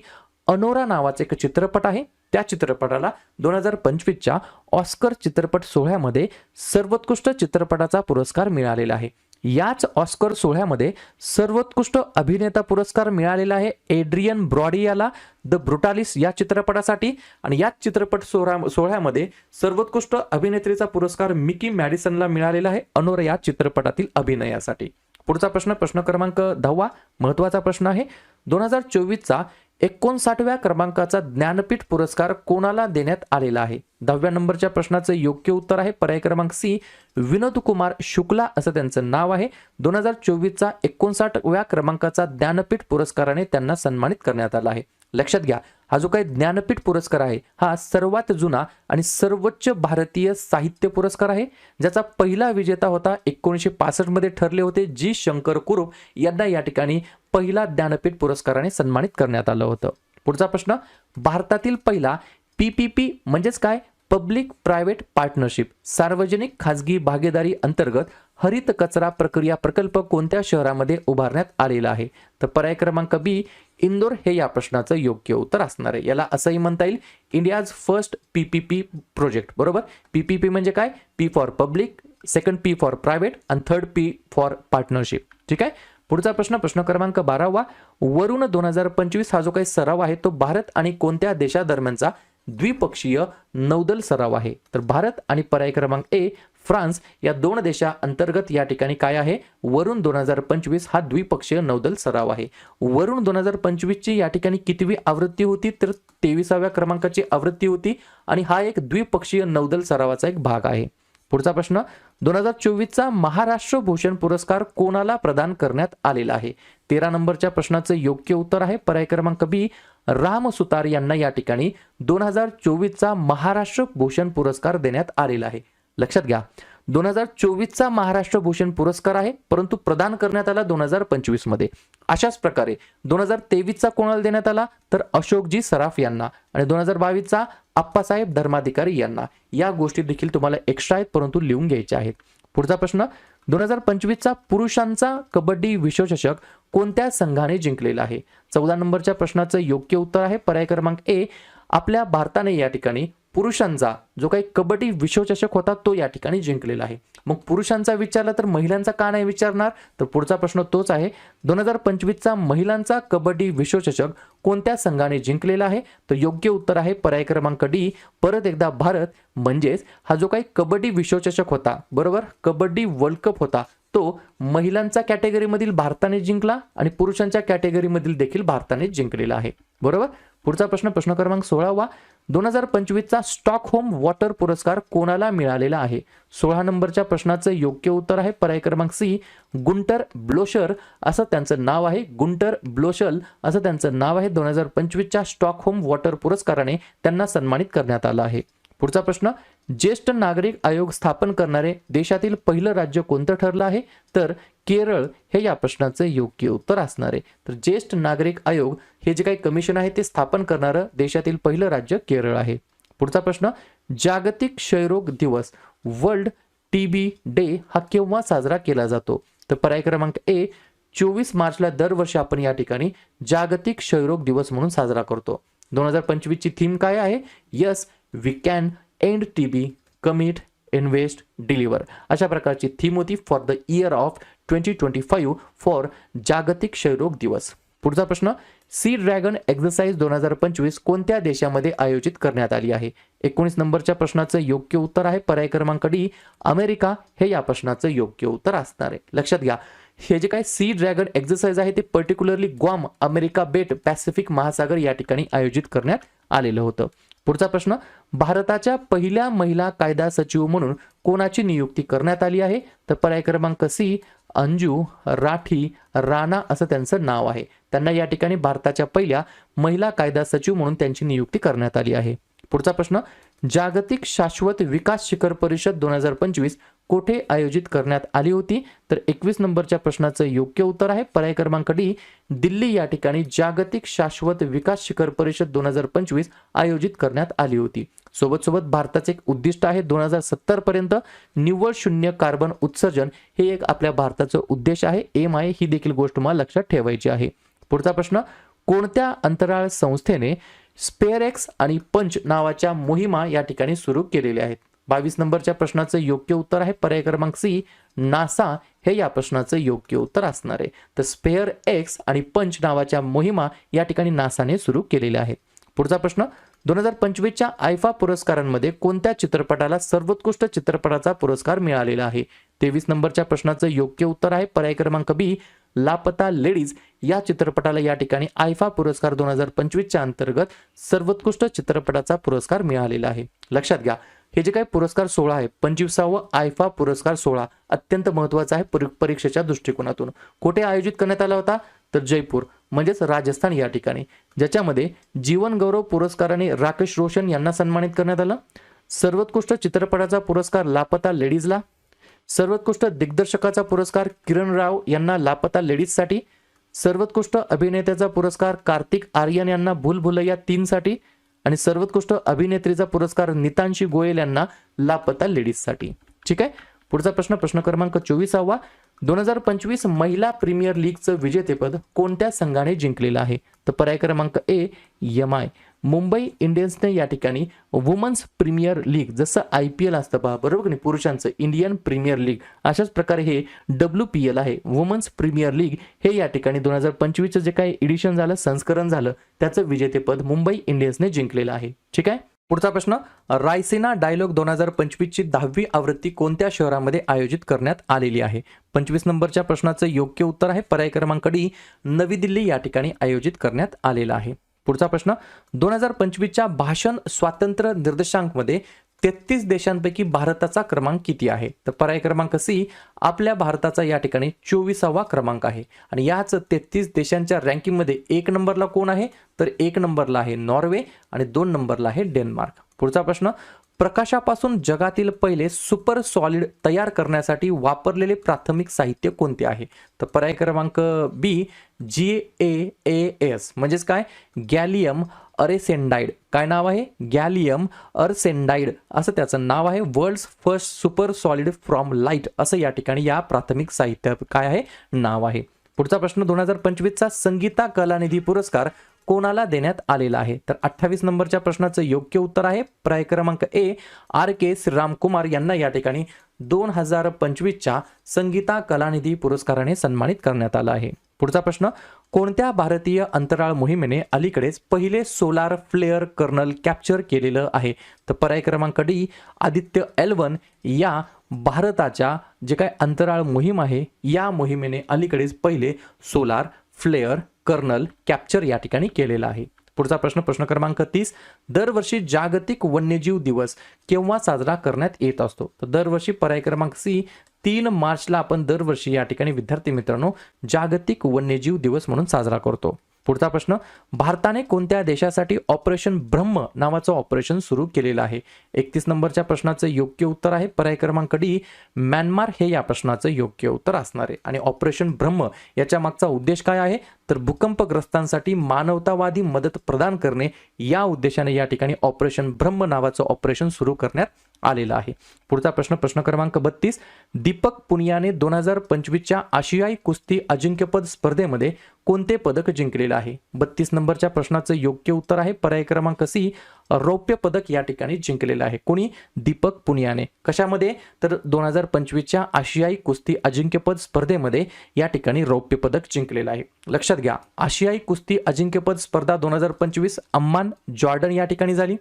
अनोरा नावाचे एक चित्रपट आहे. त्या चित्रपटाला 2025च्या ऑस्कर चित्रपट सोहळ्यामध्ये सर्वोत्कृष्ट चित्रपटाचा पुरस्कार मिळालेला आहे. याच ऑस्कर सोहळ्यामध्ये सर्वोत्कृष्ट अभिनेता पुरस्कार मिळालेला आहे एड्रियन ब्रॉडी याला द ब्रुटालिस या चित्रपटासाठी. आणि याच चित्रपट सोहळ्यामध्ये सर्वोत्कृष्ट अभिनेत्रीचा पुरस्कार मिकी मॅडिसनला मिळालेला आहे अनोरा या चित्रपटातील अभिनयासाठी. पुढचा प्रश्न, प्रश्न क्रमांक 10, महत्वाचा प्रश्न आहे. 2024चा 59व्या क्रमांकाचा ज्ञानपीठ पुरस्कार कोणाला देण्यात आलेला आहे? 10व्या नंबरच्या प्रश्नाचं योग्य उत्तर आहे पर्याय क्रमांक सी, विनोद कुमार शुक्ला असं त्यांचं नाव आहे. 2024चा 59व्या क्रमांकाचा ज्ञानपीठ पुरस्काराने त्यांना सन्मानित करण्यात आला आहे. लक्षात घ्या, हा जो काही ज्ञानपीठ पुरस्कार आहे हा सर्वात जुना आणि सर्वोच्च भारतीय साहित्य पुरस्कार आहे, ज्याचा पहिला विजेता होता 1965 मध्ये ठरले होते जी शंकर कुरूप यांना या ठिकाणी पहिला ज्ञानपीठ पुरस्काराने सन्मानित करण्यात आलं होतं. पुढचा प्रश्न, भारतातील पहिला PPP म्हणजेच काय? पब्लिक प्रायव्हेट पार्टनरशिप, सार्वजनिक खाजगी भागीदारी अंतर्गत हरित कचरा प्रक्रिया प्रकल्प कोणत्या शहरामध्ये उभारण्यात आलेला आहे? तर पर्याय क्रमांक बी, इंदोर हे या प्रश्नाचं योग्य उत्तर असणार आहे. याला असंही म्हणता येईल इंडियाज फर्स्ट PPP प्रोजेक्ट. बरोबर, PPP म्हणजे काय? P for public, second P for private आणि थर्ड P फॉर पार्टनरशिप. ठीक आहे. पुढचा प्रश्न, प्रश्न क्रमांक 12, वरुण 2025 हा जो काही सराव आहे तो भारत आणि कोणत्या देशादरम्यानचा द्विपक्षीय नौदल सराव आहे? तर भारत आणि पर्याय क्रमांक ए, फ्रान्स या दोन देशा अंतर्गत या ठिकाणी काय आहे? वरुण 2025 हा द्विपक्षीय नौदल सराव आहे. वरुण 2025 ची या ठिकाणी कितवी आवृत्ती होती? तर 23व्या क्रमांकाची आवृत्ती होती आणि हा एक द्विपक्षीय नौदल सरावाचा एक भाग आहे. पुढचा प्रश्न, 2024चा महाराष्ट्र भूषण पुरस्कार कोणाला प्रदान करण्यात आलेला आहे? 13 नंबरच्या प्रश्नाचं योग्य उत्तर आहे पर्याय क्रमांक बी, राम सुतार यांना या ठिकाणी 2024चा महाराष्ट्र भूषण पुरस्कार देण्यात आलेला आहे. लक्षात घ्या, 2024चा महाराष्ट्र भूषण पुरस्कार आहे परंतु प्रदान करण्यात आला 2025 मध्ये. अशाच प्रकारे 2023चा कोणाला देण्यात आला? तर अशोकजी सराफ यांना. आणि 2022चा आप्पासाहेब धर्माधिकारी यांना. या गोष्टी देखील तुम्हाला एक्स्ट्रा आहेत परंतु लिहून घ्यायच्या आहेत. पुढचा प्रश्न, 2025चा पुरुषांचा कबड्डी विश्वचषक कोणत्या संघाने जिंकलेला आहे? 14 नंबरच्या प्रश्नाचं योग्य उत्तर आहे पर्याय क्रमांक ए, आपल्या भारताने या ठिकाणी पुरुषांचा जो काही कबड्डी विश्वचषक होता तो या ठिकाणी जिंकलेला आहे. मग पुरुषांचा विचारला तर महिलांचा का नाही विचारणार? तर पुढचा प्रश्न तोच आहे. 2025चा महिलांचा कबड्डी विश्वचषक कोणत्या संघाने जिंकलेला आहे? तर योग्य उत्तर आहे पर्याय क्रमांक डी, परत एकदा भारत. म्हणजेच हा जो काही कबड्डी विश्वचषक होता, बरोबर, कबड्डी वर्ल्ड कप होता, तो महिलांच्या कॅटेगरीमधील भारताने जिंकला आणि पुरुषांच्या कॅटेगरीमधील देखील भारताने जिंकलेला आहे. बरोबर. पुढचा प्रश्न, प्रश्न क्रमांक 16, 2025चा स्टॉकहोम वॉटर पुरस्कार कोणाला मिळालेला आहे? 16 नंबरच्या प्रश्नाचं योग्य उत्तर आहे पर्याय क्रमांक सी, गुंटर ब्लोशर असं त्यांचं नाव आहे. गुंटर ब्लोशल असं त्यांचं नाव आहे. 2025च्या स्टॉकहोम वॉटर पुरस्काराने त्यांना सन्मानित करण्यात आलं आहे. पुढचा प्रश्न, ज्येष्ठ नागरिक आयोग स्थापन करणारे देशातील पहिलं राज्य कोणतं ठरलं आहे? तर केरळ हे या प्रश्नाचं योग्य उत्तर असणार आहे. तर ज्येष्ठ नागरिक आयोग हे जे काही कमिशन आहे ते स्थापन करणारं देशातील पहिलं राज्य केरळ आहे. पुढचा प्रश्न, जागतिक क्षयरोग दिवस वर्ल्ड टीबी डे हा केव्हा साजरा केला जातो? तर पर्याय क्रमांक ए 24 मार्चला दरवर्षी आपण या ठिकाणी जागतिक क्षयरोग दिवस म्हणून साजरा करतो. 2025 ची थीम काय आहे? Yes we can end TB, commit, invest, deliver अशा प्रकारची थीम होती for the year of 2025 for जागतिक क्षयरोग दिवस. पुढचा प्रश्न, सी ड्रॅगन एक्सरसाइज 2025 कोणत्या देशामध्ये आयोजित करण्यात आली आहे? 19 नंबरच्या प्रश्नाचं योग्य उत्तर आहे पर्याय क्रमांक डी अमेरिका हे या प्रश्नाचं योग्य उत्तर असणार आहे. लक्षात घ्या, हे जे काही सी ड्रॅगन एक्सरसाइज आहे ते पर्टिक्युलरली ग्वाम, अमेरिका बेट, पॅसिफिक महासागर या ठिकाणी आयोजित करण्यात आलेलं होतं. पुढचा प्रश्न, भारताच्या पहिल्या महिला कायदा सचिव म्हणून कोणाची नियुक्ती करण्यात आली आहे? तर पर्याय क्रमांक सी अंजू राठी राणा असं त्यांचं नाव आहे. त्यांना या ठिकाणी भारताच्या पहिल्या महिला कायदा सचिव म्हणून त्यांची नियुक्ती करण्यात आली आहे. पुढचा प्रश्न, जागतिक शाश्वत विकास शिखर परिषद 2025 कोठे आयोजित करण्यात आली होती? तर 21 नंबरच्या प्रश्नाचं योग्य उत्तर आहे पर्याय क्रमांक डी दिल्ली या ठिकाणी जागतिक शाश्वत विकास शिखर परिषद 2025 आयोजित करण्यात आली होती. सोबत भारताचे एक उद्दिष्ट आहे 2070 पर्यंत निव्वळ शून्य कार्बन उत्सर्जन हे एक आपल्या भारताचं उद्देश आहे, एम आहे, ही देखील गोष्ट मला लक्षात ठेवायची आहे. पुढचा प्रश्न, कोणत्या अंतराळ संस्थेने स्पेअरएक्स आणि पंच नावाच्या मोहिमा या ठिकाणी सुरू केलेल्या आहेत? 22 नंबरच्या प्रश्नाचं योग्य उत्तर आहे पर्याय क्रमांक सी नासा हे या प्रश्नाचं योग्य उत्तर असणार आहे. तर स्पेअर एक्स आणि पंच नावाच्या मोहिमा या ठिकाणी नासाने सुरू केलेल्या आहेत. पुढचा प्रश्न, 2025च्या आयफा पुरस्कारांमध्ये कोणत्या चित्रपटाला सर्वोत्कृष्ट चित्रपटाचा पुरस्कार मिळालेला आहे? 23 नंबरच्या प्रश्नाचं योग्य उत्तर आहे पर्याय क्रमांक बी लापता लेडीज या चित्रपटाला या ठिकाणी आयफा पुरस्कार 2025च्या अंतर्गत सर्वोत्कृष्ट चित्रपटाचा पुरस्कार मिळालेला आहे. लक्षात घ्या, हे जे काही पुरस्कार सोहळा आहे 25वा आयफा पुरस्कार सोहळा अत्यंत महत्त्वाचा आहे परीक्षेच्या दृष्टिकोनातून. कुठे आयोजित करण्यात आला होता? तर जयपूर म्हणजेच राजस्थान या ठिकाणी, ज्याच्यामध्ये जीवन गौरव पुरस्काराने राकेश रोशन यांना सन्मानित करण्यात आलं. सर्वोत्कृष्ट चित्रपटाचा पुरस्कार लापता लेडीजला, सर्वोत्कृष्ट दिग्दर्शकाचा पुरस्कार किरण राव यांना लापता लेडीजसाठी, सर्वोत्कृष्ट अभिनेत्याचा पुरस्कार कार्तिक आर्यन यांना भूल भुलैया 3 साठी आणि सर्वोत्कृष्ट अभिनेत्रीचा पुरस्कार नितांशी गोयल यांना लापता लेडीजसाठी. ठीक आहे. पुढचा प्रश्न क्रमांक 24वा, 2025 महिला प्रीमियर लीगचं विजेतेपद कोणत्या संघाने जिंकलेलं आहे? तर पर्याय क्रमांक ए एमआय मुंबई इंडियन्सने या ठिकाणी वुमन्स प्रीमियर लीग, जसं IPL असतं पहा बरोबर नाही पुरुषांचं इंडियन प्रीमियर लीग, अशाच प्रकारे हे WPL आहे वुमन्स प्रीमियर लीग, हे या ठिकाणी 2025चं जे काही एडिशन झालं संस्करण झालं त्याचं विजेतेपद मुंबई इंडियन्सने जिंकलेलं आहे. ठीक आहे. पुढचा प्रश्न, रायसीना डायलॉग 2025 ची 10वी आवृत्ती कोणत्या शहरामध्ये आयोजित करण्यात आलेली आहे? 25 नंबरच्या प्रश्नाचं योग्य उत्तर आहे पर्याय क्रमांक डी नवी दिल्ली या ठिकाणी आयोजित करण्यात आलेला आहे. पुढचा प्रश्न, 2025च्या भाषण स्वातंत्र्य निर्देशांकमध्ये 33 देशांपैकी भारताचा क्रमांक किती आहे? तर पर्याय क्रमांक सी आपल्या भारताचा या ठिकाणी 24वा क्रमांक आहे. आणि याच 33 देशांच्या रँकिंगमध्ये 1 नंबरला कोण आहे? तर 1 नंबरला आहे नॉर्वे आणि 2 नंबरला आहे डेन्मार्क. पुढचा प्रश्न, प्रकाशापासून जगातील पहिले सुपर सॉलिड तयार करण्यासाठी वापरलेले प्राथमिक साहित्य कोणते आहे? तर पर्याय क्रमांक बी GaAs म्हणजेच काय? Gallium arsenide. काय नाव आहे? गॅलियम अरसेंडाइड असं त्याचं नाव आहे. World's first super solid from light असं या ठिकाणी या प्राथमिक साहित्य काय आहे नाव आहे. पुढचा प्रश्न, 2025चा संगीता कलानिधी पुरस्कार कोणाला देण्यात आलेला आहे? तर 28 नंबरच्या प्रश्नाचं योग्य उत्तर आहे पर्याय क्रमांक ए RK श्रीराम कुमार यांना या ठिकाणी 2025च्या संगीता कलानिधी पुरस्काराने सन्मानित करण्यात आलं आहे. पुढचा प्रश्न, कोणत्या भारतीय अंतराळ मोहिमेने अलीकडेच पहिले सोलार फ्लेअर कर्नल कॅप्चर केलेलं आहे? तर पर्याय क्रमांक डी आदित्य L1 या भारताच्या जे काय अंतराळ मोहीम आहे या मोहिमेने अलीकडेच पहिले सोलार फ्लेअर कर्नल कॅप्चर या ठिकाणी केलेला आहे. पुढचा प्रश्न क्रमांक 30, दरवर्षी जागतिक वन्यजीव दिवस केव्हा साजरा करण्यात येत असतो? तर दरवर्षी पर्याय क्रमांक सी 3 मार्चला आपण दरवर्षी या ठिकाणी विद्यार्थी मित्रांनो जागतिक वन्यजीव दिवस म्हणून साजरा करतो. पुढचा प्रश्न, भारताने कोणत्या देशासाठी ऑपरेशन ब्रह्म नावाचं ऑपरेशन सुरू केलेलं आहे? 31 नंबरच्या प्रश्नाचं योग्य उत्तर आहे पर्याय क्रमांक डी, म्यानमार हे या प्रश्नाचं योग्य उत्तर असणार आहे. आणि ऑपरेशन ब्रह्म याच्या मागचा उद्देश काय आहे तर भूकंपग्रस्तांसाठी मानवतावादी मदत प्रदान करणे या उद्देशाने या ठिकाणी ऑपरेशन ब्रह्म नावाचं ऑपरेशन सुरू करण्यात आलेलं आहे. पुढचा प्रश्न, प्रश्न क्रमांक 32, दीपक पुनियाने 2025च्या आशियाई कुस्ती अजिंक्यपद स्पर्धेमध्ये कोणते पदक जिंकलेलं आहे? 32 नंबरच्या प्रश्नाचं योग्य उत्तर आहे पर्याय क्रमांक सी, रौप्य पदक या ठिकाणी जिंकलेलं आहे. कोणी? दीपक पुनियाने. कशामध्ये तर 2025च्या आशियाई कुस्ती अजिंक्यपद स्पर्धेमध्ये या ठिकाणी रौप्य पदक जिंकलेलं आहे. लक्षात घ्या, आशियाई कुस्ती अजिंक्यपद स्पर्धा 2025 अम्मान जॉर्डन या ठिकाणी झाली.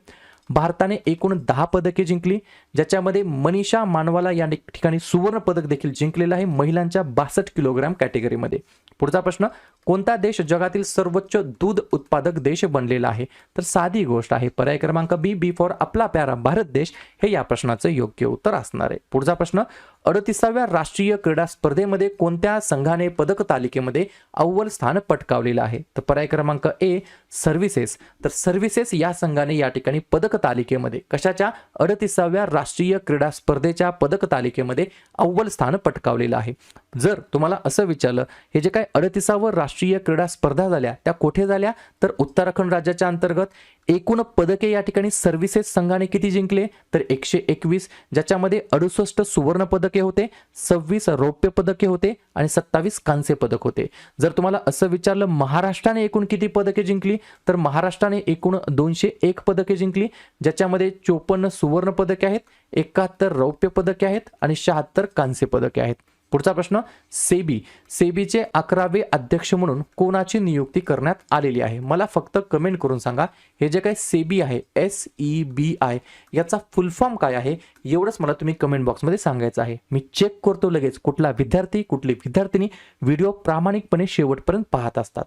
भारताने एकूण 10 पदके जिंकली, ज्याच्यामध्ये मनीषा मानवाला या ठिकाणी सुवर्ण पदक देखील जिंकलेलं आहे महिलांच्या 62 किलोग्राम कॅटेगरीमध्ये. पुढचा प्रश्न, कोणता देश जगातील सर्वोच्च दूध उत्पादक देश बनलेला आहे? तर साधी गोष्ट आहे पर्याय क्रमांक बी, बी फॉर आपला प्यारा भारत देश हे या प्रश्नाचं योग्य उत्तर असणार आहे. पुढचा प्रश्न, 38व्या राष्ट्रीय क्रीडा स्पर्धेमध्ये कोणत्या संघाने पदक तालिकेमध्ये अव्वल स्थान पटकावलेलं आहे? तर पर्याय क्रमांक ए, सर्व्हिसेस. तर सर्व्हिसेस या संघाने या ठिकाणी पदक तालिकेमध्ये कशाच्या 38व्या राष्ट्रीय क्रीडा स्पर्धेच्या पदक तालिकेमध्ये अव्वल स्थान पटकावलेलं आहे. जर तुम्हाला असं विचारलं हे जे काय 38व राष्ट्रीय क्रीडा स्पर्धा झाल्या त्या कुठे झाल्या तर उत्तराखंड राज्याच्या अंतर्गत. एकूण पदके या ठिकाणी सर्व्हिसेस संघाने किती जिंकले तर 121, ज्याच्यामध्ये 68 सुवर्ण पदके होते, 26 रौप्य पदके होते आणि 27 कांस्य पदक होते. जर तुम्हाला असं विचारलं महाराष्ट्राने एकूण किती पदके जिंकली तर महाराष्ट्राने एकूण 201 पदके जिंकली, ज्याच्यामध्ये 54 सुवर्ण पदके आहेत, 71 रौप्य पदके आहेत आणि 76 कांस्य पदके आहेत. पुढचा प्रश्न, सेबीचे 11वे अध्यक्ष म्हणून कोणाची नियुक्ती करण्यात आलेली आहे? मला फक्त कमेंट करून सांगा हे जे काही सेबी आहे SEBI याचा फुल फॉर्म काय आहे एवढंच मला तुम्ही कमेंट बॉक्समध्ये सांगायचं आहे. मी चेक करतो लगेच कुठला विद्यार्थी कुठली विद्यार्थिनी व्हिडिओ प्रामाणिकपणे शेवटपर्यंत पाहत असतात.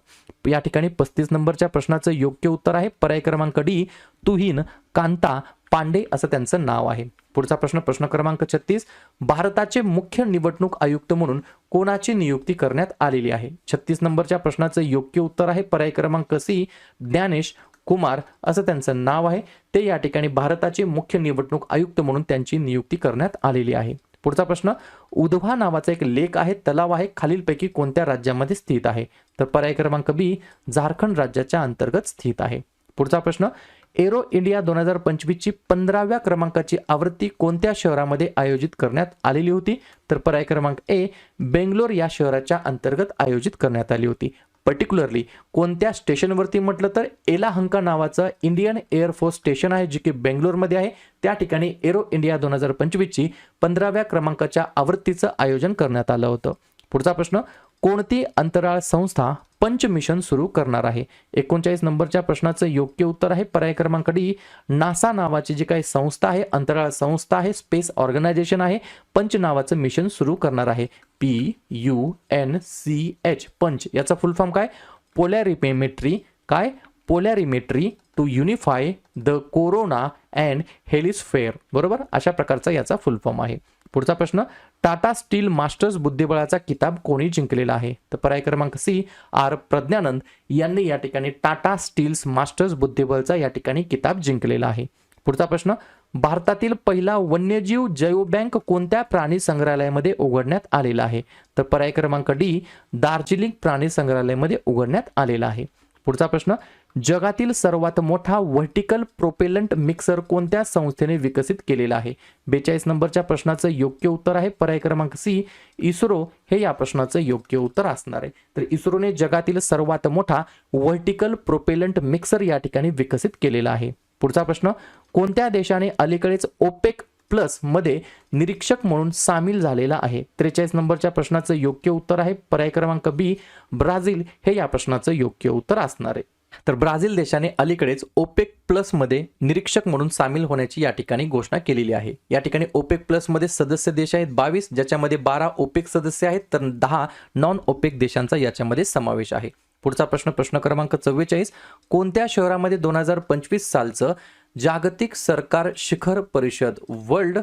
या ठिकाणी 35 नंबरच्या प्रश्नाचं योग्य उत्तर आहे पर्याय क्रमांक डी, तुहीन कांता पांडे असं त्यांचं नाव आहे. पुढचा प्रश्न, प्रश्न क्रमांक 36, भारताचे मुख्य निवडणूक आयुक्त म्हणून कोणाची नियुक्ती करण्यात आलेली आहे? 36 नंबरच्या प्रश्नाचं योग्य उत्तर आहे पर्याय क्रमांक सी, ज्ञानेश कुमार असं त्यांचं नाव आहे. ते या ठिकाणी भारताचे मुख्य निवडणूक आयुक्त म्हणून त्यांची नियुक्ती करण्यात आलेली आहे. पुढचा प्रश्न, उधवा नावाचा एक लेक आहे, तलाव आहे, खालीलपैकी कोणत्या राज्यामध्ये स्थित आहे? तर पर्याय क्रमांक बी, झारखंड राज्याच्या अंतर्गत स्थित आहे. पुढचा प्रश्न, एरो इंडिया 2025ची 15व्या क्रमांकाची आवृत्ती कोणत्या शहरामध्ये आयोजित करण्यात आलेली होती? तर पर्याय क्रमांक ए, बेंगलोर या शहराच्या अंतर्गत आयोजित करण्यात आली होती. पर्टिक्युलरली कोणत्या स्टेशनवरती म्हटलं तर येलाहंका नावाचं इंडियन एअरफोर्स स्टेशन आहे जे की बेंगलोरमध्ये आहे. त्या ठिकाणी एरो इंडिया 2025ची 15व्या क्रमांकाच्या आवृत्तीचं आयोजन करण्यात आलं होतं. पुढचा प्रश्न, कोणती अंतराळ संस्था पंच मिशन सुरू करणार आहे? 39 नंबरच्या प्रश्नाचं योग्य उत्तर आहे पर्याय क्रमांक डी, नासा नावाची जी काही संस्था आहे, अंतराळ संस्था आहे, स्पेस ऑर्गनायझेशन आहे, पंच नावाचं मिशन सुरू करणार आहे. PUNCH, पंच याचा फुल फॉर्म काय? पोलॅरिमेट्री. काय? पोलॅरिमेट्री टू युनिफाय द कोरोना अँड हेलिस्फेअर. बरोबर, अशा प्रकारचा याचा फुल फॉर्म आहे. पुढचा प्रश्न, टाटा स्टील मास्टर्स बुद्धिबळाचा किताब कोणी जिंकलेला आहे? तर पर्याय क्रमांक सी, आर प्रज्ञानंद यांनी या ठिकाणी टाटा स्टील्स मास्टर्स बुद्धिबळचा या ठिकाणी किताब जिंकलेला आहे. पुढचा प्रश्न, भारतातील पहिला वन्यजीव जैव बँक कोणत्या प्राणी संग्रहालयामध्ये उघडण्यात आलेला आहे? तर पर्याय क्रमांक डी, दार्जिलिंग प्राणी संग्रहालयामध्ये उघडण्यात आलेला आहे. पुढचा प्रश्न, जगातील सर्वात मोठा व्हर्टिकल प्रोपेलंट मिक्सर कोणत्या संस्थेने विकसित केलेला आहे? 42 नंबरच्या प्रश्नाचं योग्य उत्तर आहे पर्याय क्रमांक सी, इस्रो हे या प्रश्नाचं योग्य उत्तर असणार आहे. तर इस्रोने जगातील सर्वात मोठा व्हर्टिकल प्रोपेलंट मिक्सर या ठिकाणी विकसित केलेला आहे. पुढचा प्रश्न, कोणत्या देशाने अलीकडेच ओपेक प्लस मध्ये निरीक्षक म्हणून सामील झालेला आहे? 43 नंबरच्या प्रश्नाचं योग्य उत्तर आहे पर्याय क्रमांक बी, ब्राझील हे या प्रश्नाचं योग्य उत्तर असणार आहे. तर ब्राझील देशाने अलीकडेच ओपेक प्लस मध्ये निरीक्षक म्हणून सामील होण्याची या ठिकाणी घोषणा केलेली आहे. या ठिकाणी ओपेक प्लस मध्ये सदस्य देश आहेत 22, ज्याच्यामध्ये 12 ओपेक सदस्य आहेत तर 10 नॉन ओपेक देशांचा याच्यामध्ये समावेश आहे. पुढचा प्रश्न, प्रश्न क्रमांक 44, कोणत्या शहरामध्ये 2025 सालचं जागतिक सरकार शिखर परिषद वर्ल्ड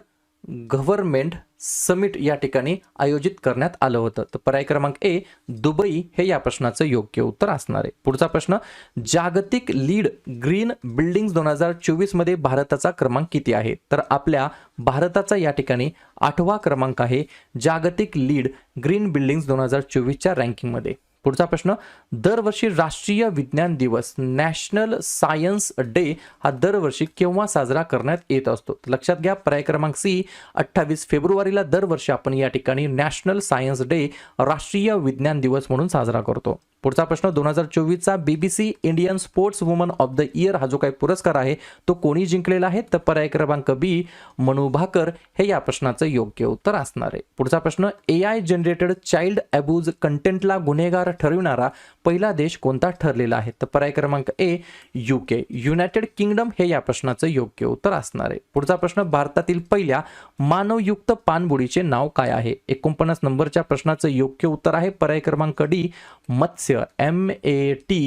गव्हर्नमेंट समिट या ठिकाणी आयोजित करण्यात आलं होतं? तर पर्याय क्रमांक ए दुबई हे या प्रश्नाचं योग्य उत्तर असणार आहे. पुढचा प्रश्न, जागतिक लीड ग्रीन बिल्डिंग्स 2024 मध्ये भारताचा क्रमांक किती आहे? तर आपल्या भारताचा या ठिकाणी 8वा क्रमांक आहे जागतिक लीड ग्रीन बिल्डिंग्स 2024च्या रँकिंगमध्ये. पुढचा प्रश्न, दरवर्षी राष्ट्रीय विज्ञान दिवस नॅशनल सायन्स डे हा दरवर्षी केव्हा साजरा करण्यात येत असतो? लक्षात घ्या, पर्याय क्रमांक सी 28 फेब्रुवारीला दरवर्षी आपण या ठिकाणी नॅशनल सायन्स डे राष्ट्रीय विज्ञान दिवस म्हणून साजरा करतो. पुढचा प्रश्न, 2024चा BBC Indian sports woman of the year हा जो काही पुरस्कार आहे तो कोणी जिंकलेला आहे? तर पर्याय क्रमांक बी मनू भाकर हे या प्रश्नाचं योग्य उत्तर असणार आहे. पुढचा प्रश्न, AI जनरेटेड चाइल्ड अब्यूज कंटेंटला गुन्हेगार ठरविणारा पहिला देश कोणता ठरलेला आहे? तर पर्याय क्रमांक ए UK युनायटेड किंगडम हे या प्रश्नाचं योग्य उत्तर असणार आहे. पुढचा प्रश्न, भारतातील पहिल्या मानवयुक्त पाणबुडीचे नाव काय आहे? 49 नंबरच्या प्रश्नाचं योग्य उत्तर आहे पर्याय क्रमांक डी मत्स्य MATSYA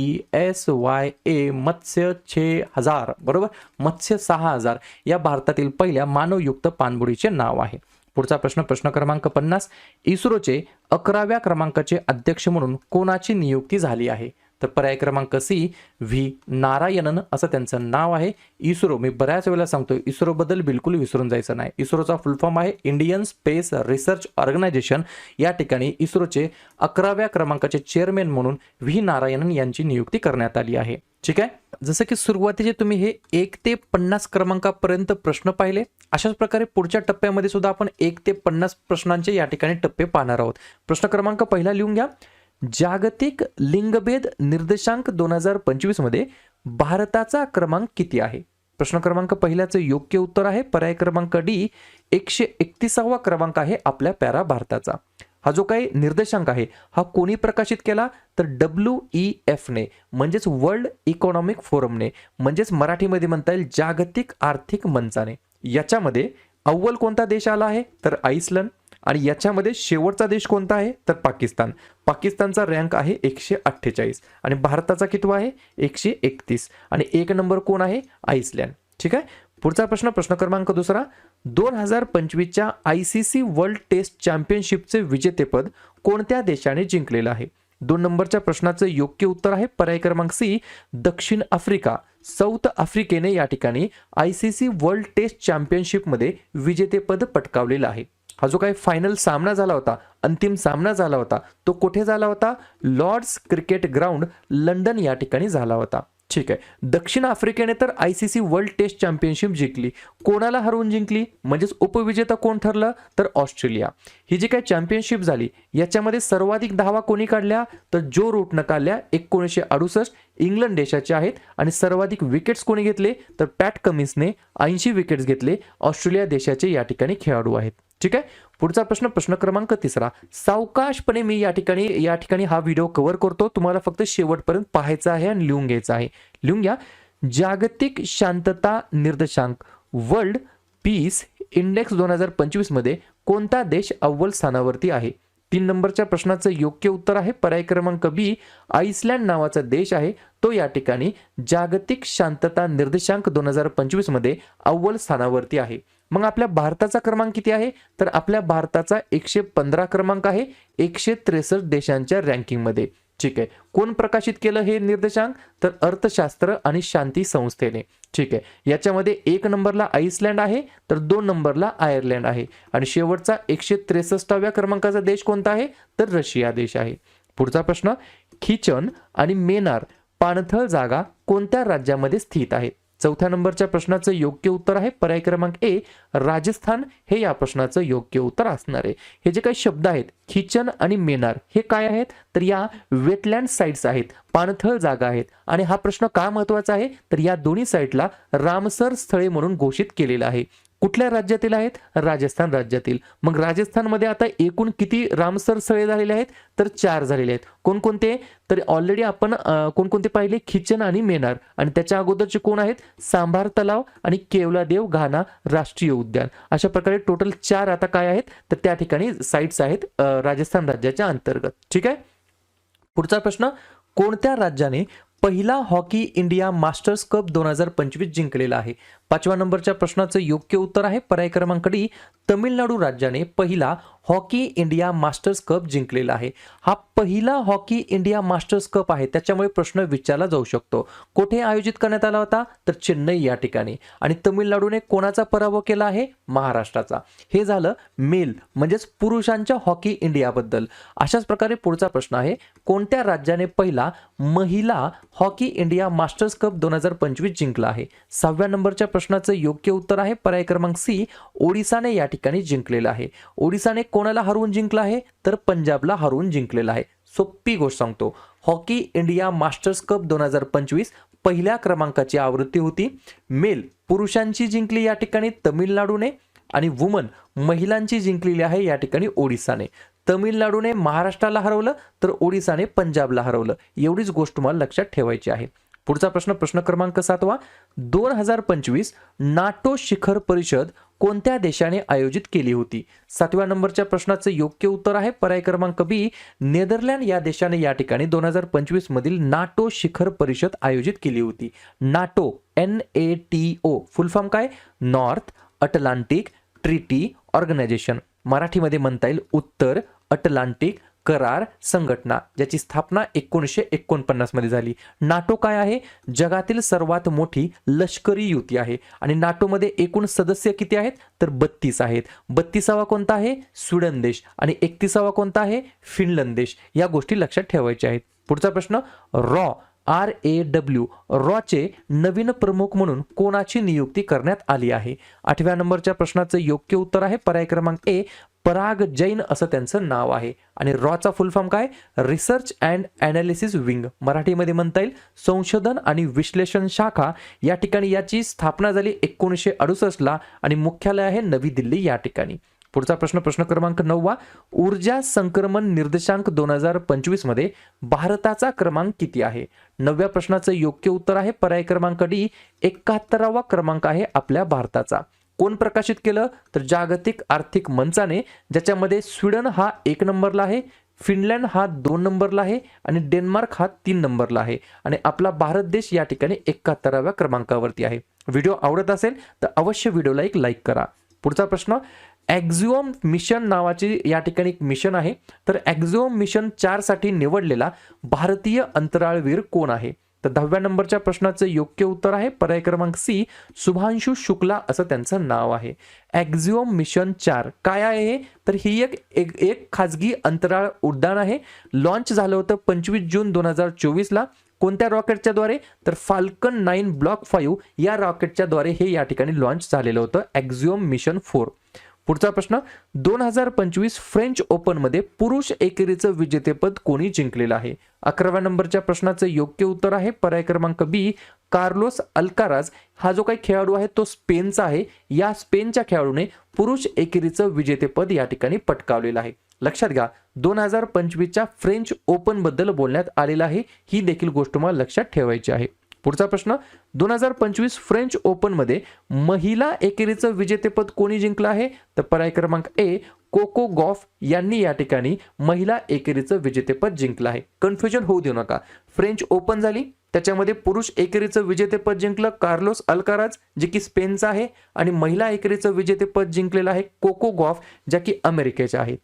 मत्स्य 6000 बरोबर, मत्स्य 6000 या भारतातील पहिल्या मानवयुक्त पाणबुडीचे नाव आहे. पुढचा प्रश्न, प्रश्न क्रमांक 50, इस्रोचे 11व्या क्रमांकाचे अध्यक्ष म्हणून कोणाची नियुक्ती झाली आहे? तर पर्याय क्रमांक सी व्ही नारायणन असं त्यांचं नाव आहे. इस्रो, मी बऱ्याच वेळेला सांगतोय इस्रो बद्दल बिलकुल विसरून जायचं नाही. इस्रोचा फुल फॉर्म आहे इंडियन स्पेस रिसर्च ऑर्गनायझेशन. या ठिकाणी इस्रोचे 11व्या क्रमांकाचे चेअरमॅन म्हणून व्ही नारायणन यांची नियुक्ती करण्यात आली आहे. ठीक आहे, जसं की सुरुवातीचे तुम्ही हे 1 ते 50 क्रमांकापर्यंत प्रश्न पाहिले, अशाच प्रकारे पुढच्या टप्प्यामध्ये सुद्धा आपण 1 ते 50 प्रश्नांचे या ठिकाणी टप्पे पाहणार आहोत. प्रश्न क्रमांक पहिला लिहून घ्या, जागतिक लिंगभेद निर्देशांक 2025 मध्ये भारताचा क्रमांक किती आहे? प्रश्न क्रमांक पहिल्याचं योग्य उत्तर आहे पर्याय क्रमांक डी 131वा क्रमांक आहे आपल्या प्यारा भारताचा. हा जो काही निर्देशांक आहे हा कोणी प्रकाशित केला? तर WEF ने, म्हणजेच वर्ल्ड इकॉनॉमिक फोरमने, म्हणजेच मराठीमध्ये म्हणता येईल जागतिक आर्थिक मंचाने. याच्यामध्ये अव्वल कोणता देश आला आहे? तर आईसलंड. आणि याच्यामध्ये शेवटचा देश कोणता आहे? तर पाकिस्तान. पाकिस्तानचा रँक आहे 148 आणि भारताचा कितवा आहे? 131 आणि 1 नंबर कोण आहे? आईसलँड. ठीक आहे, पुढचा प्रश्न, प्रश्न क्रमांक दुसरा, 2025च्या ICC वर्ल्ड टेस्ट चॅम्पियनशिपचे विजेतेपद कोणत्या देशाने जिंकलेलं आहे? 2 नंबरच्या प्रश्नाचं योग्य उत्तर आहे पर्याय क्रमांक सी दक्षिण आफ्रिका. साऊथ आफ्रिकेने या ठिकाणी ICC वर्ल्ड टेस्ट चॅम्पियनशिपमध्ये विजेतेपद पटकावलेलं आहे. हा जो काही फायनल सामना झाला होता, अंतिम सामना झाला होता, तो कुठे झाला होता? लॉर्ड्स क्रिकेट ग्राउंड लंडन या ठिकाणी झाला होता. ठीक आहे, दक्षिण आफ्रिकेने तर ICC वर्ल्ड टेस्ट चॅम्पियनशिप जिंकली. कोणाला हरवून जिंकली? म्हणजेच उपविजेता कोण ठरलं? तर ऑस्ट्रेलिया. ही जी काही चॅम्पियनशिप झाली याच्यामध्ये सर्वाधिक धावा कोणी काढल्या? तर जो रूटनं काढल्या 1968 इंग्लंड देशाचे आहेत. आणि सर्वाधिक विकेट्स कोणी घेतले? तर पॅट कमिन्सने 80 विकेट्स घेतले. ऑस्ट्रेलिया देशाचे या ठिकाणी खेळाडू आहेत. ठीक आहे, पुढचा प्रश्न, प्रश्न क्रमांक तिसरा, सावकाशपणे मी या ठिकाणी हा व्हिडिओ कव्हर करतो, तुम्हाला फक्त शेवटपर्यंत पाहायचा आहे आणि लिहून घ्यायचा आहे. लिहून घ्या, जागतिक शांतता निर्देशांक वर्ल्ड पीस इंडेक्स 2025 मध्ये कोणता देश अव्वल स्थानावरती आहे? 3 नंबरच्या प्रश्नाचं योग्य उत्तर आहे पर्याय क्रमांक बी आईसलँड नावाचा देश आहे, तो या ठिकाणी जागतिक शांतता निर्देशांक 2025 मध्ये अव्वल स्थानावरती आहे. मग आपल्या भारताचा क्रमांक किती आहे? तर आपल्या भारताचा 115 क्रमांक आहे 163 देशांच्या रँकिंगमध्ये. ठीक आहे, कोण प्रकाशित केलं हे निर्देशांक? तर अर्थशास्त्र आणि शांती संस्थेने. ठीक आहे, याच्यामध्ये 1 नंबरला आईसलँड आहे, तर 2 नंबरला आयर्लंड आहे आणि शेवटचा 163व्या क्रमांकाचा देश कोणता आहे? तर रशिया देश आहे. पुढचा प्रश्न, खिचन आणि मेनार पाणथळ जागा कोणत्या राज्यामध्ये स्थित आहेत? 4थ्या नंबरच्या प्रश्नाचं योग्य उत्तर आहे पर्याय क्रमांक ए राजस्थान हे या प्रश्नाचं योग्य उत्तर असणार आहे. हे जे काही शब्द आहेत खिचन आणि मेनार हे काय आहेत? तर या वेटलँड साइट्स आहेत, पाणथळ जागा आहेत. आणि हा प्रश्न का महत्वाचा आहे? तर या दोन्ही साइटला रामसर स्थळे म्हणून घोषित केलेलं आहे. कुठल्या राज्यातील आहेत? राजस्थान राज्यातील. मग राजस्थानमध्ये आता एकूण किती रामसर स्थळे झालेले आहेत? तर 4 झालेले आहेत. कोणकोणते? तर ऑलरेडी आपण कोणकोणते पाहिले? खिचन आणि मेनार. आणि त्याच्या अगोदरचे कोण आहेत? सांभार तलाव आणि केवलादेव घाना राष्ट्रीय उद्यान. अशा प्रकारे टोटल 4 आता काय आहेत? तर त्या ठिकाणी साइट्स आहेत राजस्थान राज्याच्या अंतर्गत. ठीक आहे, पुढचा प्रश्न, कोणत्या राज्याने पहिला हॉकी इंडिया मास्टर्स कप 2025 जिंकलेला आहे? 5व्या नंबरच्या प्रश्नाचं योग्य उत्तर आहे पर्याय क्रमांक डी, तमिळनाडू राज्याने पहिला हॉकी इंडिया मास्टर्स कप जिंकलेला आहे. हा पहिला हॉकी इंडिया मास्टर्स कप आहे, त्याच्यामुळे प्रश्न विचारला जाऊ शकतो. कुठे आयोजित करण्यात आला होता? तर चेन्नई या ठिकाणी. आणि तमिळनाडूने कोणाचा पराभव केला आहे? महाराष्ट्राचा. हे झालं मेल म्हणजेच पुरुषांच्या हॉकी इंडियाबद्दल. अशाच प्रकारे पुढचा प्रश्न आहे, कोणत्या राज्याने पहिला महिला हॉकी इंडिया मास्टर्स कप 2025 जिंकला आहे? 6व्या नंबरच्या प्रश्नाचं योग्य उत्तर आहे पर्याय क्रमांक सी, ओडिसाने या ठिकाणी जिंकलेला आहे. ओडिसाने कोणाला हरवून जिंकला आहे? तर पंजाबला हरवून जिंकलेला आहे. सोपी गोष्ट सांगतो, हॉकी इंडिया मास्टर्स कप 2025 पहिल्या क्रमांकाची आवृत्ती होती. मेल पुरुषांची जिंकली या ठिकाणी तमिळनाडूने आणि वुमन महिलांची जिंकलेली आहे या ठिकाणी ओडिसाने. तमिळनाडूने महाराष्ट्राला हरवलं तर ओडिसाने पंजाबला हरवलं. एवढीच गोष्ट तुम्हाला लक्षात ठेवायची आहे. पुढचा प्रश्न, प्रश्न क्रमांक 7वा, 2025 नाटो शिखर परिषद कोणत्या देशाने आयोजित केली होती? 7व्या नंबरच्या प्रश्नाचं योग्य उत्तर आहे पर्याय क्रमांक बी, नेदरलँड या देशाने या ठिकाणी 2025 मधील नाटो शिखर परिषद आयोजित केली होती. नाटो NATO फुल फॉर्म काय? North Atlantic Treaty Organization. मराठीमध्ये म्हणता येईल उत्तर अटलांटिक करार संघटना, ज्याची स्थापना 1949 मध्ये झाली. नाटो काय आहे? जगातील सर्वात मोठी लष्करी युती आहे. आणि नाटोमध्ये एकूण सदस्य किती आहेत? तर 32 आहेत. 32वा कोणता आहे? स्वीडन देश. आणि 31वा कोणता आहे? फिनलंड देश. या गोष्टी लक्षात ठेवायच्या आहेत. पुढचा प्रश्न, रॉचे नवीन प्रमुख म्हणून कोणाची नियुक्ती करण्यात आली आहे? 8व्या नंबरच्या प्रश्नाचं योग्य उत्तर आहे पर्याय क्रमांक ए, पराग जैन असं त्यांचं नाव आहे. आणि रॉचा फुल फॉर्म काय? Research and analysis wing. मराठीमध्ये म्हणता येईल संशोधन आणि विश्लेषण शाखा. या ठिकाणी याची स्थापना झाली 1968 आणि मुख्यालय आहे नवी दिल्ली या ठिकाणी. पुढचा प्रश्न, प्रश्न क्रमांक 9वा, ऊर्जा संक्रमण निर्देशांक 2025 मध्ये भारताचा क्रमांक किती आहे? 9व्या प्रश्नाचं योग्य उत्तर आहे पर्याय क्रमांक डी, 71वा क्रमांक आहे आपल्या भारताचा. कोण प्रकाशित केलं? तर जागतिक आर्थिक मंचाने, ज्याच्यामध्ये स्वीडन हा 1 नंबरला आहे, फिनलँड हा 2 नंबरला आहे आणि डेन्मार्क हा 3 नंबरला आहे. आणि आपला भारत देश या ठिकाणी 71व्या क्रमांकावरती आहे. व्हिडिओ आवडत असेल तर अवश्य व्हिडिओला एक लाईक करा. पुढचा प्रश्न, ॲक्झिओम मिशन नावाची या ठिकाणी एक मिशन आहे. तर ॲक्झिओम मिशन 4 साठी निवडलेला भारतीय अंतराळवीर कोण आहे? तर 10व्या नंबरच्या प्रश्नाचं योग्य उत्तर आहे पर्याय क्रमांक सी, शुभांशु शुक्ला असं त्यांचं नाव आहे. ॲक्झिओम मिशन 4 काय आहे? तर ही एक खाजगी अंतराळ उड्डाण आहे. लॉन्च झालं होतं 25 जून 2024ला. कोणत्या रॉकेटच्या द्वारे? तर फाल्कन 9 ब्लॉक 5 या रॉकेटच्या द्वारे हे या ठिकाणी लॉन्च झालेलं होतं ॲक्झिओम मिशन 4. पुढचा प्रश्न, 2025 फ्रेंच ओपन मध्ये पुरुष एकेरीचं विजेतेपद कोणी जिंकलेलं आहे? 11व्या नंबरच्या प्रश्नाचं योग्य उत्तर आहे पर्याय क्रमांक बी, कार्लोस अल्काराज. हा जो काही खेळाडू आहे तो स्पेनचा आहे. या स्पेनच्या खेळाडूने पुरुष एकेरीचं विजेतेपद या ठिकाणी पटकावलेलं आहे. लक्षात घ्या, 2025च्या फ्रेंच ओपन बद्दल बोलण्यात आलेलं आहे. ही देखील गोष्ट तुम्हाला लक्षात ठेवायची आहे. पुढचा प्रश्न, 2025 फ्रेंच ओपन मध्ये महिला एकेरीचं विजेतेपद कोणी जिंकलं आहे? तर पर्याय क्रमांक ए, कोको गॉफ यांनी या ठिकाणी महिला एकेरीचं विजेतेपद जिंकलं आहे. कन्फ्युजन होऊ देऊ नका. फ्रेंच ओपन झाली, त्याच्यामध्ये पुरुष एकेरीचं विजेतेपद जिंकलं कार्लोस अल्काराज, जे की स्पेनचा आहे. आणि महिला एकेरीचं विजेतेपद जिंकलेलं आहे कोको गॉफ, ज्या की अमेरिकेच्या आहेत.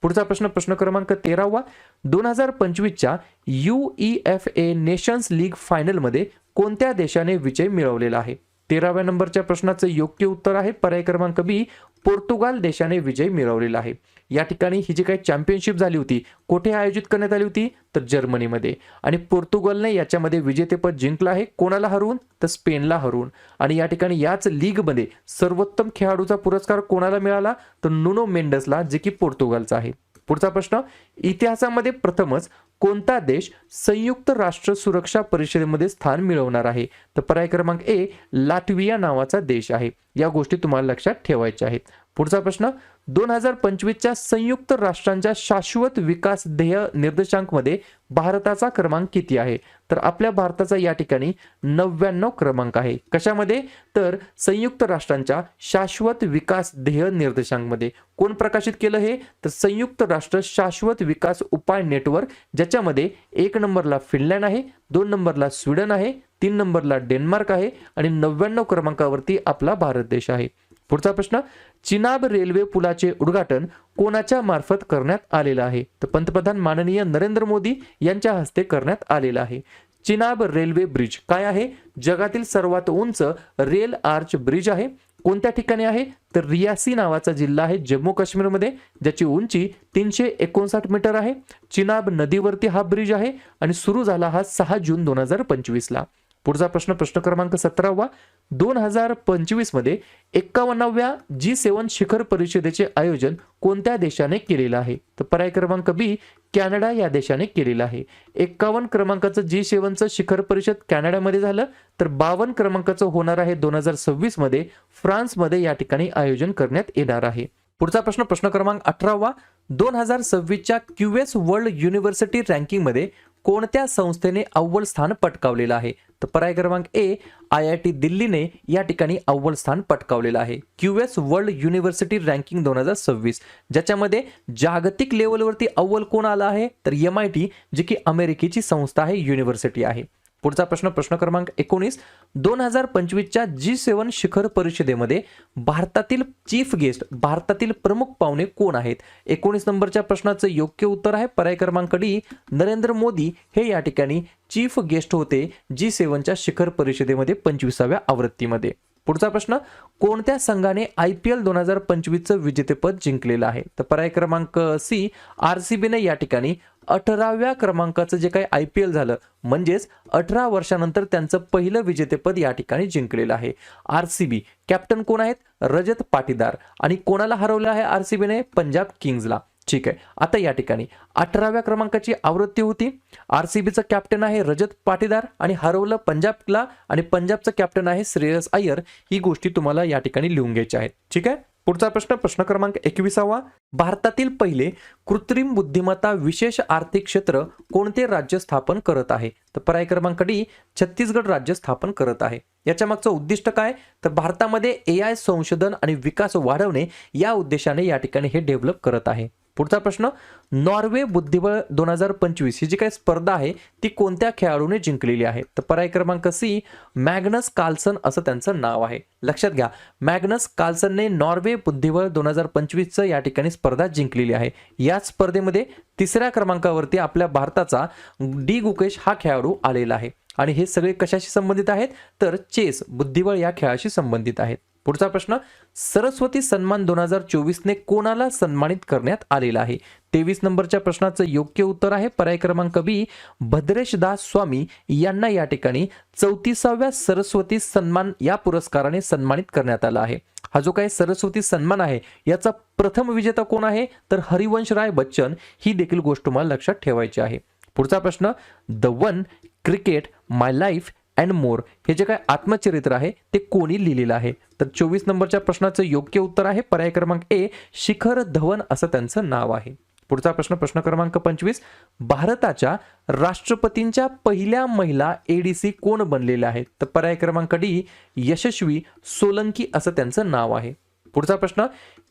पुढचा प्रश्न, प्रश्न क्रमांक 13वा, 2025च्या UEFA नेशन्स लीग फायनलमध्ये कोणत्या देशाने विजय मिळवलेला आहे? 13व्या नंबरच्या प्रश्नाचं योग्य उत्तर आहे पर्याय क्रमांक बी, पोर्तुगाल देशाने विजय मिळवलेला आहे. या ठिकाणी ही जी काही चॅम्पियनशिप झाली होती कुठे आयोजित करण्यात आली होती? तर जर्मनीमध्ये. आणि पोर्तुगालने याच्यामध्ये विजेतेपद जिंकलं आहे. कोणाला हरवून? तर स्पेनला हरवून. आणि या ठिकाणी याच लीगमध्ये सर्वोत्तम खेळाडूचा पुरस्कार कोणाला मिळाला? तर नुनो मेंडसला, जे की पोर्तुगालचा आहे. पुढचा प्रश्न, इतिहासामध्ये प्रथमच कोणता देश संयुक्त राष्ट्र सुरक्षा परिषदेमध्ये स्थान मिळवणार आहे? तर पर्याय क्रमांक ए, लाटविया नावाचा देश आहे. या गोष्टी तुम्हाला लक्षात ठेवायच्या आहेत. पुढचा प्रश्न, 2025च्या संयुक्त राष्ट्रांच्या शाश्वत विकास ध्येय निर्देशांक मध्ये भारताचा क्रमांक किती आहे? तर आपल्या भारताचा या ठिकाणी 99 क्रमांक आहे. कशामध्ये? तर संयुक्त राष्ट्रांच्या शाश्वत विकास ध्येय निर्देशांक मध्ये. कोण प्रकाशित केलं हे? तर संयुक्त राष्ट्र शाश्वत विकास उपाय नेटवर्क, ज्याच्यामध्ये 1 नंबरला फिनलँड आहे, 2 नंबरला स्वीडन आहे, 3 नंबरला डेन्मार्क आहे आणि 99 क्रमांकावरती आपला भारत देश आहे. पुढचा प्रश्न, चिनाब रेल्वे पुलाचे उद्घाटन कोणाच्या मार्फत करण्यात आलेलं आहे? तर पंतप्रधान माननीय नरेंद्र मोदी यांच्या हस्ते करण्यात आलेलं आहे. चिनाब रेल्वे ब्रिज काय आहे? जगातील सर्वात उंच रेल आर्च ब्रिज आहे. कोणत्या ठिकाणी आहे? तर रियासी नावाचा जिल्हा आहे जम्मू काश्मीरमध्ये, ज्याची उंची 359 मीटर आहे. चिनाब नदीवरती हा ब्रिज आहे आणि सुरू झाला हा 6 जून 2025 ला. पुढचा प्रश्न, प्रश्न क्रमांक 17वा, 2025 मध्ये 51व्या G7 शिखर परिषदेचे आयोजन कोणत्या देशाने केलेलं आहे? तर पर्याय क्रमांक बी, कॅनडा या देशाने केलेलं आहे. 51 क्रमांकाचं G7चं शिखर परिषद कॅनडामध्ये झालं, तर 52 क्रमांकाचं होणार आहे 2026 मध्ये फ्रान्समध्ये या ठिकाणी आयोजन करण्यात येणार आहे. पुढचा प्रश्न, प्रश्न क्रमांक 18वा, 2026च्या QS वर्ल्ड युनिव्हर्सिटी रँकिंगमध्ये कोणत्या संस्थेने अव्वल स्थान पटकावलेलं आहे? तर पर्याय क्रमांक ए, IIT दिल्लीने या ठिकाणी अव्वल स्थान पटकावलेलं आहे. QS वर्ल्ड युनिव्हर्सिटी रँकिंग 2026, ज्याच्यामध्ये जागतिक लेवलवरती अव्वल कोण आला आहे? तर MIT, जी की अमेरिकेची संस्था आहे, युनिव्हर्सिटी आहे. पुढचा प्रश्न, प्रश्न क्रमांक 19, 2025च्या G7 शिखर परिषदेमध्ये भारतातील चीफ गेस्ट, भारतातील प्रमुख पाहुणे कोण आहेत? 19 नंबरच्या प्रश्नाचं योग्य उत्तर आहे पर्याय क्रमांक डी, नरेंद्र मोदी हे या ठिकाणी चीफ गेस्ट होते G7च्या शिखर परिषदेमध्ये 25व्या आवृत्तीमध्ये. पुढचा प्रश्न, कोणत्या संघाने IPL 2025चं विजेतेपद जिंकलेलं आहे? तर पर्याय क्रमांक सी, RCBने या ठिकाणी 18व्या क्रमांकाचं जे काही IPL झालं, म्हणजेच 18 वर्षानंतर त्यांचं पहिलं विजेतेपद या ठिकाणी जिंकलेलं आहे. RCB कॅप्टन कोण आहेत? रजत पाटीदार. आणि कोणाला हरवलं आहे RCBने? पंजाब किंग्सला. ठीक आहे, आता या ठिकाणी 18व्या क्रमांकाची आवृत्ती होती. RCBचं कॅप्टन आहे रजत पाटीदार आणि हरवलं पंजाबला, आणि पंजाबचं कॅप्टन आहे श्रेयस अय्यर. ही गोष्टी तुम्हाला या ठिकाणी लिहून घ्यायच्या आहेत. ठीक आहे. पुढचा प्रश्न, प्रश्न क्रमांक 21वा, भारतातील पहिले कृत्रिम बुद्धिमत्ता विशेष आर्थिक क्षेत्र कोणते राज्य स्थापन करत आहे? तर पर्याय क्रमांक डी, छत्तीसगड राज्य स्थापन करत आहे. याच्या मागचं उद्दिष्ट काय? तर भारतामध्ये AI संशोधन आणि विकास वाढवणे या उद्देशाने या ठिकाणी हे डेव्हलप करत आहे. पुढचा प्रश्न, नॉर्वे बुद्धिबळ 2025 ही जी काही स्पर्धा आहे ती कोणत्या खेळाडूने जिंकलेली आहे? तर पर्याय क्रमांक सी, मॅग्नस कार्लसन असं त्यांचं नाव आहे. लक्षात घ्या, मॅग्नस कार्लसनने नॉर्वे बुद्धिबळ 2025चं या ठिकाणी स्पर्धा जिंकलेली आहे. याच स्पर्धेमध्ये 3ऱ्या क्रमांकावरती आपल्या भारताचा डी गुकेश हा खेळाडू आलेला आहे. आणि हे सगळे कशाशी संबंधित आहेत? तर चेस, बुद्धिबळ या खेळाशी संबंधित आहेत. पुढचा प्रश्न, सरस्वती सन्मान 2024ने कोणाला सन्मानित करण्यात आलेला आहे? 23 नंबरच्या प्रश्नाचं योग्य उत्तर आहे पर्याय क्रमांक बी, भद्रेश दास स्वामी यांना या ठिकाणी 34व्या सरस्वती सन्मान या पुरस्काराने सन्मानित करण्यात आला आहे. हा जो काही सरस्वती सन्मान आहे याचा प्रथम विजेता कोण आहे? तर हरिवंश राय बच्चन. ही देखील गोष्ट तुम्हाला लक्षात ठेवायची आहे. पुढचा प्रश्न, the one, cricket, my life and more हे जे काय आत्मचरित्र आहे ते कोणी लिहिलेलं आहे? तर 24 नंबरच्या प्रश्नाचं योग्य उत्तर आहे पर्याय क्रमांक ए, शिखर धवन असं त्यांचं नाव आहे. पुढचा प्रश्न, प्रश्न क्रमांक 25, भारताच्या राष्ट्रपतींच्या पहिल्या महिला ADC कोण बनलेल्या आहेत? तर पर्याय क्रमांक डी, यशस्वी सोलंकी असं त्यांचं नाव आहे. पुढचा प्रश्न,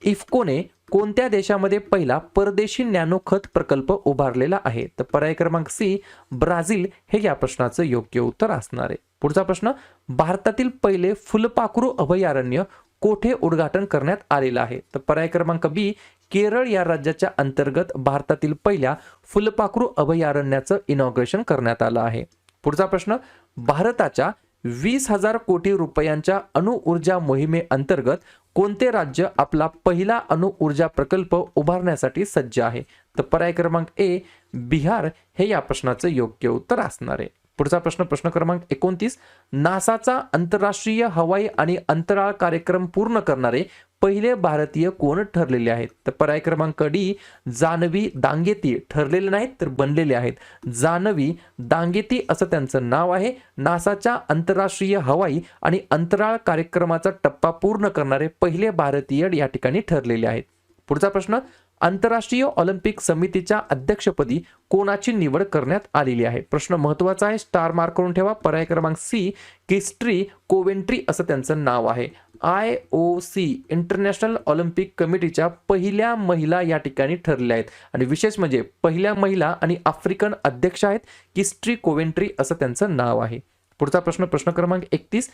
इफ्कोने कोणत्या देशामध्ये पहिला परदेशी नॅनो खत प्रकल्प उभारलेला आहे? तर पर्याय क्रमांक सी, ब्राझील हे या प्रश्नाचं योग्य उत्तर असणार आहे. पुढचा प्रश्न, भारतातील पहिले फुलपाखरू अभयारण्य कोठे उद्घाटन करण्यात आलेलं आहे? तर पर्याय क्रमांक बी, केरळ या राज्याच्या अंतर्गत भारतातील पहिल्या फुलपाखरू अभयारण्याचं इनॉग्रेशन करण्यात आलं आहे. पुढचा प्रश्न, भारताच्या 20,000 कोटी रुपयांच्या अणुऊर्जा मोहिमेअंतर्गत कोणते राज्य आपला पहिला अणुऊर्जा प्रकल्प उभारण्यासाठी सज्ज आहे? तर पर्याय क्रमांक ए, बिहार हे या प्रश्नाचं योग्य उत्तर असणार आहे. पुढचा प्रश्न, प्रश्न क्रमांक 29, नासाचा आंतरराष्ट्रीय हवाई आणि अंतराळ कार्यक्रम पूर्ण करणारे पहिले भारतीय कोण ठरलेले आहेत? तर पर्याय क्रमांक डी, जानवी दांगेती. ठरलेले नाहीत तर बनलेले आहेत. जानवी दांगेती असं त्यांचं नाव आहे. नासाच्या आंतरराष्ट्रीय हवाई आणि अंतराळ कार्यक्रमाचा टप्पा पूर्ण करणारे पहिले भारतीय या ठिकाणी ठरलेले आहेत. पुढचा प्रश्न, आंतरराष्ट्रीय ऑलिम्पिक समितीच्या अध्यक्षपदी कोणाची निवड करण्यात आलेली आहे? प्रश्न महत्त्वाचा आहे, स्टार मार्क करून ठेवा. पर्याय क्रमांक सी, क्रिस्टी कोवेंट्री असं त्यांचं नाव आहे. IOC इंटरनॅशनल ऑलिम्पिक कमिटीच्या पहिल्या महिला या ठिकाणी ठरल्या आहेत आणि विशेष म्हणजे पहिल्या महिला आणि आफ्रिकन अध्यक्ष आहेत. क्रिस्टी कोवेंट्री असं त्यांचं नाव आहे. पुढचा प्रश्न प्रश्न क्रमांक 31,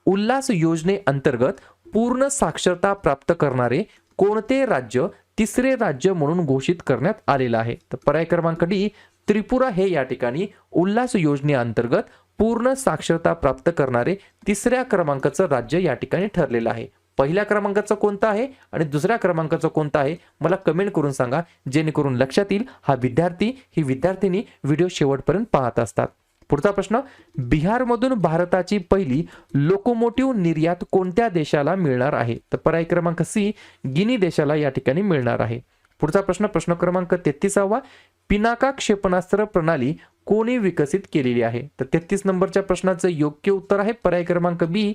उल्हास योजनेअंतर्गत पूर्ण साक्षरता प्राप्त करणारे कोणते राज्य तिसरे राज्य म्हणून घोषित करण्यात आलेलं आहे? तर पर्याय क्रमांक डी, त्रिपुरा हे या ठिकाणी उल्हास योजनेअंतर्गत पूर्ण साक्षरता प्राप्त करणारे तिसऱ्या क्रमांकाचं राज्य या ठिकाणी ठरलेलं आहे. पहिल्या क्रमांकाचं कोणतं आहे आणि दुसऱ्या क्रमांकाचं कोणतं आहे मला कमेंट करून सांगा, जेणेकरून लक्षात येईल हा विद्यार्थी ही विद्यार्थिनी व्हिडिओ शेवटपर्यंत पाहत असतात. पुढचा प्रश्न, बिहारमधून भारताची पहिली लोकोमोटिव्ह निर्यात कोणत्या देशाला मिळणार आहे? तर पर्याय क्रमांक सी, गिनी देशाला या ठिकाणी मिळणार आहे. पुढचा प्रश्न प्रश्न क्रमांक 33वा, पिनाका क्षेपणास्त्र प्रणाली कोणी विकसित केलेली आहे? तर 33 नंबरच्या प्रश्नाचं योग्य उत्तर आहे पर्याय क्रमांक बी,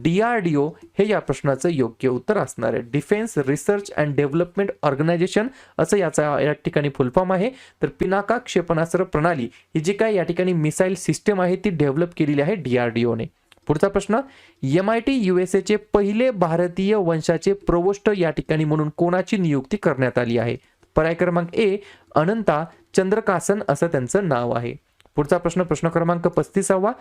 DRDO हे या प्रश्नाचं योग्य उत्तर असणार आहे. Defence Research and Development Organisation असं याचा या ठिकाणी फुल फॉर्म आहे. तर पिनाका क्षेपणास्त्र प्रणाली ही जी काय या ठिकाणी मिसाईल सिस्टम आहे ती डेव्हलप केलेली आहे DRDO ने. पुढचा प्रश्न, MIT USA चे पहिले भारतीय वंशाचे प्रवोष्ट या ठिकाणी म्हणून कोणाची नियुक्ती करण्यात आली आहे? पर्याय क्रमांक ए, अनंता चंद्रकासन असं त्यांचं नाव आहे. पुढचा प्रश्न प्रश्न क्रमांक 35वा,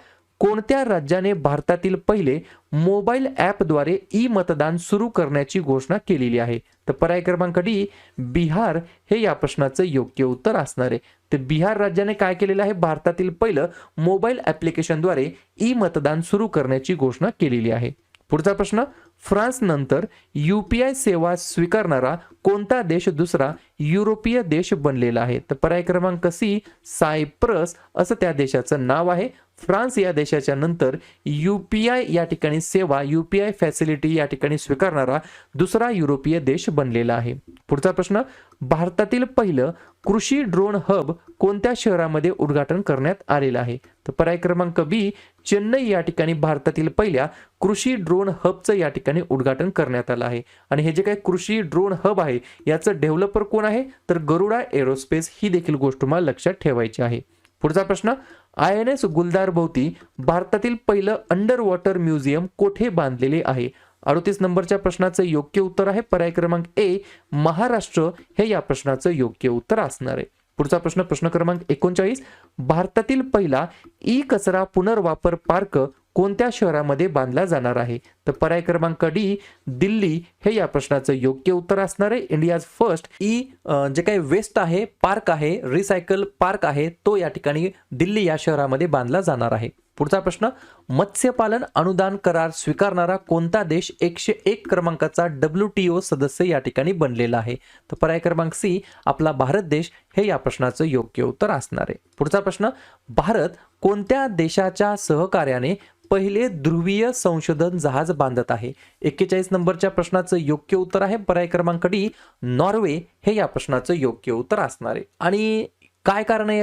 कोणत्या राज्याने भारतातील पहिले मोबाईल ॲपद्वारे मतदान सुरू करण्याची घोषणा केलेली आहे? तर पर्याय क्रमांक डी, बिहार हे या प्रश्नाचं योग्य उत्तर असणार आहे. तर बिहार राज्याने काय केलेलं आहे? भारतातील पहिलं मोबाईल ॲप्लिकेशनद्वारे मतदान सुरू करण्याची घोषणा केलेली आहे. पुढचा प्रश्न, फ्रान्स नंतर UPI सेवा स्वीकारणारा कोणता देश दुसरा युरोपीय देश बनलेला आहे? तर पर्याय क्रमांक सी, सायप्रस असं त्या देशाचं नाव आहे. फ्रान्स या देशाच्या नंतर UPI या ठिकाणी सेवा UPI फॅसिलिटी या ठिकाणी स्वीकारणारा दुसरा युरोपीय देश बनलेला आहे. पुढचा प्रश्न, भारतातील पहिलं कृषी ड्रोन हब कोणत्या शहरामध्ये उद्घाटन करण्यात आलेलं आहे? तर पर्याय क्रमांक बी, चेन्नई या ठिकाणी भारतातील पहिल्या कृषी ड्रोन हबचं या ठिकाणी उद्घाटन करण्यात आलं आहे. आणि हे जे काही कृषी ड्रोन हब आहे याचं डेव्हलपर कोण आहे? तर गरुडा एरोस्पेस ही देखील गोष्ट मला लक्षात ठेवायची आहे. पुढचा प्रश्न, INS गुलदार भोवती भारतातील पहिलं अंडर वॉटर म्युझियम कोठे बांधलेले आहे? 38 नंबरच्या प्रश्नाचं योग्य उत्तर आहे पर्याय क्रमांक ए, महाराष्ट्र हे या प्रश्नाचं योग्य उत्तर असणार आहे. पुढचा प्रश्न प्रश्न क्रमांक 39, भारतातील पहिला कचरा पुनर्वापर पार्क कोणत्या शहरामध्ये बांधला जाणार आहे? तर पर्याय क्रमांक डी, दिल्ली हे या प्रश्नाचं योग्य उत्तर असणार आहे. इंडियाज फर्स्ट जे काही वेस्ट आहे पार्क आहे, रिसायकल पार्क आहे, तो या ठिकाणी दिल्ली या शहरामध्ये बांधला जाणार आहे. पुढचा प्रश्न, मत्स्यपालन अनुदान करार स्वीकारणारा कोणता देश 101 क्रमांकाचा WTO सदस्य या ठिकाणी बनलेला आहे? तर पर्याय क्रमांक सी, आपला भारत देश हे या प्रश्नाचं योग्य उत्तर असणार आहे. पुढचा प्रश्न, भारत कोणत्या देशाच्या सहकार्याने पहिले ध्रुवीय संशोधन जहाज बांधत आहे? 41 नंबरच्या प्रश्नाचं योग्य उत्तर आहे पर्याय क्रमांक डी, नॉर्वे हे या प्रश्नाचं योग्य उत्तर असणार आहे. आणि काय कारण आहे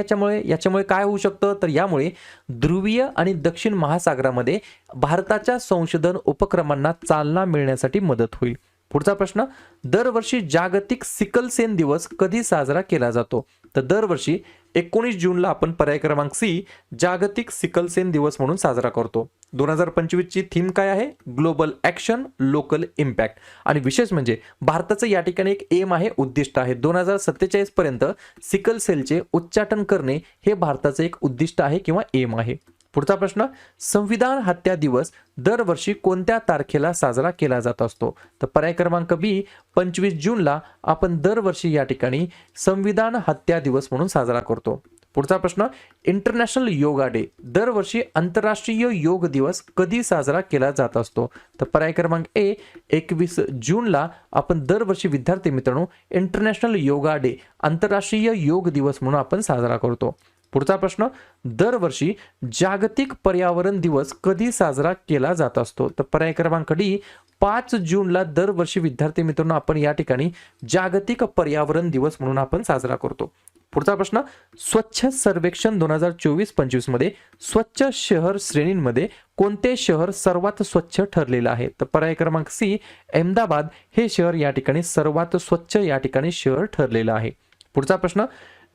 याच्यामुळे काय होऊ शकतं? तर यामुळे ध्रुवीय आणि दक्षिण महासागरामध्ये भारताच्या संशोधन उपक्रमांना चालना मिळण्यासाठी मदत होईल. पुढचा प्रश्न, दरवर्षी जागतिक सिकलसेल दिवस कधी साजरा केला जातो? तर दरवर्षी 19 जूनला आपण पर्याय क्रमांक सी, जागतिक सिकलसेल दिवस म्हणून साजरा करतो. 2025 ची थीम काय आहे? Global action local impact. आणि विशेष म्हणजे भारताचं या ठिकाणी एक एम आहे, उद्दिष्ट आहे. 2047 पर्यंत सिकल सेलचे उच्चाटन करणे हे भारताचं एक उद्दिष्ट आहे किंवा एम आहे. पुढचा प्रश्न, संविधान हत्या दिवस दरवर्षी कोणत्या तारखेला साजरा केला जात असतो? तर पर्याय क्रमांक बी, 25 जूनला आपण दरवर्षी या ठिकाणी संविधान हत्या दिवस म्हणून साजरा करतो. पुढचा प्रश्न, इंटरनॅशनल योगा डे दरवर्षी आंतरराष्ट्रीय योग दिवस कधी साजरा केला जात असतो? तर पर्याय क्रमांक ए, 21 जूनला आपण दरवर्षी विद्यार्थी मित्रांनो इंटरनॅशनल योगा डे आंतरराष्ट्रीय योग दिवस म्हणून आपण साजरा करतो. पुढचा प्रश्न, दरवर्षी जागतिक पर्यावरण दिवस कधी साजरा केला जात असतो? तर पर्याय क्रमांक डी, 5 जूनला दरवर्षी विद्यार्थी मित्रांनो आपण या ठिकाणी जागतिक पर्यावरण दिवस म्हणून आपण साजरा करतो. पुढचा प्रश्न, स्वच्छ सर्वेक्षण 2024-25 मध्ये स्वच्छ शहर श्रेणींमध्ये कोणते शहर सर्वात स्वच्छ ठरलेलं आहे? तर पर्याय क्रमांक सी, अहमदाबाद हे शहर या ठिकाणी सर्वात स्वच्छ या ठिकाणी शहर ठरलेलं आहे. पुढचा प्रश्न,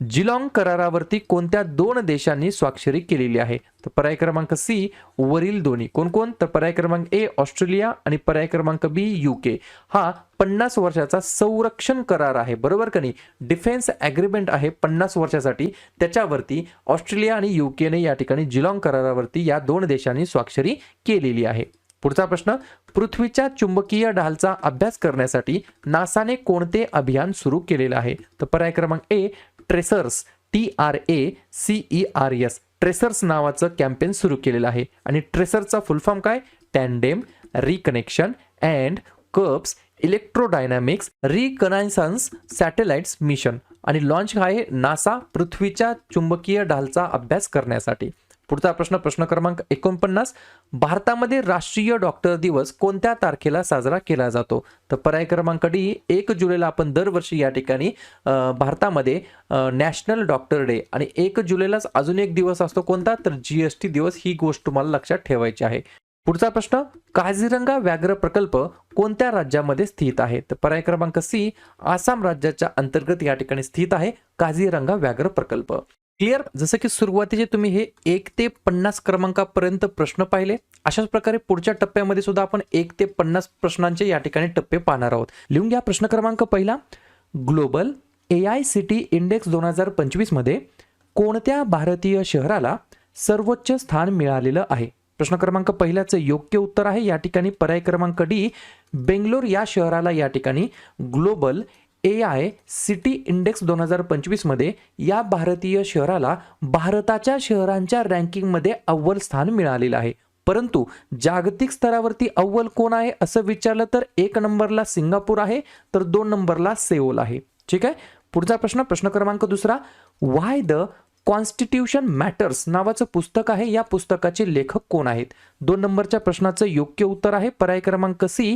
जिलॉंग करारावरती कोणत्या दोन देशांनी स्वाक्षरी केलेली आहे? तर पर्याय क्रमांक सी वरील दोन्ही. कोण? तर पर्याय क्रमांक ए ऑस्ट्रेलिया आणि पर्याय क्रमांक बी UK. हा 50 वर्षाचा संरक्षण करार आहे, बरोबर का नाही? डिफेन्स ॲग्रीमेंट आहे 50 वर्षासाठी. त्याच्यावरती ऑस्ट्रेलिया आणि UKने या ठिकाणी जिलॉंग करारावरती या दोन देशांनी स्वाक्षरी केलेली आहे. पुढचा प्रश्न, पृथ्वीच्या चुंबकीय ढालचा अभ्यास करण्यासाठी नासाने कोणते अभियान सुरू केलेलं आहे? तर पर्याय क्रमांक ए ट्रेसर्स, TRACERS, ट्रेसर्स नावाचं कॅम्पेन सुरू केलेलं आहे. आणि ट्रेसरचा फुल फॉर्म काय? Tandem reconnection and curbs electrodynamics reconnaissance satellites mission. आणि लॉन्च आहे नासा पृथ्वीच्या चुंबकीय ढालचा अभ्यास करण्यासाठी. पुढचा प्रश्न, प्रश्न क्रमांक 49, भारतामध्ये राष्ट्रीय डॉक्टर दिवस कोणत्या तारखेला साजरा केला जातो? तर पर्याय क्रमांक डी 1 जुलैला आपण दरवर्षी या ठिकाणी भारतामध्ये नॅशनल डॉक्टर डे, आणि 1 जुलैलाच अजून एक दिवस असतो कोणता? तर GST दिवस. ही गोष्ट तुम्हाला लक्षात ठेवायची आहे. पुढचा प्रश्न, काझीरंगा व्याघ्र प्रकल्प कोणत्या राज्यामध्ये स्थित आहे? तर पर्याय क्रमांक सी आसाम राज्याच्या अंतर्गत या ठिकाणी स्थित आहे काझीरंगा व्याघ्र प्रकल्प. क्लिअर? जसं की सुरुवातीचे तुम्ही हे 1 ते 50 क्रमांकापर्यंत प्रश्न पाहिले, अशाच प्रकारे पुढच्या टप्प्यामध्ये सुद्धा आपण 1 ते 50 प्रश्नांचे या ठिकाणी टप्पे पाहणार आहोत. लिहून घ्या. प्रश्न क्रमांक पहिला, ग्लोबल AICT इंडेक्स 2025 मध्ये कोणत्या भारतीय शहराला सर्वोच्च स्थान मिळालेलं आहे? प्रश्न क्रमांक पहिल्याचं योग्य उत्तर आहे या ठिकाणी पर्याय क्रमांक डी बेंगलोर या शहराला या ठिकाणी ग्लोबल AICT इंडेक्स 2025 मध्ये या भारतीय शहराला भारताच्या शहरांच्या रँकिंगमध्ये अव्वल स्थान मिळालेलं आहे. परंतु जागतिक स्तरावरती अव्वल कोण आहे असं विचारलं तर 1 नंबरला सिंगापूर आहे, तर 2 नंबरला सेओल आहे. ठीक आहे. पुढचा प्रश्न, प्रश्न क्रमांक दुसरा, व्हाय द कॉन्स्टिट्यूशन मॅटर्स नावाचं पुस्तक आहे, या पुस्तकाचे लेखक कोण आहेत? 2 नंबरच्या प्रश्नाचं योग्य उत्तर आहे पर्याय क्रमांक सी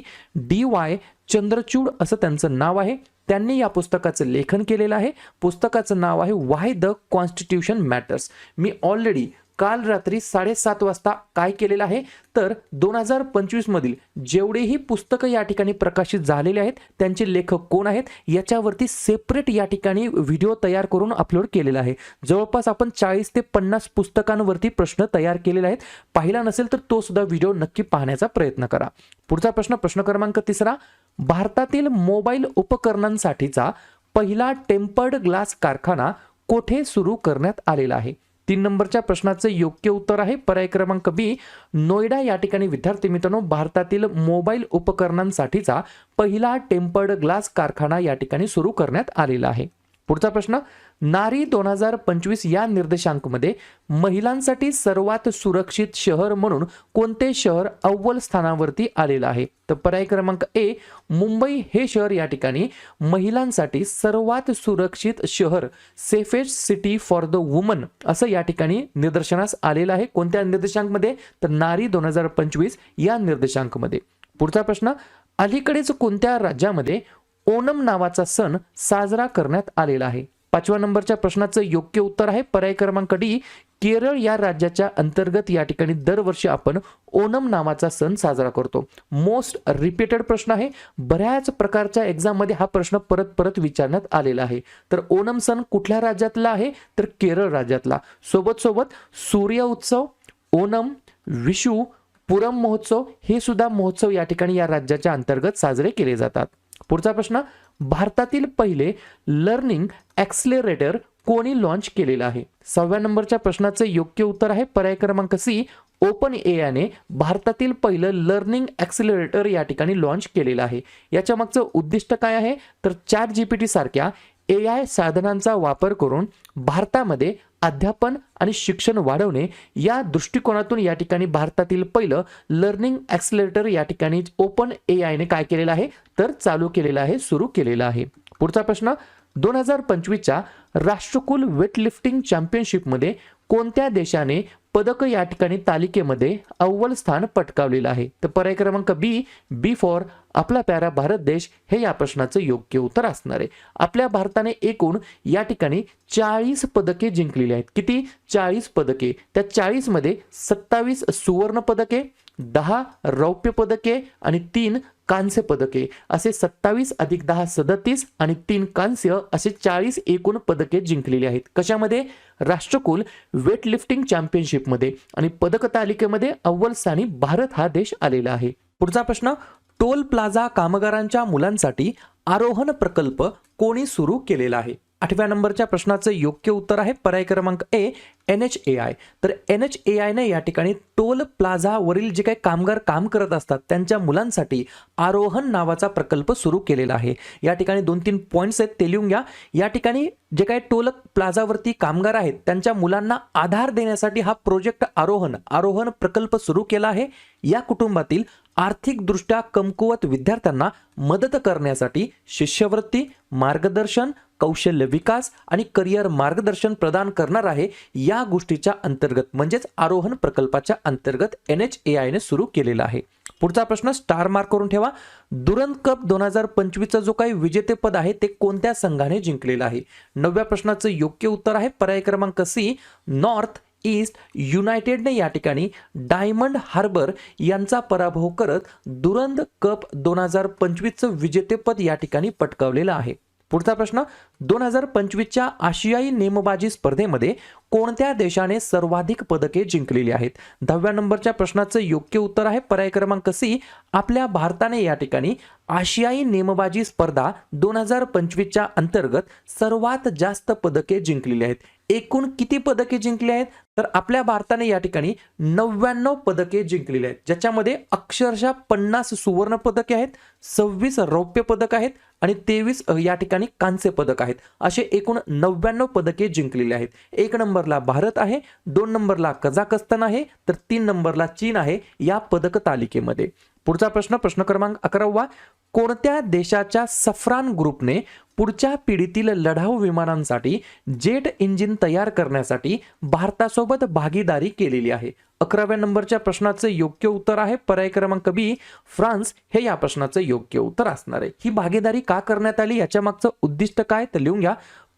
DY चंद्रचूड असं त्यांचं नाव आहे. त्यांनी या पुस्तकाचं लेखन केलेलं आहे. पुस्तकाचं नाव आहे व्हाय द कॉन्स्टिट्यूशन मॅटर्स. मी ऑलरेडी काल रात्री 7:30 वाजता काय केलेलं आहे तर 2025 मधील जेवढेही पुस्तकं या ठिकाणी प्रकाशित झालेले आहेत त्यांचे लेखक कोण आहेत याच्यावरती सेपरेट या ठिकाणी व्हिडिओ तयार करून अपलोड केलेला आहे. जवळपास आपण 40 ते 50 पुस्तकांवरती प्रश्न तयार केलेले आहेत. पाहिला नसेल तर तो सुद्धा व्हिडिओ नक्की पाहण्याचा प्रयत्न करा. पुढचा प्रश्न, प्रश्न क्रमांक तिसरा, भारतातील मोबाईल उपकरणांसाठीचा पहिला टेम्पर्ड ग्लास कारखाना कोठे सुरू करण्यात आलेला आहे? 3 नंबरच्या प्रश्नाचं योग्य उत्तर आहे पर्याय क्रमांक बी नोएडा या ठिकाणी. विद्यार्थी मित्रांनो, भारतातील मोबाईल उपकरणांसाठीचा पहिला टेम्पर्ड ग्लास कारखाना या ठिकाणी सुरू करण्यात आलेला आहे. पुढचा प्रश्न, नारी 2025 या निर्देशांकामध्ये महिलांसाठी सर्वात सुरक्षित शहर म्हणून कोणते शहर अव्वल स्थानावरती आलेलं आहे? तर पर्याय क्रमांक ए मुंबई हे शहर या ठिकाणी महिलांसाठी सर्वात सुरक्षित शहर, safest city for the woman असं या ठिकाणी निदर्शनास आलेलं आहे. कोणत्या निर्देशांकामध्ये? तर नारी 2025 या निर्देशांकामध्ये. पुढचा प्रश्न, अलीकडेच कोणत्या राज्यामध्ये ओणम नावाचा सण साजरा करण्यात आलेला आहे? 5व्या नंबरच्या प्रश्नाचं योग्य उत्तर आहे पर्याय क्रमांक डी केरळ या राज्याच्या अंतर्गत या ठिकाणी दरवर्षी आपण ओणम नावाचा सण साजरा करतो. मोस्ट रिपीटेड प्रश्न आहे. बऱ्याच प्रकारच्या एक्झाम मध्ये हा प्रश्न परत परत विचारण्यात आलेला आहे. तर ओणम सण कुठल्या राज्यातला आहे? तर केरळ राज्यातला. सोबत सोबत सूर्य उत्सव, ओणम, विशू, पुरम महोत्सव हे सुद्धा महोत्सव या ठिकाणी या राज्याच्या अंतर्गत साजरे केले जातात. पुढचा प्रश्न, भारतातील पहिले लर्निंग ॲक्सिलरेटर कोणी लॉन्च केलेलं आहे? 6व्या नंबरच्या प्रश्नाचं योग्य उत्तर आहे पर्याय क्रमांक सी ओपन एआयने भारतातील पहिलं लर्निंग ॲक्सिलरेटर या ठिकाणी लॉन्च केलेलं आहे. याच्या मागचं उद्दिष्ट काय आहे? तर ChatGPT सारख्या AI साधनांचा वापर करून भारतामध्ये अध्यापन आणि शिक्षण वाढवणे या दृष्टिकोनातून या ठिकाणी भारतातील पहिलं लर्निंग ॲक्सिलरेटर या ठिकाणी ओपन एआयने काय केलेलं आहे तर चालू केलेलं आहे, सुरू केलेलं आहे. पुढचा प्रश्न, 2025च्या राष्ट्रकुल वेटलिफ्टिंग चॅम्पियनशिपमध्ये कोणत्या देशाने पदक या ठिकाणी तालिकेमध्ये अव्वल स्थान पटकावलेलं आहे? तर पर्याय क्रमांक बी फॉर आपला प्यारा भारत देश हे या प्रश्नाचं योग्य उत्तर असणार आहे. आपल्या भारताने एकूण या ठिकाणी 40 पदके जिंकलेली आहेत. किती? 40 पदके. त्या 40 मध्ये 27 सुवर्ण पदके, 10 रौप्य पदके आणि 3 कांस्य पदके असे 27 अधिक 10 37 आणि 3 कांस्य असे 40 एकूण पदके जिंकलेली आहेत. कशामध्ये? राष्ट्रकुल वेटलिफ्टिंग चॅम्पियनशिपमध्ये. आणि पदक तालिकेमध्ये अव्वल स्थानी भारत हा देश आलेला आहे. पुढचा प्रश्न, टोल प्लाझा कामगारांच्या मुलांसाठी आरोहण प्रकल्प कोणी सुरू केलेला आहे? 8व्या नंबरच्या प्रश्नाचं योग्य उत्तर आहे पर्याय क्रमांक ए, NHAI. तर NHAI ने या ठिकाणी टोल प्लाझा वरील जे काही कामगार काम करत असतात त्यांच्या मुलांसाठी आरोहण नावाचा प्रकल्प सुरू केलेला आहे. या ठिकाणी 2-3 पॉइंट्स आहेत ते लिहून घ्या. या ठिकाणी जे काही टोल प्लाझावरती कामगार आहेत त्यांच्या मुलांना आधार देण्यासाठी हा प्रोजेक्ट आरोहण प्रकल्प सुरू केला आहे. या कुटुंबातील आर्थिकदृष्ट्या कमकुवत विद्यार्थ्यांना मदत करण्यासाठी शिष्यवृत्ती, मार्गदर्शन, कौशल्य विकास आणि करिअर मार्गदर्शन प्रदान करणार आहे. या गोष्टीच्या अंतर्गत म्हणजेच आरोहण प्रकल्पाच्या अंतर्गत NHAI ने सुरू केलेला आहे. पुढचा प्रश्न स्टार मार्क करून ठेवा. दुरंत कप 2025चा जो काही विजेतेपद आहे ते कोणत्या संघाने जिंकलेलं आहे? 9व्या प्रश्नाचं योग्य उत्तर आहे पर्याय क्रमांक सी, नॉर्थ ईस्ट युनायटेडने या ठिकाणी डायमंड हार्बर यांचा पराभव करत दुरंत कप 2025चं विजेतेपद या ठिकाणी पटकावलेलं आहे. पुढचा प्रश्न, 2025च्या आशियाई नेमबाजी स्पर्धेमध्ये कोणत्या देशाने सर्वाधिक पदके जिंकलेली आहेत? 10व्या नंबरच्या प्रश्नाचं योग्य उत्तर आहे पर्याय क्रमांक सी, आपल्या भारताने या ठिकाणी आशियाई नेमबाजी स्पर्धा 2025च्या अंतर्गत सर्वात जास्त पदके जिंकलेली आहेत. एकूण किती पदके जिंकली आहेत? तर आपल्या भारताने या ठिकाणी 99 पदके जिंकलेली आहेत, ज्याच्यामध्ये अक्षरशः 50 सुवर्ण पदके आहेत, 26 रौप्य पदक आहेत आणि 23 या ठिकाणी कांस्य पदक आहेत. असे एकूण 99 पदके जिंकलेली आहेत. 1 नंबरला भारत आहे, 2 नंबरला कझाकस्तान आहे, तर 3 नंबरला चीन आहे या पदक तालिकेमध्ये. पुढचा प्रश्न, प्रश्न क्रमांक 11वा, कोणत्या देशाच्या सफ्रान ग्रुपने पुढच्या पिढीतील लढाऊ विमानांसाठी जेट इंजिन तयार करण्यासाठी भारतासोबत भागीदारी केलेली आहे? 11व्या नंबरच्या प्रश्नाचं योग्य उत्तर आहे पर्याय क्रमांक बी, फ्रान्स हे या प्रश्नाचं योग्य उत्तर असणार आहे. ही भागीदारी का करण्यात आली, याच्या मागचं उद्दिष्ट काय तर लिहून घ्या.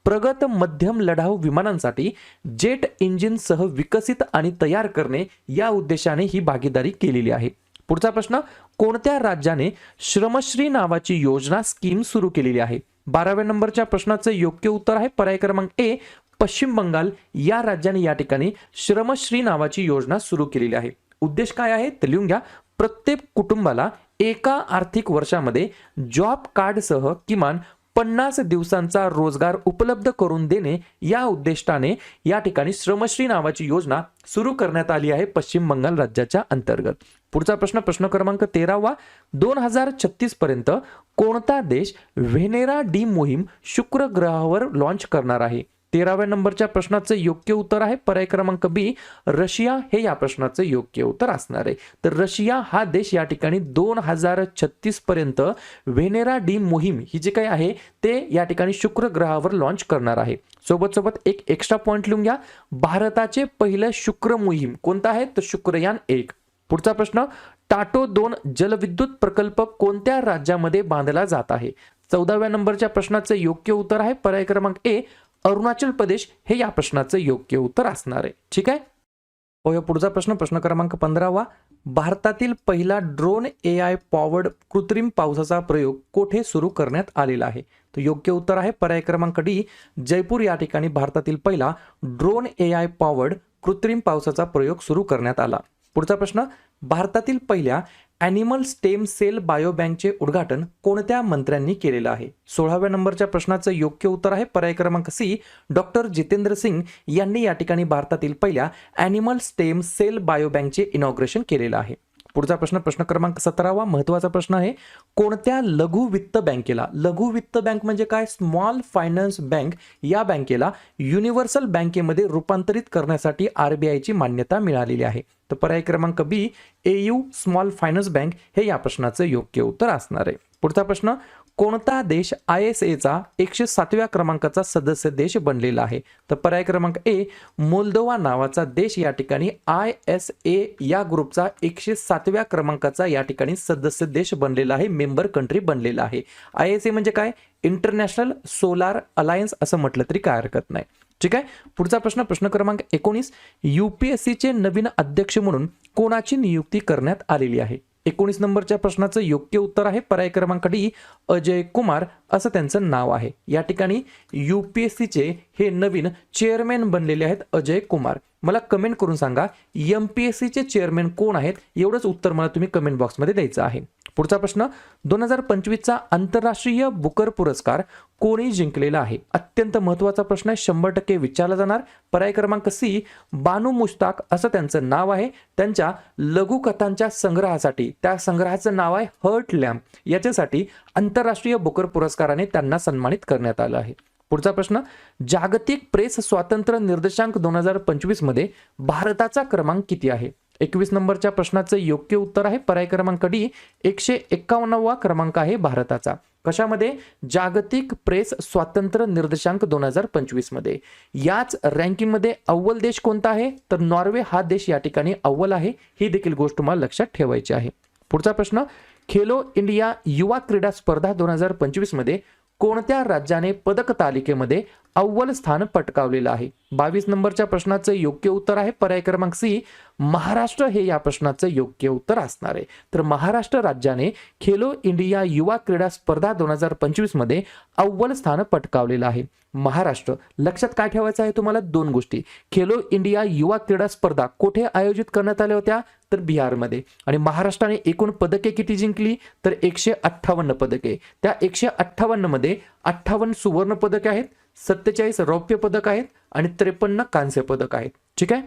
प्रगत मध्यम लढाऊ विमानांसाठी जेट इंजिनसह विकसित आणि तयार करणे या उद्देशाने ही भागीदारी केलेली आहे. पुढचा प्रश्न, कोणत्या राज्याने श्रमश्री नावाची योजना स्कीम सुरू केलेली आहे? 12व्या नंबरच्या प्रश्नाचं योग्य उत्तर आहे पर्याय क्रमांक ए, पश्चिम बंगाल या राज्याने या ठिकाणी श्रमश्री नावाची योजना सुरू केलेली आहे. उद्देश काय आहे तर लिहून घ्या. प्रत्येक कुटुंबाला एका आर्थिक वर्षामध्ये जॉब कार्डसह किमान 50 दिवसांचा रोजगार उपलब्ध करून देणे या उद्दिष्टाने या ठिकाणी श्रमश्री नावाची योजना सुरू करण्यात आली आहे पश्चिम बंगाल राज्याच्या अंतर्गत. पुढचा प्रश्न, प्रश्न क्रमांक 13वा, 2036 पर्यंत कोणता देश व्हेनेरा डी मोहीम शुक्र ग्रहावर लॉन्च करणार आहे? 13व्या नंबरच्या प्रश्नाचं योग्य उत्तर आहे पर्याय क्रमांक बी, रशिया हे या प्रश्नाचं योग्य उत्तर असणार आहे. तर रशिया हा देश या ठिकाणी 2036 पर्यंत व्हेनेरा डी मोहीम ही जी काही आहे ते या ठिकाणी शुक्र ग्रहावर लॉन्च करणार आहे. सोबत सोबत एक एक्स्ट्रा पॉइंट लिहून घ्या. भारताचे पहिलं शुक्र मोहीम कोणता आहे तर शुक्रयान 1. पुढचा प्रश्न, टाटो 2 जलविद्युत प्रकल्प कोणत्या राज्यामध्ये बांधला जात आहे? 14व्या नंबरच्या प्रश्नाचं योग्य उत्तर आहे पर्याय क्रमांक ए, अरुणाचल प्रदेश हे या प्रश्नाचं योग्य उत्तर असणार आहे. ठीक आहे. पुढचा प्रश्न, प्रश्न क्रमांक 15वा, भारतातील पहिला ड्रोन AI पॉवर्ड कृत्रिम पावसाचा प्रयोग कोठे सुरू करण्यात आलेला आहे? तर योग्य उत्तर आहे पर्याय क्रमांक डी, जयपूर या ठिकाणी भारतातील पहिला ड्रोन AI पॉवर्ड कृत्रिम पावसाचा प्रयोग सुरू करण्यात आला. पुढचा प्रश्न, भारतातील पहिल्या ॲनिमल स्टेम सेल बायोबँकचे उद्घाटन कोणत्या मंत्र्यांनी केलेलं आहे? 16व्या नंबरच्या प्रश्नाचं योग्य उत्तर आहे पर्याय क्रमांक सी, डॉक्टर जितेंद्र सिंग यांनी या ठिकाणी भारतातील पहिल्या ॲनिमल स्टेम सेल बायोबँकचे इनॉग्रेशन केलेलं आहे. पुढचा प्रश्न, प्रश्न क्रमांक 17वा, महत्त्वाचा प्रश्न आहे. कोणत्या लघु वित्त बँकेला, लघु वित्त बँक म्हणजे काय, स्मॉल फायनान्स बँक, या बँकेला युनिव्हर्सल बँकेमध्ये रूपांतरित करण्यासाठी RBIची मान्यता मिळालेली आहे? तर पर्याय क्रमांक बी, AU स्मॉल फायनान्स बँक हे या प्रश्नाचं योग्य उत्तर असणार आहे. पुढचा प्रश्न, कोणता देश ISAचा 107व्या क्रमांकाचा सदस्य देश बनलेला आहे? तर पर्याय क्रमांक ए, मोल्दोवा नावाचा देश या ठिकाणी ISA या ग्रुपचा 107व्या क्रमांकाचा या ठिकाणी सदस्य देश बनलेला आहे, मेंबर कंट्री बनलेला आहे. ISA म्हणजे काय, इंटरनॅशनल सोलार अलायन्स असं म्हटलं तरी काय हरकत नाही. ठीक आहे. पुढचा प्रश्न, प्रश्न क्रमांक 19, UPSCचे नवीन अध्यक्ष म्हणून कोणाची नियुक्ती करण्यात आलेली आहे? 19 नंबरच्या प्रश्नाचं योग्य उत्तर आहे पर्याय क्रमांक डी, अजय कुमार असं त्यांचं नाव आहे. या ठिकाणी UPSCचे हे नवीन चेअरमॅन बनलेले आहेत अजय कुमार. मला कमेंट करून सांगा MPSCचे चेअरमॅन कोण आहेत, एवढंच उत्तर मला तुम्ही कमेंट बॉक्समध्ये द्यायचं आहे. पुढचा प्रश्न, 2025चा आंतरराष्ट्रीय बुकर पुरस्कार कोणी जिंकलेला आहे? अत्यंत महत्त्वाचा प्रश्न आहे, 100% विचारला जाणार. पर्याय क्रमांक सी, बानू मुश्ताक असं त्यांचं नाव आहे. त्यांच्या लघुकथांच्या संग्रहासाठी, त्या संग्रहाचं नाव आहे हर्ट लॅम्प, याच्यासाठी आंतरराष्ट्रीय बुकर पुरस्काराने त्यांना सन्मानित करण्यात आलं आहे. पुढचा प्रश्न, जागतिक प्रेस स्वातंत्र्य निर्देशांक 2025 मध्ये भारताचा क्रमांक किती आहे? 21 नंबरच्या प्रश्नाचं योग्य उत्तर आहे पर्याय क्रमांक डी, 151वा क्रमांक आहे भारताचा. कशामध्ये? जागतिक प्रेस स्वातंत्र्य निर्देशांक 2025 मध्ये. याच रँकिंगमध्ये अव्वल देश कोणता आहे? तर नॉर्वे हा देश या ठिकाणी अव्वल आहे. ही देखील गोष्ट तुम्हाला लक्षात ठेवायची आहे. पुढचा प्रश्न, खेलो इंडिया युवा क्रीडा स्पर्धा 2025 मध्ये कोणत्या राज्याने पदक तालिकेमध्ये अव्वल स्थान पटकावलेलं आहे? 22 नंबरच्या प्रश्नाचं योग्य उत्तर आहे पर्याय क्रमांक सी, महाराष्ट्र हे या प्रश्नाचं योग्य उत्तर असणार आहे. तर महाराष्ट्र राज्याने खेलो इंडिया युवा क्रीडा स्पर्धा 2025 मध्ये अव्वल स्थान पटकावलेलं आहे. महाराष्ट्र. लक्षात काय ठेवायचं आहे तुम्हाला? दोन गोष्टी. खेलो इंडिया युवा क्रीडा स्पर्धा कुठे आयोजित करण्यात आल्या होत्या? तर बिहारमध्ये. आणि महाराष्ट्राने एकूण पदके किती जिंकली? तर 158 पदके. त्या 158 मध्ये 58 सुवर्ण पदके आहेत, 47 रौप्य पदक आहेत आणि 53 कांस्य पदक आहेत. ठीक आहे.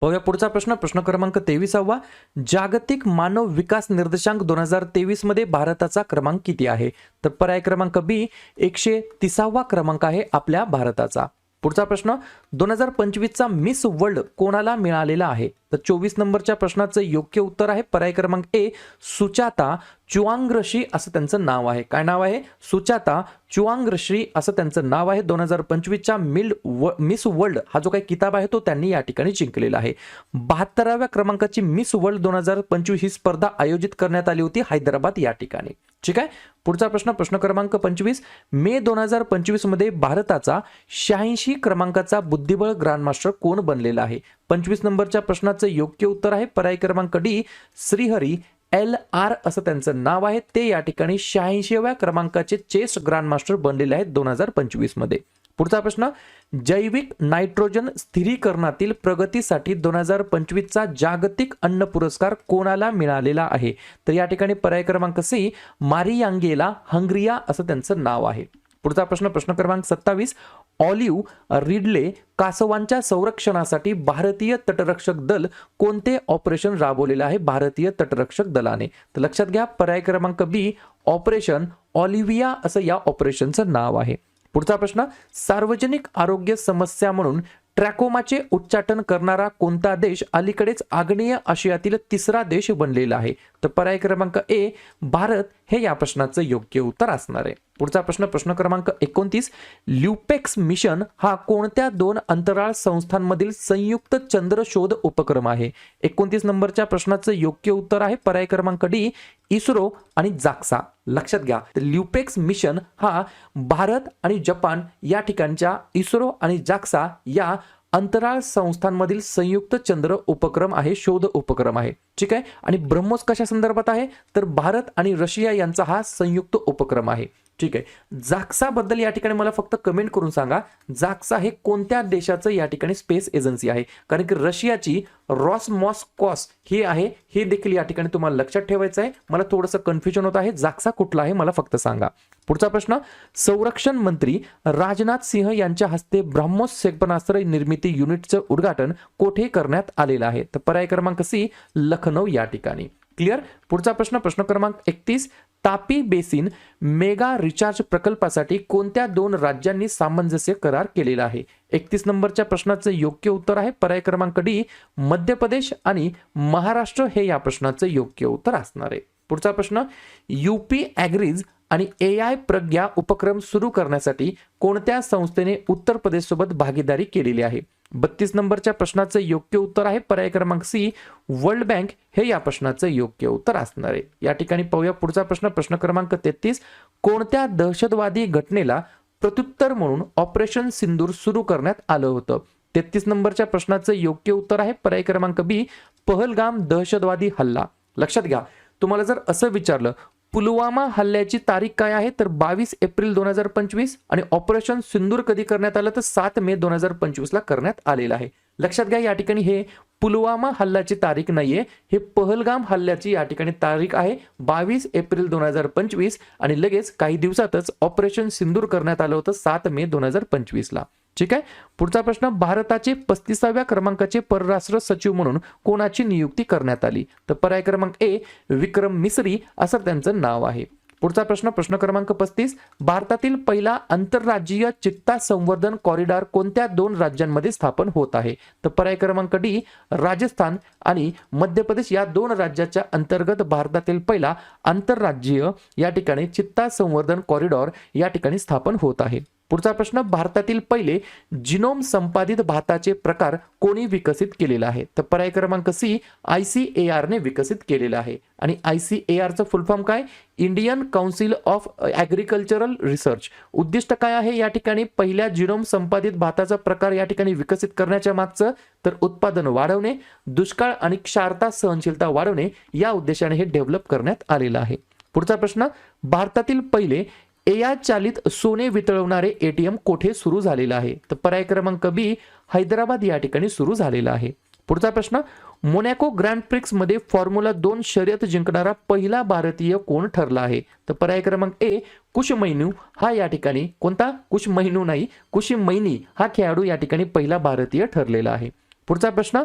बघूया पुढचा प्रश्न, प्रश्न क्रमांक 23वा, जागतिक मानव विकास निर्देशांक 2023 मध्ये भारताचा क्रमांक किती आहे? तर पर्याय क्रमांक बी, 130वा क्रमांक आहे आपल्या भारताचा. पुढचा प्रश्न, 2025चा मिस वर्ल्ड कोणाला मिळालेला आहे? तर 24 नंबरच्या प्रश्नाचं योग्य उत्तर आहे पर्याय क्रमांक ए, सुचाता चुआंग्रशी असं त्यांचं नाव आहे. काय नाव आहे? सुचाता चुआंग्रशी असं त्यांचं नाव आहे. 2025च्या मिस वर्ल्ड हा जो काही किताब आहे तो त्यांनी या ठिकाणी जिंकलेला आहे. 72व्या क्रमांकाची मिस वर्ल्ड 2025 ही स्पर्धा आयोजित करण्यात आली होती हैदराबाद या ठिकाणी. ठीक आहे. पुढचा प्रश्न, प्रश्न क्रमांक 25, मे 2025 मध्ये भारताचा 86 क्रमांकाचा बुद्धिबळ ग्रँडमास्टर कोण बनलेला आहे? 25 नंबरच्या प्रश्नाचं योग्य उत्तर आहे पर्याय क्रमांक डी, श्रीहरी LR असं त्यांचं नाव आहे. ते या ठिकाणी 86व्या क्रमांकाचे चेस ग्रँडमास्टर बनलेले आहेत 2025 मध्ये. पुढचा प्रश्न, जैविक नायट्रोजन स्थिरीकरणातील प्रगतीसाठी 2025चा जागतिक अन्न पुरस्कार कोणाला मिळालेला आहे? तर या ठिकाणी पर्याय क्रमांक सी, मारियांगेला हंगरिया असं त्यांचं नाव आहे. पुढचा प्रश्न, प्रश्न क्रमांक 27, ऑलिव्ह रिडले कासवांच्या संरक्षणासाठी भारतीय तटरक्षक दल कोणते ऑपरेशन राबवलेले आहे भारतीय तटरक्षक दलाने? तर लक्षात घ्या पर्याय क्रमांक बी, ऑपरेशन ऑलिव्हिया असं या ऑपरेशनचं नाव आहे. पुढचा प्रश्न, सार्वजनिक आरोग्य समस्या म्हणून ट्रॅकोमाचे उच्चाटन करणारा कोणता देश अलीकडेच आग्नेय आशियातील तिसरा देश बनलेला आहे? तर पर्याय क्रमांक ए, भारत हे या प्रश्नाचं योग्य उत्तर असणार आहे. पुढचा प्रश्न, प्रश्न क्रमांक 29, ल्युपेक्स मिशन हा कोणत्या दोन अंतराळ संस्थांमधील संयुक्त चंद्र शोध उपक्रम आहे? 29 नंबरच्या प्रश्नाचं योग्य उत्तर आहे पर्याय क्रमांक डी, इस्रो आणि जाक्सा. लक्षात घ्या, ल्युपेक्स मिशन हा भारत आणि जपान या ठिकाणच्या इस्रो आणि जाक्सा या अंतराळ संस्थांमधील संयुक्त चंद्र उपक्रम आहे, शोध उपक्रम आहे. ठीक आहे. आणि ब्रह्मोस कशा संदर्भात आहे? तर भारत आणि रशिया यांचा हा संयुक्त उपक्रम आहे. ठीक आहे. जाक्सा बद्दल या ठिकाणी मला फक्त कमेंट करून सांगा, जाक्सा हे कोणत्या देशाचं या ठिकाणी स्पेस एजन्सी आहे? कारण की रशियाची रॉसमॉस्कॉस ही आहे, हे देखील या ठिकाणी तुम्हाला लक्षात ठेवायचं आहे. मला थोडंसं कन्फ्युजन होत आहे, जाक्सा कुठला आहे मला फक्त सांगा. पुढचा प्रश्न, संरक्षण मंत्री राजनाथ सिंह यांच्या हस्ते ब्रह्मोस क्षेपणास्त्र निर्मिती युनिटचं उद्घाटन कोठे करण्यात आलेलं आहे? तर पर्याय क्रमांक सी, लखनौ या ठिकाणी. क्लिअर. पुढचा प्रश्न, प्रश्न क्रमांक 31, तापी बेसिन मेगा रिचार्ज प्रकल्पासाठी कोणत्या दोन राज्यांनी सामंजस्य करार केलेला आहे? 31 नंबरच्या प्रश्नाचं योग्य उत्तर आहे पर्याय क्रमांक डी, मध्य प्रदेश आणि महाराष्ट्र हे या प्रश्नाचं योग्य उत्तर असणार आहे. पुढचा प्रश्न, यूपी ॲग्रीज आणि AI प्रज्ञा उपक्रम सुरू करण्यासाठी कोणत्या संस्थेने उत्तर प्रदेश सोबत भागीदारी केलेली आहे? 32 नंबरच्या प्रश्नाचं योग्य उत्तर आहे पर्याय क्रमांक सी, वर्ल्ड बँक हे या प्रश्नाचं योग्य उत्तर असणार आहे. या ठिकाणी पाहूया पुढचा प्रश्न, प्रश्न क्रमांक 33, कोणत्या दहशतवादी घटनेला प्रत्युत्तर म्हणून ऑपरेशन सिंदूर सुरू करण्यात आलं होतं? 33 नंबरच्या प्रश्नाचं योग्य उत्तर आहे पर्याय क्रमांक बी, पहलगाम दहशतवादी हल्ला. लक्षात घ्या, तुम्हाला जर असं विचारलं पुलवामा हल्ल्याची तारीख काय आहे, तर 22 एप्रिल 2025 आणि ऑपरेशन सिंदूर कधी करण्यात आलं, तर 7 मे 2025 ला करण्यात आलेलं आहे. लक्षात घ्या, या ठिकाणी हे पुलवामा हल्ल्याची तारीख नाहीये, हे पहलगाम हल्ल्याची या ठिकाणी तारीख आहे 22 एप्रिल 2025 आणि लगेच काही दिवसातच ऑपरेशन सिंदूर करण्यात आलं होतं 7 मे 2025 ला. ठीक आहे. पुढचा प्रश्न, भारताचे 35व्या क्रमांकाचे परराष्ट्र सचिव म्हणून कोणाची नियुक्ती करण्यात आली, तर पर्याय क्रमांक ए, विक्रम मिसरी असं त्यांचं नाव आहे. पुढचा प्रश्न, प्रश्न क्रमांक 35, भारतातील पहिला आंतरराज्यीय चित्ता संवर्धन कॉरिडॉर कोणत्या 2 राज्यांमध्ये स्थापन होत आहे, तर पर्याय क्रमांक डी, राजस्थान आणि मध्य प्रदेश या 2 राज्याच्या अंतर्गत भारतातील पहिला आंतरराज्यीय या ठिकाणी चित्ता संवर्धन कॉरिडॉर या ठिकाणी स्थापन होत आहे. पुढचा प्रश्न, भारतातील पहिले जिनोम संपादित भाताचे प्रकार कोणी विकसित केलेला आहे, तर पर्याय क्रमांक सी, ICAR ने विकसित केलेला आहे. आणि ICAR चं फुल फॉर्म काय, Indian council of agricultural research. उद्दिष्ट काय आहे या ठिकाणी पहिल्या जिनोम संपादित भाताचा प्रकार या ठिकाणी विकसित करण्याच्या मागचं, तर उत्पादन वाढवणे, दुष्काळ आणि क्षारता सहनशीलता वाढवणे या उद्देशाने हे डेव्हलप करण्यात आलेलं आहे. पुढचा प्रश्न, भारतातील पहिले AI चालित सोने वितळवणारे ATM कोठे सुरू झालेलं आहे, तर पर्याय क्रमांक बी, हैदराबाद या ठिकाणी सुरू झालेला आहे. पुढचा प्रश्न, मोनॅको ग्रँड प्रिक्स मध्ये फॉर्म्युला 2 शर्यत जिंकणारा पहिला भारतीय कोण ठरला आहे, तर पर्याय क्रमांक ए, कुश मैनू हा या ठिकाणी, कोणता, कुश मैनू नाही, कुश मैनी हा खेळाडू या ठिकाणी पहिला भारतीय ठरलेला आहे. पुढचा प्रश्न,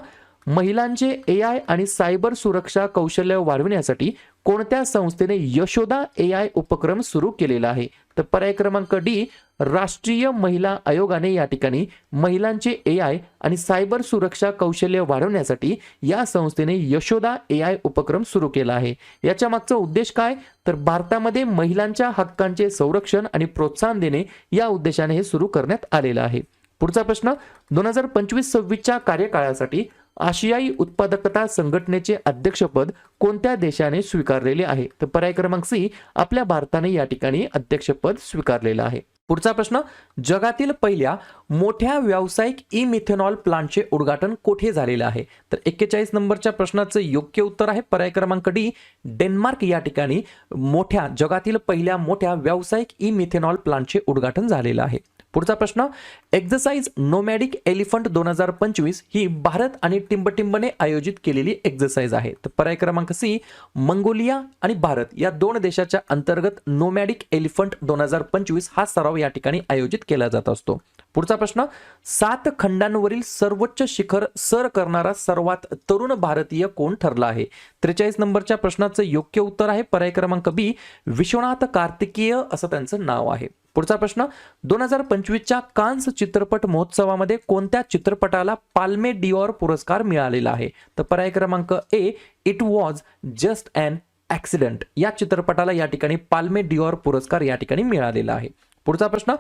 महिलांचे AI आणि सायबर सुरक्षा कौशल्य वाढविण्यासाठी कोणत्या संस्थेने यशोदा AI उपक्रम सुरू केलेला आहे, तर पर्याय क्रमांक डी, राष्ट्रीय महिला आयोगाने या ठिकाणी महिलांचे AI आणि सायबर सुरक्षा कौशल्य वाढवण्यासाठी या संस्थेने यशोदा AI उपक्रम सुरू केला आहे. याच्या मागचा उद्देश काय, तर भारतामध्ये महिलांच्या हक्कांचे संरक्षण आणि प्रोत्साहन देणे या उद्देशाने हे सुरू करण्यात आलेलं आहे. पुढचा प्रश्न, 2025-26 कार्यकाळासाठी आशियाई उत्पादकता संघटनेचे अध्यक्षपद कोणत्या देशाने स्वीकारलेले आहे, तर पर्याय क्रमांक सी, आपल्या भारताने या ठिकाणी अध्यक्षपद स्वीकारलेलं आहे. पुढचा प्रश्न, जगातील पहिल्या मोठ्या व्यावसायिक मिथेनॉल प्लांटचे उद्घाटन कोठे झालेले आहे, तर 41 नंबरच्या प्रश्नाचं योग्य उत्तर आहे पर्याय क्रमांक डी, डेन्मार्क या ठिकाणी जगातील पहिल्या मोठ्या व्यावसायिक मिथेनॉल प्लांटचे उद्घाटन झालेलं आहे. पुढचा प्रश्न, एक्झरसाइज नोमॅडिक एलिफंट 2025 ही भारत आणि टिंबटिंबने आयोजित केलेली एक्झरसाइज आहे, तर पर्याय क्रमांक सी, मंगोलिया आणि भारत या 2 देशाच्या अंतर्गत नोमॅडिक एलिफंट 2025 हा सराव या ठिकाणी आयोजित केला जात असतो. पुढचा प्रश्न, 7 खंडांवरील सर्वोच्च शिखर सर करणारा सर्वात तरुण भारतीय कोण ठरला आहे, 43 नंबरच्या प्रश्नाचं योग्य उत्तर आहे पर्याय क्रमांक बी, विश्वनाथ कार्तिकेय असं त्यांचं नाव आहे. पुढचा प्रश्न, 2025च्या कान्स चित्रपट महोत्सवामध्ये कोणत्या चित्रपटाला पाल्मे डिओर पुरस्कार मिळालेला आहे, तर पर्याय क्रमांक A, it was just an accident या चित्रपटाला या ठिकाणी पाल्मे डिओर पुरस्कार या ठिकाणी मिळालेला आहे. पुढचा प्रश्न,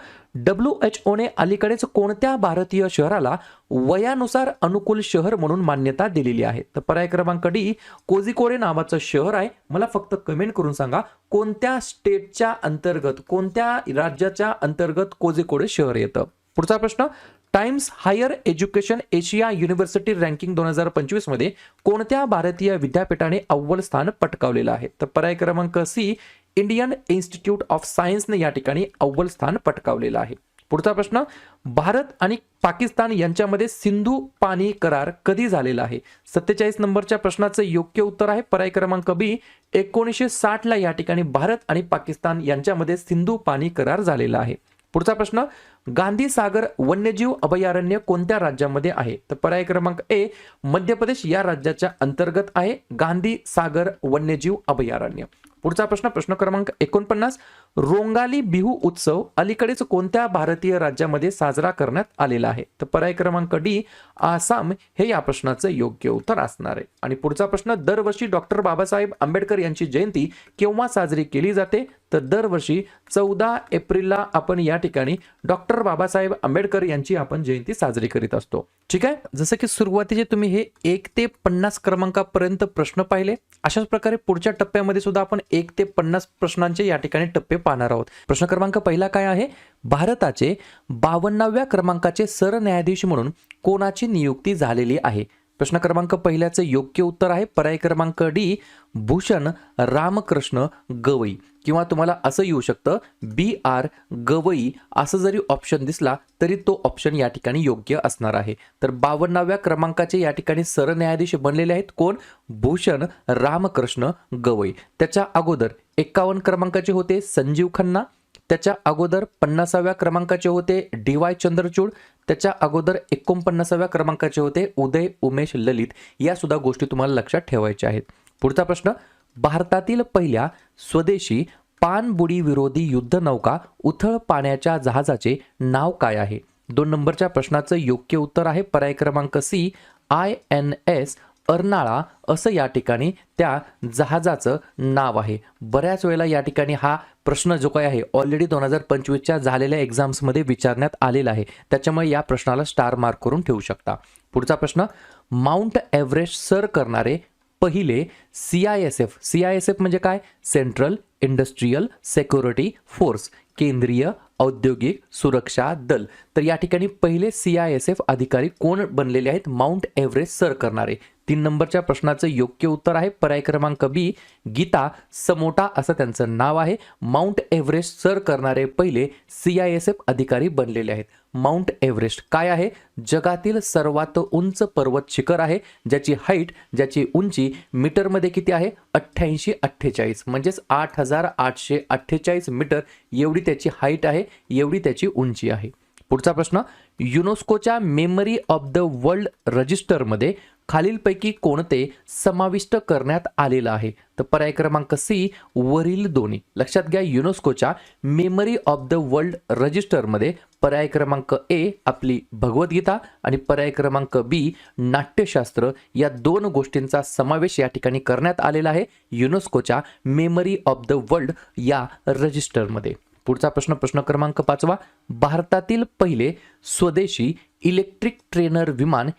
WHO ने अलीकडेच कोणत्या भारतीय शहराला वयानुसार अनुकूल शहर म्हणून मान्यता दिलेली आहे, तर पर्याय क्रमांक डी, कोझिकोडे नावाचं शहर आहे. मला फक्त कमेंट करून सांगा कोणत्या स्टेटच्या अंतर्गत, कोणत्या राज्याच्या अंतर्गत कोझिकोडे शहर येतं. पुढचा प्रश्न, Times Higher Education Asia University ranking 2025 मध्ये कोणत्या भारतीय विद्यापीठाने अव्वल स्थान पटकावलेलं आहे, तर पर्याय क्रमांक सी, इंडियन इन्स्टिट्यूट ऑफ सायन्सने या ठिकाणी अव्वल स्थान पटकावलेलं आहे. पुढचा प्रश्न, भारत आणि पाकिस्तान यांच्यामध्ये सिंधू पाणी करार कधी झालेला आहे, 47 नंबरच्या प्रश्नाचं योग्य उत्तर आहे पर्याय क्रमांक बी, 1960 ला या ठिकाणी भारत आणि पाकिस्तान यांच्यामध्ये सिंधू पाणी करार झालेला आहे. पुढचा प्रश्न, गांधी सागर वन्यजीव अभयारण्य कोणत्या राज्यामध्ये आहे, तर पर्याय क्रमांक ए, मध्य प्रदेश या राज्याच्या अंतर्गत आहे गांधी सागर वन्यजीव अभयारण्य. पुढचा प्रश्न, प्रश्न क्रमांक 49, रोंगाली बिहू उत्सव अलीकडेच कोणत्या भारतीय राज्यामध्ये साजरा करण्यात आलेला आहे, तर पर्याय क्रमांक डी, आसाम हे या प्रश्नाचं योग्य उत्तर असणार आहे. आणि पुढचा प्रश्न, दरवर्षी डॉक्टर बाबासाहेब आंबेडकर यांची जयंती केव्हा साजरी केली जाते, तर दरवर्षी 14 एप्रिलला आपण या ठिकाणी डॉक्टर बाबासाहेब आंबेडकर यांची आपण जयंती साजरी करीत असतो. ठीक आहे, जसं की सुरुवातीचे तुम्ही हे 1 ते 50 क्रमांकापर्यंत प्रश्न पाहिले, अशाच प्रकारे पुढच्या टप्प्यामध्ये सुद्धा आपण 1 ते 50 प्रश्नांचे या ठिकाणी टप्पे पाहणार आहोत. प्रश्न क्रमांक पहिला काय आहे, भारताचे 52व्या क्रमांकाचे सरन्यायाधीश म्हणून कोणाची नियुक्ती झालेली आहे? प्रश्न क्रमांक पहिल्याचं योग्य उत्तर आहे पर्याय क्रमांक डी, भूषण रामकृष्ण गवई, किंवा तुम्हाला असं येऊ शकतं BR गवई असं जरी ऑप्शन दिसला तरी तो ऑप्शन या ठिकाणी योग्य असणार आहे. तर 52व्या क्रमांकाचे या ठिकाणी सरन्यायाधीश बनलेले आहेत कोण? भूषण रामकृष्ण गवई. त्याच्या अगोदर 51 क्रमांकाचे होते संजीव खन्ना, त्याच्या अगोदर 50व्या क्रमांकाचे होते DY चंद्रचूड, त्याच्या अगोदर 49व्या क्रमांकाचे होते उदय उमेश ललित. या सुद्धा गोष्टी तुम्हाला लक्षात ठेवायच्या आहेत. पुढचा प्रश्न, भारतातील पहिल्या स्वदेशी पाणबुडी विरोधी युद्धनौका उथळ पाण्याच्या जहाजाचे नाव काय आहे? 2 नंबरच्या प्रश्नाचं योग्य उत्तर आहे पर्याय क्रमांक सी, INS अर्नाळा असं या ठिकाणी त्या जहाजाचं नाव आहे. बऱ्याच वेळेला या ठिकाणी हा प्रश्न जो काय आहे ऑलरेडी 2025च्या झालेल्या एक्झाम्समध्ये विचारण्यात आलेला आहे, त्याच्यामुळे या प्रश्नाला स्टार मार्क करून ठेवू शकता. पुढचा प्रश्न, माउंट एव्हरेस्ट सर करणारे पहिले CISF म्हणजे काय? सेंट्रल इंडस्ट्रियल सिक्युरिटी फोर्स, केंद्रीय औद्योगिक सुरक्षा दल. तर या ठिकाणी पहिले CISF अधिकारी कोण बनलेले आहेत? माउंट एव्हरेस्ट सर करणारे. 3 नंबरच्या प्रश्नाचं योग्य उत्तर आहे पर्याय क्रमांक बी, गीता समोटा असं त्यांचं नाव आहे. माउंट एव्हरेस्ट सर करणारे पहिले CISF अधिकारी बनलेले आहेत. माउंट एव्हरेस्ट काय आहे? जगातील सर्वात उंच पर्वत शिखर आहे, ज्याची हाईट, ज्याची उंची मीटरमध्ये किती आहे? 8848 म्हणजेच 8848 मीटर एवढी त्याची हाईट आहे, एवढी त्याची उंची आहे. पुढचा प्रश्न, युनेस्कोच्या मेमरी ऑफ द वर्ल्ड रजिस्टरमध्ये खालीलपैकी कोणते समाविष्ट करण्यात आलेलं आहे? तर पर्याय क्रमांक सी, वरील दोन्ही. लक्षात घ्या, युनेस्कोच्या मेमरी ऑफ द वर्ल्ड रजिस्टरमध्ये पर्याय क्रमांक ए आपली भगवद्गीता आणि पर्याय क्रमांक बी नाट्यशास्त्र या 2 गोष्टींचा समावेश या ठिकाणी करण्यात आलेला आहे युनेस्कोच्या मेमरी ऑफ द वर्ल्ड या रजिस्टरमध्ये. पुढचा प्रश्न, प्रश्न क्रमांक 5, भारतातील पहिले स्वदेशी इलेक्ट्रिक ट्रेनर विमान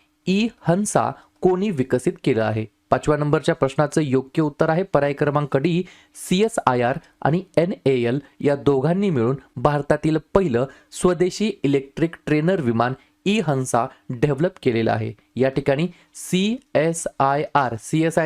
हंसा कोणी विकसित केलं आहे? 5व्या नंबरच्या प्रश्नाचं योग्य उत्तर आहे पर्याय क्रमांक डी, CSIR आणि NAL या दोघांनी मिळून भारतातील पहिलं स्वदेशी इलेक्ट्रिक ट्रेनर विमान हंसा डेव्हलप केलेलं आहे. या ठिकाणी CSIR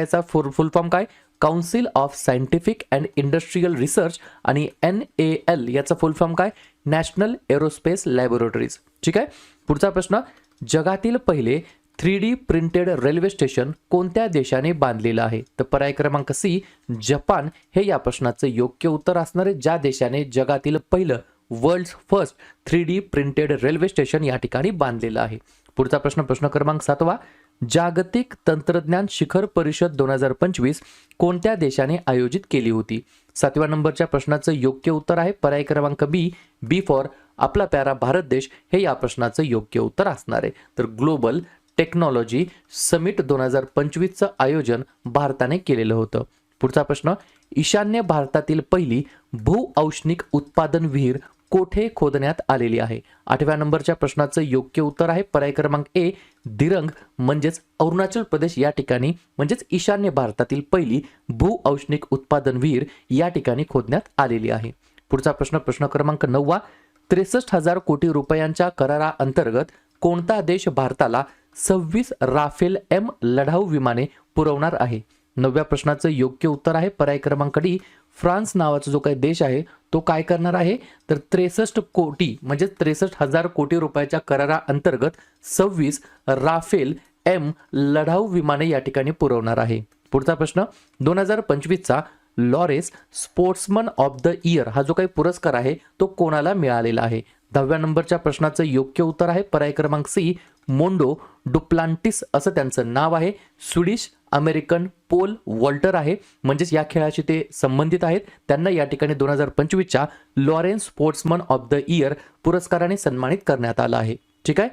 चा फुल फॉर्म काय? Council of scientific and industrial research आणि NAL याचा फुल फॉर्म काय? National aerospace laboratories. ठीक आहे. पुढचा प्रश्न, जगातील पहिले 3D प्रिंटेड रेल्वे स्टेशन कोणत्या देशाने बांधलेलं आहे? तर पर्याय क्रमांक सी, जपान हे या प्रश्नाचं योग्य उत्तर असणार आहे, ज्या देशाने जगातील पहिलं world first 3D printed railway station या ठिकाणी बांधलेलं आहे. पुढचा प्रश्न, प्रश्न क्रमांक 7, जागतिक तंत्रज्ञान शिखर परिषद 2025 कोणत्या देशाने आयोजित केली होती? 7व्या नंबरच्या प्रश्नाचं योग्य उत्तर आहे पर्याय क्रमांक बी फॉर आपला प्यारा भारत देश हे या प्रश्नाचं योग्य उत्तर असणार आहे. तर ग्लोबल टेक्नॉलॉजी समिट 2025चं आयोजन भारताने केलेलं होतं. पुढचा प्रश्न, ईशान्य भारतातील पहिली भूऔष्णिक उत्पादन विहीर कोठे खोदण्यात आलेली आहे? 8व्या नंबरच्या प्रश्नाचं योग्य उत्तर आहे पर्याय क्रमांक ए, दिरंग म्हणजेच अरुणाचल प्रदेश या ठिकाणी, म्हणजेच ईशान्य भारतातील पहिली भूऔष्णिक उत्पादन विहीर या ठिकाणी खोदण्यात आलेली आहे. पुढचा प्रश्न, प्रश्न क्रमांक 9, 63,000 कोटी रुपयांच्या कराराअंतर्गत कोणता देश भारताला 26 राफेल M लढाऊ विमाने पुरवणार आहे? 9व्या प्रश्नाचं योग्य उत्तर आहे पर्याय क्रमांक डी, फ्रान्स नावाचा जो काही देश आहे तो काय करणार आहे? तर 63 कोटी म्हणजे 63,000 कोटी रुपयाच्या कराराअंतर्गत 26 राफेल M लढाऊ विमाने या ठिकाणी पुरवणार आहे. पुढचा प्रश्न, 2025चा Laureus sportsman of the year हा जो काही पुरस्कार आहे तो कोणाला मिळालेला आहे? 10व्या नंबरच्या प्रश्नाचं योग्य उत्तर आहे पर्याय क्रमांक सी, मोंडो डुप्लांटिस असं त्यांचं नाव आहे. स्वीडिश अमेरिकन पोल वॉल्टर आहे, म्हणजेच या खेळाशी ते संबंधित आहेत. त्यांना या ठिकाणी 2025च्या Laureus sportsman of the year पुरस्काराने सन्मानित करण्यात आलं आहे. ठीक आहे.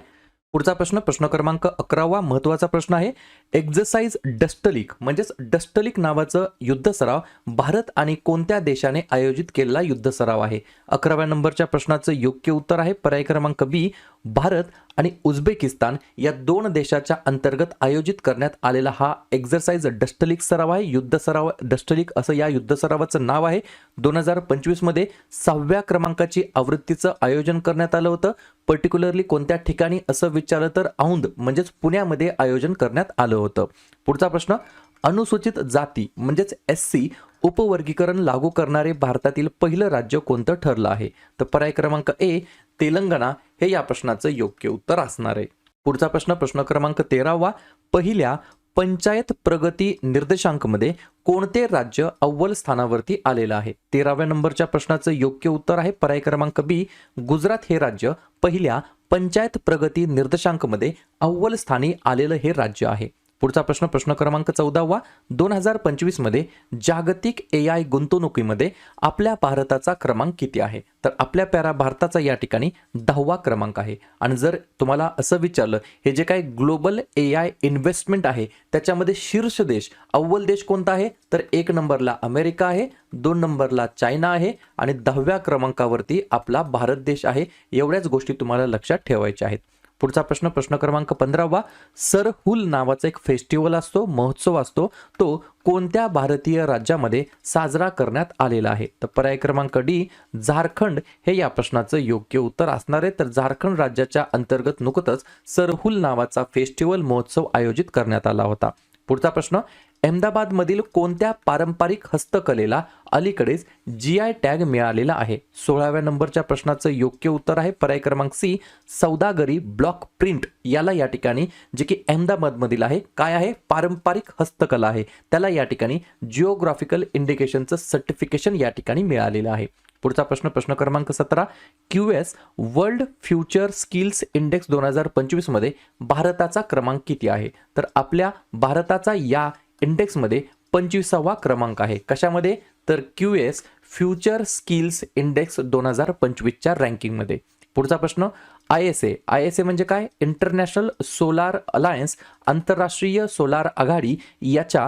पुढचा प्रश्न, प्रश्न क्रमांक 11 महत्त्वाचा प्रश्न आहे. एक्झरसाइज डस्टलिक म्हणजेच डस्टलिक नावाचं युद्ध सराव भारत आणि कोणत्या देशाने आयोजित केलेला युद्ध सराव आहे? 11व्या नंबरच्या प्रश्नाचं योग्य उत्तर आहे पर्याय क्रमांक बी, भारत आणि उझबेकिस्तान या दोन देशाच्या अंतर्गत आयोजित करण्यात आलेला हा एक्झरसाइज डस्टलिक सराव आहे. युद्ध सराव डस्टलिक असं या युद्ध सरावाचं नाव आहे. 2025 मध्ये 6व्या क्रमांकाची आवृत्तीचं आयोजन करण्यात आलं होतं. पर्टिक्युलरली कोणत्या ठिकाणी असं विचारलं तर औंध म्हणजेच पुण्यामध्ये आयोजन करण्यात आलं होतं. पुढचा प्रश्न, अनुसूचित जाती म्हणजेच SC उपवर्गीकरण लागू करणारे भारतातील पहिलं राज्य कोणतं ठरलं आहे? तर पर्याय क्रमांक A तेलंगणा हे या प्रश्नाचं योग्य उत्तर असणार आहे. पुढचा प्रश्न, प्रश्न क्रमांक 13वा, पहिल्या पंचायत प्रगती निर्देशांकमध्ये कोणते राज्य अव्वल स्थानावरती आलेलं आहे? 13व्या नंबरच्या प्रश्नाचं योग्य उत्तर आहे पर्याय क्रमांक B गुजरात हे राज्य पहिल्या पंचायत प्रगती निर्देशांकमध्ये अव्वल स्थानी आलेलं हे राज्य आहे. पुढचा प्रश्न, प्रश्न क्रमांक 14वा, 2025 मध्ये जागतिक AI गुंतवणुकीमध्ये आपल्या भारताचा क्रमांक किती आहे? तर आपल्या भारताचा या ठिकाणी 10वा क्रमांक आहे. आणि जर तुम्हाला असं विचारलं हे जे काही ग्लोबल AI इन्व्हेस्टमेंट आहे त्याच्यामध्ये शीर्ष देश अव्वल देश कोणता आहे? तर 1 नंबरला अमेरिका आहे, 2 नंबरला चायना आहे आणि 10व्या क्रमांकावरती आपला भारत देश आहे. एवढ्याच गोष्टी तुम्हाला लक्षात ठेवायच्या आहेत. पुढचा प्रश्न, प्रश्न क्रमांक 15वा, सरहुल नावाचा एक फेस्टिवल असतो, महोत्सव असतो, तो कोणत्या भारतीय राज्यामध्ये साजरा करण्यात आलेला आहे? तर पर्याय क्रमांक D झारखंड हे या प्रश्नाचं योग्य उत्तर असणार आहे. तर झारखंड राज्याच्या अंतर्गत नुकतंच सरहुल नावाचा फेस्टिवल महोत्सव आयोजित करण्यात आला होता. पुढचा प्रश्न, अहमदाबादमधील कोणत्या पारंपरिक हस्तकलेला अलीकडेच GI टॅग मिळालेला आहे? 16व्या नंबरच्या प्रश्नाचं योग्य उत्तर आहे पर्याय क्रमांक C सौदागरी ब्लॉक प्रिंट. याला या ठिकाणी जे की अहमदाबादमधील आहे काय आहे? पारंपरिक हस्तकला आहे. त्याला या ठिकाणी जिओग्राफिकल इंडिकेशनचं सर्टिफिकेशन या ठिकाणी मिळालेलं आहे. पुढचा प्रश्न, प्रश्न क्रमांक 17, QS world future skills index 2025 मध्ये भारताचा क्रमांक किती आहे? तर आपल्या भारताचा या इंडेक्समध्ये 25वा क्रमांक आहे. कशामध्ये? तर QS फ्युचर स्किल्स इंडेक्स 2025च्या रँकिंगमध्ये. पुढचा प्रश्न, ISA म्हणजे काय? इंटरनॅशनल सोलार अलायन्स, आंतरराष्ट्रीय सोलार आघाडी याच्या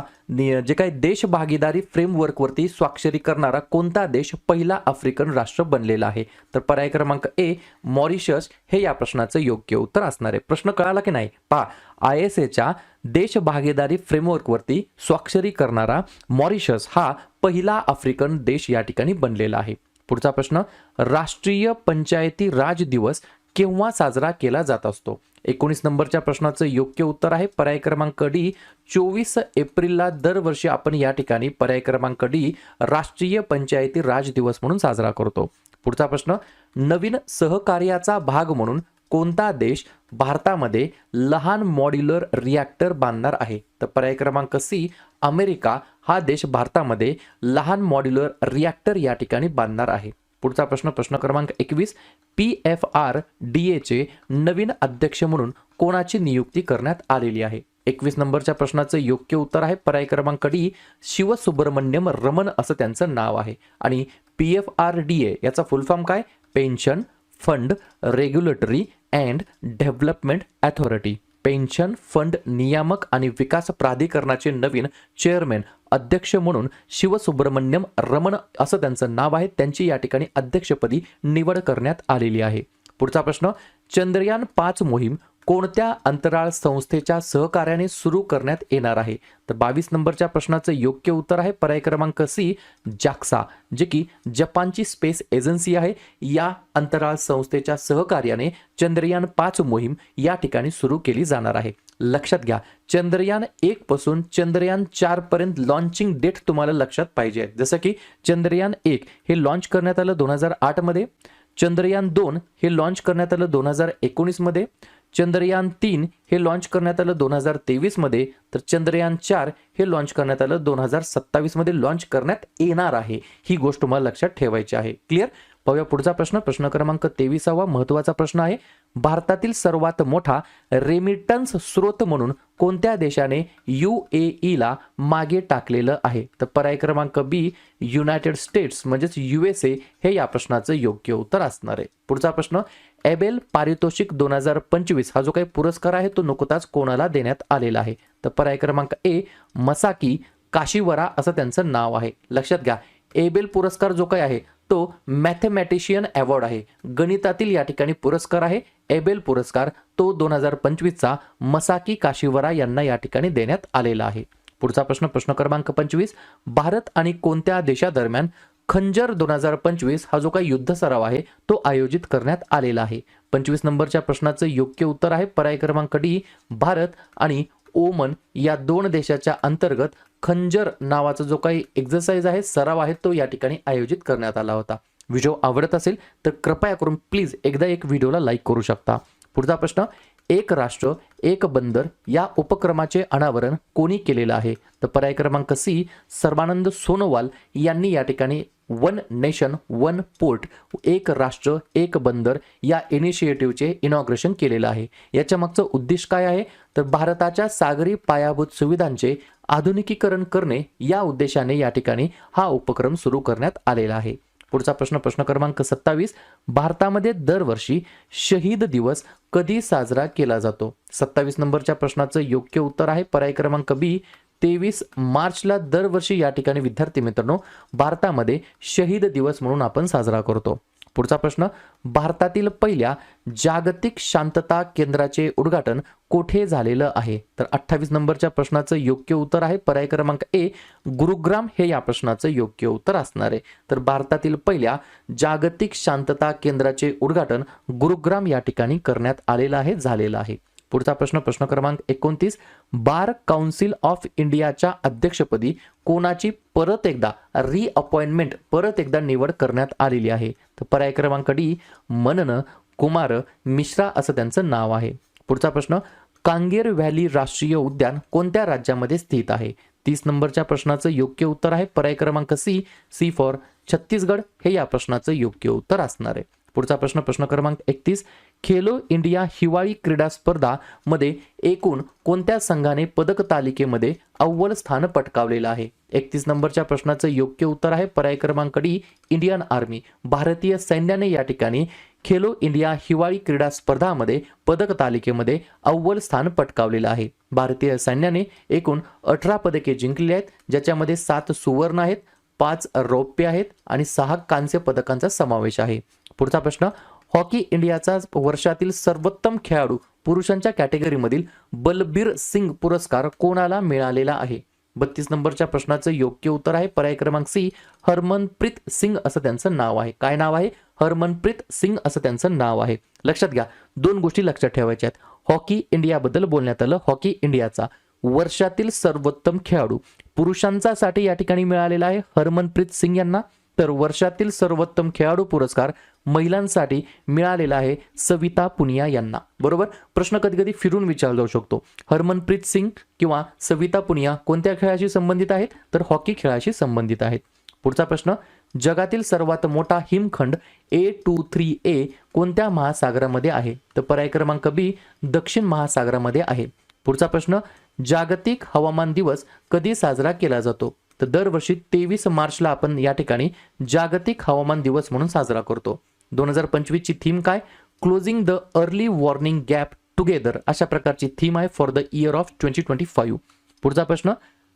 जे काही देश भागीदारी फ्रेमवर्कवरती स्वाक्षरी करणारा कोणता देश पहिला आफ्रिकन राष्ट्र बनलेला आहे? तर पर्याय क्रमांक A मॉरिशस हे या प्रश्नाचं योग्य उत्तर असणार आहे. प्रश्न कळाला की नाही? पहा, ISAच्या देश भागीदारी फ्रेमवर्कवरती स्वाक्षरी करणारा मॉरिशस हा पहिला आफ्रिकन देश या ठिकाणी बनलेला आहे. पुढचा प्रश्न, राष्ट्रीय पंचायती राज दिवस केव्हा साजरा केला जात असतो? 19 नंबरच्या प्रश्नाचं योग्य उत्तर आहे पर्याय क्रमांक D 24 एप्रिलला दरवर्षी आपण या ठिकाणी पर्याय क्रमांक D राष्ट्रीय पंचायती राज दिवस म्हणून साजरा करतो. पुढचा प्रश्न, नवीन सहकार्याचा भाग म्हणून कोणता देश भारतामध्ये लहान मॉड्युलर रिॲक्टर बांधणार आहे? तर पर्याय क्रमांक C अमेरिका हा देश भारतामध्ये लहान मॉड्युलर रिॲक्टर या ठिकाणी बांधणार आहे. पुढचा प्रश्न, प्रश्न क्रमांक 21, PFRDA चे नवीन अध्यक्ष म्हणून कोणाची नियुक्ती करण्यात आलेली आहे? 21 नंबरच्या प्रश्नाचं योग्य उत्तर आहे पर्याय क्रमांक D शिवसुब्रमण्यम रमन असं त्यांचं नाव आहे. आणि PFRDA याचा फुल फॉर्म काय? Pension fund regulatory and development authority. Pension fund नियामक आणि विकास प्राधिकरणाचे नवीन चेअरमॅन अध्यक्ष म्हणून शिवसुब्रमण्यम रमन असं त्यांचं नाव आहे. त्यांची या ठिकाणी अध्यक्षपदी निवड करण्यात आलेली आहे. पुढचा प्रश्न, चंद्रयान 5 मोहीम कोणत्या अंतराळ संस्थेच्या सहकार्याने सुरू करण्यात येणार आहे? तर 22 नंबरच्या प्रश्नाचं योग्य उत्तर आहे पर्याय क्रमांक C JAXA जे की जपानची स्पेस एजन्सी आहे. या अंतराळ संस्थेच्या सहकार्याने चंद्रयान 5 मोहीम या ठिकाणी सुरू केली जाणार आहे. लक्षात घ्या, चंद्रयान 1 पासून चंद्रयान 4 पर्यंत लॉन्चिंग डेट तुम्हाला लक्षात पाहिजे. जसं की चंद्रयान 1 हे लॉन्च करण्यात आलं 2008 मध्ये, चंद्रयान 2 हे लॉन्च करण्यात आलं 2019 मध्ये, चंद्रयान 3 हे लॉन्च करण्यात आलं 2023 मध्ये, तर चंद्रयान 4 हे लॉन्च करण्यात आलं 2027 मध्ये लॉन्च करण्यात येणार आहे. ही गोष्ट तुम्हाला लक्षात ठेवायची आहे. क्लिअर? पाहूया पुढचा प्रश्न, प्रश्न क्रमांक 23वा महत्त्वाचा प्रश्न आहे. भारतातील सर्वात मोठा रेमिटन्स स्रोत म्हणून कोणत्या देशाने UAE ला मागे टाकलेलं आहे? तर पर्याय क्रमांक B युनायटेड स्टेट्स म्हणजेच USA हे या प्रश्नाचं योग्य उत्तर असणार आहे. पुढचा प्रश्न, एबेल पारितोषिक 2025 हा जो काही पुरस्कार आहे तो नुकताच कोणाला देण्यात आलेला आहे? तर पर्याय क्रमांक A मसाकी काशीवरा असं त्यांचं नाव आहे. लक्षात घ्या, एबेल पुरस्कार जो काही आहे तो मॅथमॅटिशियन अवॉर्ड आहे, गणितातील या ठिकाणी पुरस्कार आहे. एबेल पुरस्कार तो 2025चा मसाकी काशिवरा यांना या ठिकाणी देण्यात आलेला आहे. पुढचा प्रश्न क्रमांक 25, भारत आणि कोणत्या देशादरम्यान खंजर 2025 हा जो काही युद्ध सराव आहे तो आयोजित करण्यात आलेला आहे. 25 नंबरच्या प्रश्नाचं योग्य उत्तर आहे पर्याय क्रमांक डी, भारत आणि ओमन या दोन देशाच्या अंतर्गत खंजर नावाचा जो काही एक्सरसाइज आहे, सराव आहे, तो या ठिकाणी आयोजित करण्यात आला होता. व्हिडिओ आवडत असेल तर कृपया करून प्लीज एकदा एक व्हिडिओला लाईक करू शकता. पुढचा प्रश्न, एक राष्ट्र एक बंदर या उपक्रमाचे अनावरण कोणी केलेलं आहे? तर पर्याय क्रमांक सी, सर्बानंद सोनोवाल यांनी या ठिकाणी वन नेशन वन पोर्ट, एक राष्ट्र एक बंदर या इनिशिएटिव्हचे इनॉग्रेशन केलेलं आहे. याच्या मागचं उद्देश काय आहे? तर भारताच्या सागरी पायाभूत सुविधांचे आधुनिकीकरण करणे या उद्देशाने या ठिकाणी हा उपक्रम सुरू करण्यात आलेला आहे. पुढचा प्रश्न क्रमांक 27, भारतामध्ये दरवर्षी शहीद दिवस कधी साजरा केला जातो? 27 नंबरच्या प्रश्नाचं योग्य उत्तर आहे पर्याय क्रमांक बी, 23 मार्चला दरवर्षी या ठिकाणी विद्यार्थी मित्रांनो भारतामध्ये शहीद दिवस म्हणून आपण साजरा करतो. पुढचा प्रश्न, भारतातील पहिल्या जागतिक शांतता केंद्राचे उद्घाटन कोठे झालेलं आहे? तर 28 नंबरच्या प्रश्नाचं योग्य उत्तर आहे पर्याय क्रमांक ए, गुरुग्राम हे या प्रश्नाचं योग्य उत्तर असणार आहे. तर भारतातील पहिल्या जागतिक शांतता केंद्राचे उद्घाटन गुरुग्राम या ठिकाणी करण्यात आलेलं आहे, झालेलं आहे. पुढचा प्रश्न क्रमांक 29, बार काउन्सिल ऑफ इंडियाच्या अध्यक्षपदी कोणाची परत एकदा निवड करण्यात आलेली आहे? तर पर्याय क्रमांक डी, मनन कुमार मिश्रा असं त्यांचं नाव आहे. पुढचा प्रश्न, कांगेर व्हॅली राष्ट्रीय उद्यान कोणत्या राज्यामध्ये स्थित आहे? 30 नंबरच्या प्रश्नाचं योग्य उत्तर आहे पर्याय क्रमांक सी, सी फॉर छत्तीसगड हे या प्रश्नाचं योग्य उत्तर असणार आहे. पुढचा प्रश्न क्रमांक 31, खेलो इंडिया हिवाळी क्रीडा स्पर्धा मध्ये एकूण कोणत्या संघाने पदक तालिकेमध्ये अव्वल स्थान पटकावलेलं आहे? 31 नंबरच्या प्रश्नाचं योग्य उत्तर आहे पर्याय क्रमांक डी, इंडियन आर्मी. भारतीय सैन्याने या ठिकाणी खेलो इंडिया हिवाळी क्रीडा स्पर्धामध्ये पदक तालिकेमध्ये अव्वल स्थान पटकावलेलं आहे. भारतीय सैन्याने एकूण 18 पदके जिंकलेली आहेत, ज्याच्यामध्ये 7 सुवर्ण आहेत, 5 रौप्य आहेत आणि 6 कांस्य पदकांचा समावेश आहे. पुढचा प्रश्न, हॉकी इंडियाचा वर्षातील सर्वोत्तम खेळाडू पुरुषांच्या कॅटेगरीमधील बलबीर सिंग पुरस्कार कोणाला मिळालेला आहे? 32 नंबरच्या प्रश्नाचं योग्य उत्तर आहे पर्याय क्रमांक सी, हरमनप्रीत सिंग असं त्यांचं नाव आहे. काय नाव आहे? हरमनप्रीत सिंग असं त्यांचं नाव आहे. लक्षात घ्या, दोन गोष्टी लक्षात ठेवायच्या आहेत. हॉकी इंडियाबद्दल बोलण्यात आलं, हॉकी इंडियाचा वर्षातील सर्वोत्तम खेळाडू पुरुषांसाठी या ठिकाणी मिळालेला आहे हरमनप्रीत सिंग यांना. तर वर्षातील सर्वोत्तम खेळाडू पुरस्कार महिलांसाठी मिळालेला आहे सविता पुनिया यांना. बरोबर, प्रश्न कधी कधी फिरून विचारला जाऊ शकतो, हरमनप्रीत सिंग किंवा सविता पुनिया कोणत्या खेळाशी संबंधित आहेत? तर हॉकी खेळाशी संबंधित आहेत. पुढचा प्रश्न, जगातील सर्वात मोठा हिमखंड A23A कोणत्या महासागरामध्ये आहे? तर पर्याय क्रमांक बी, दक्षिण महासागरामध्ये आहे. पुढचा प्रश्न, जागतिक हवामान दिवस कधी साजरा केला जातो? तर दरवर्षी 23 मार्चला आपण या ठिकाणी जागतिक हवामान दिवस म्हणून साजरा करतो. 2025 ची थीम काय? Closing the early warning gap together अशा प्रकारची थीम आहे फॉर द इयर ऑफ 2025. पुढचा प्रश्न,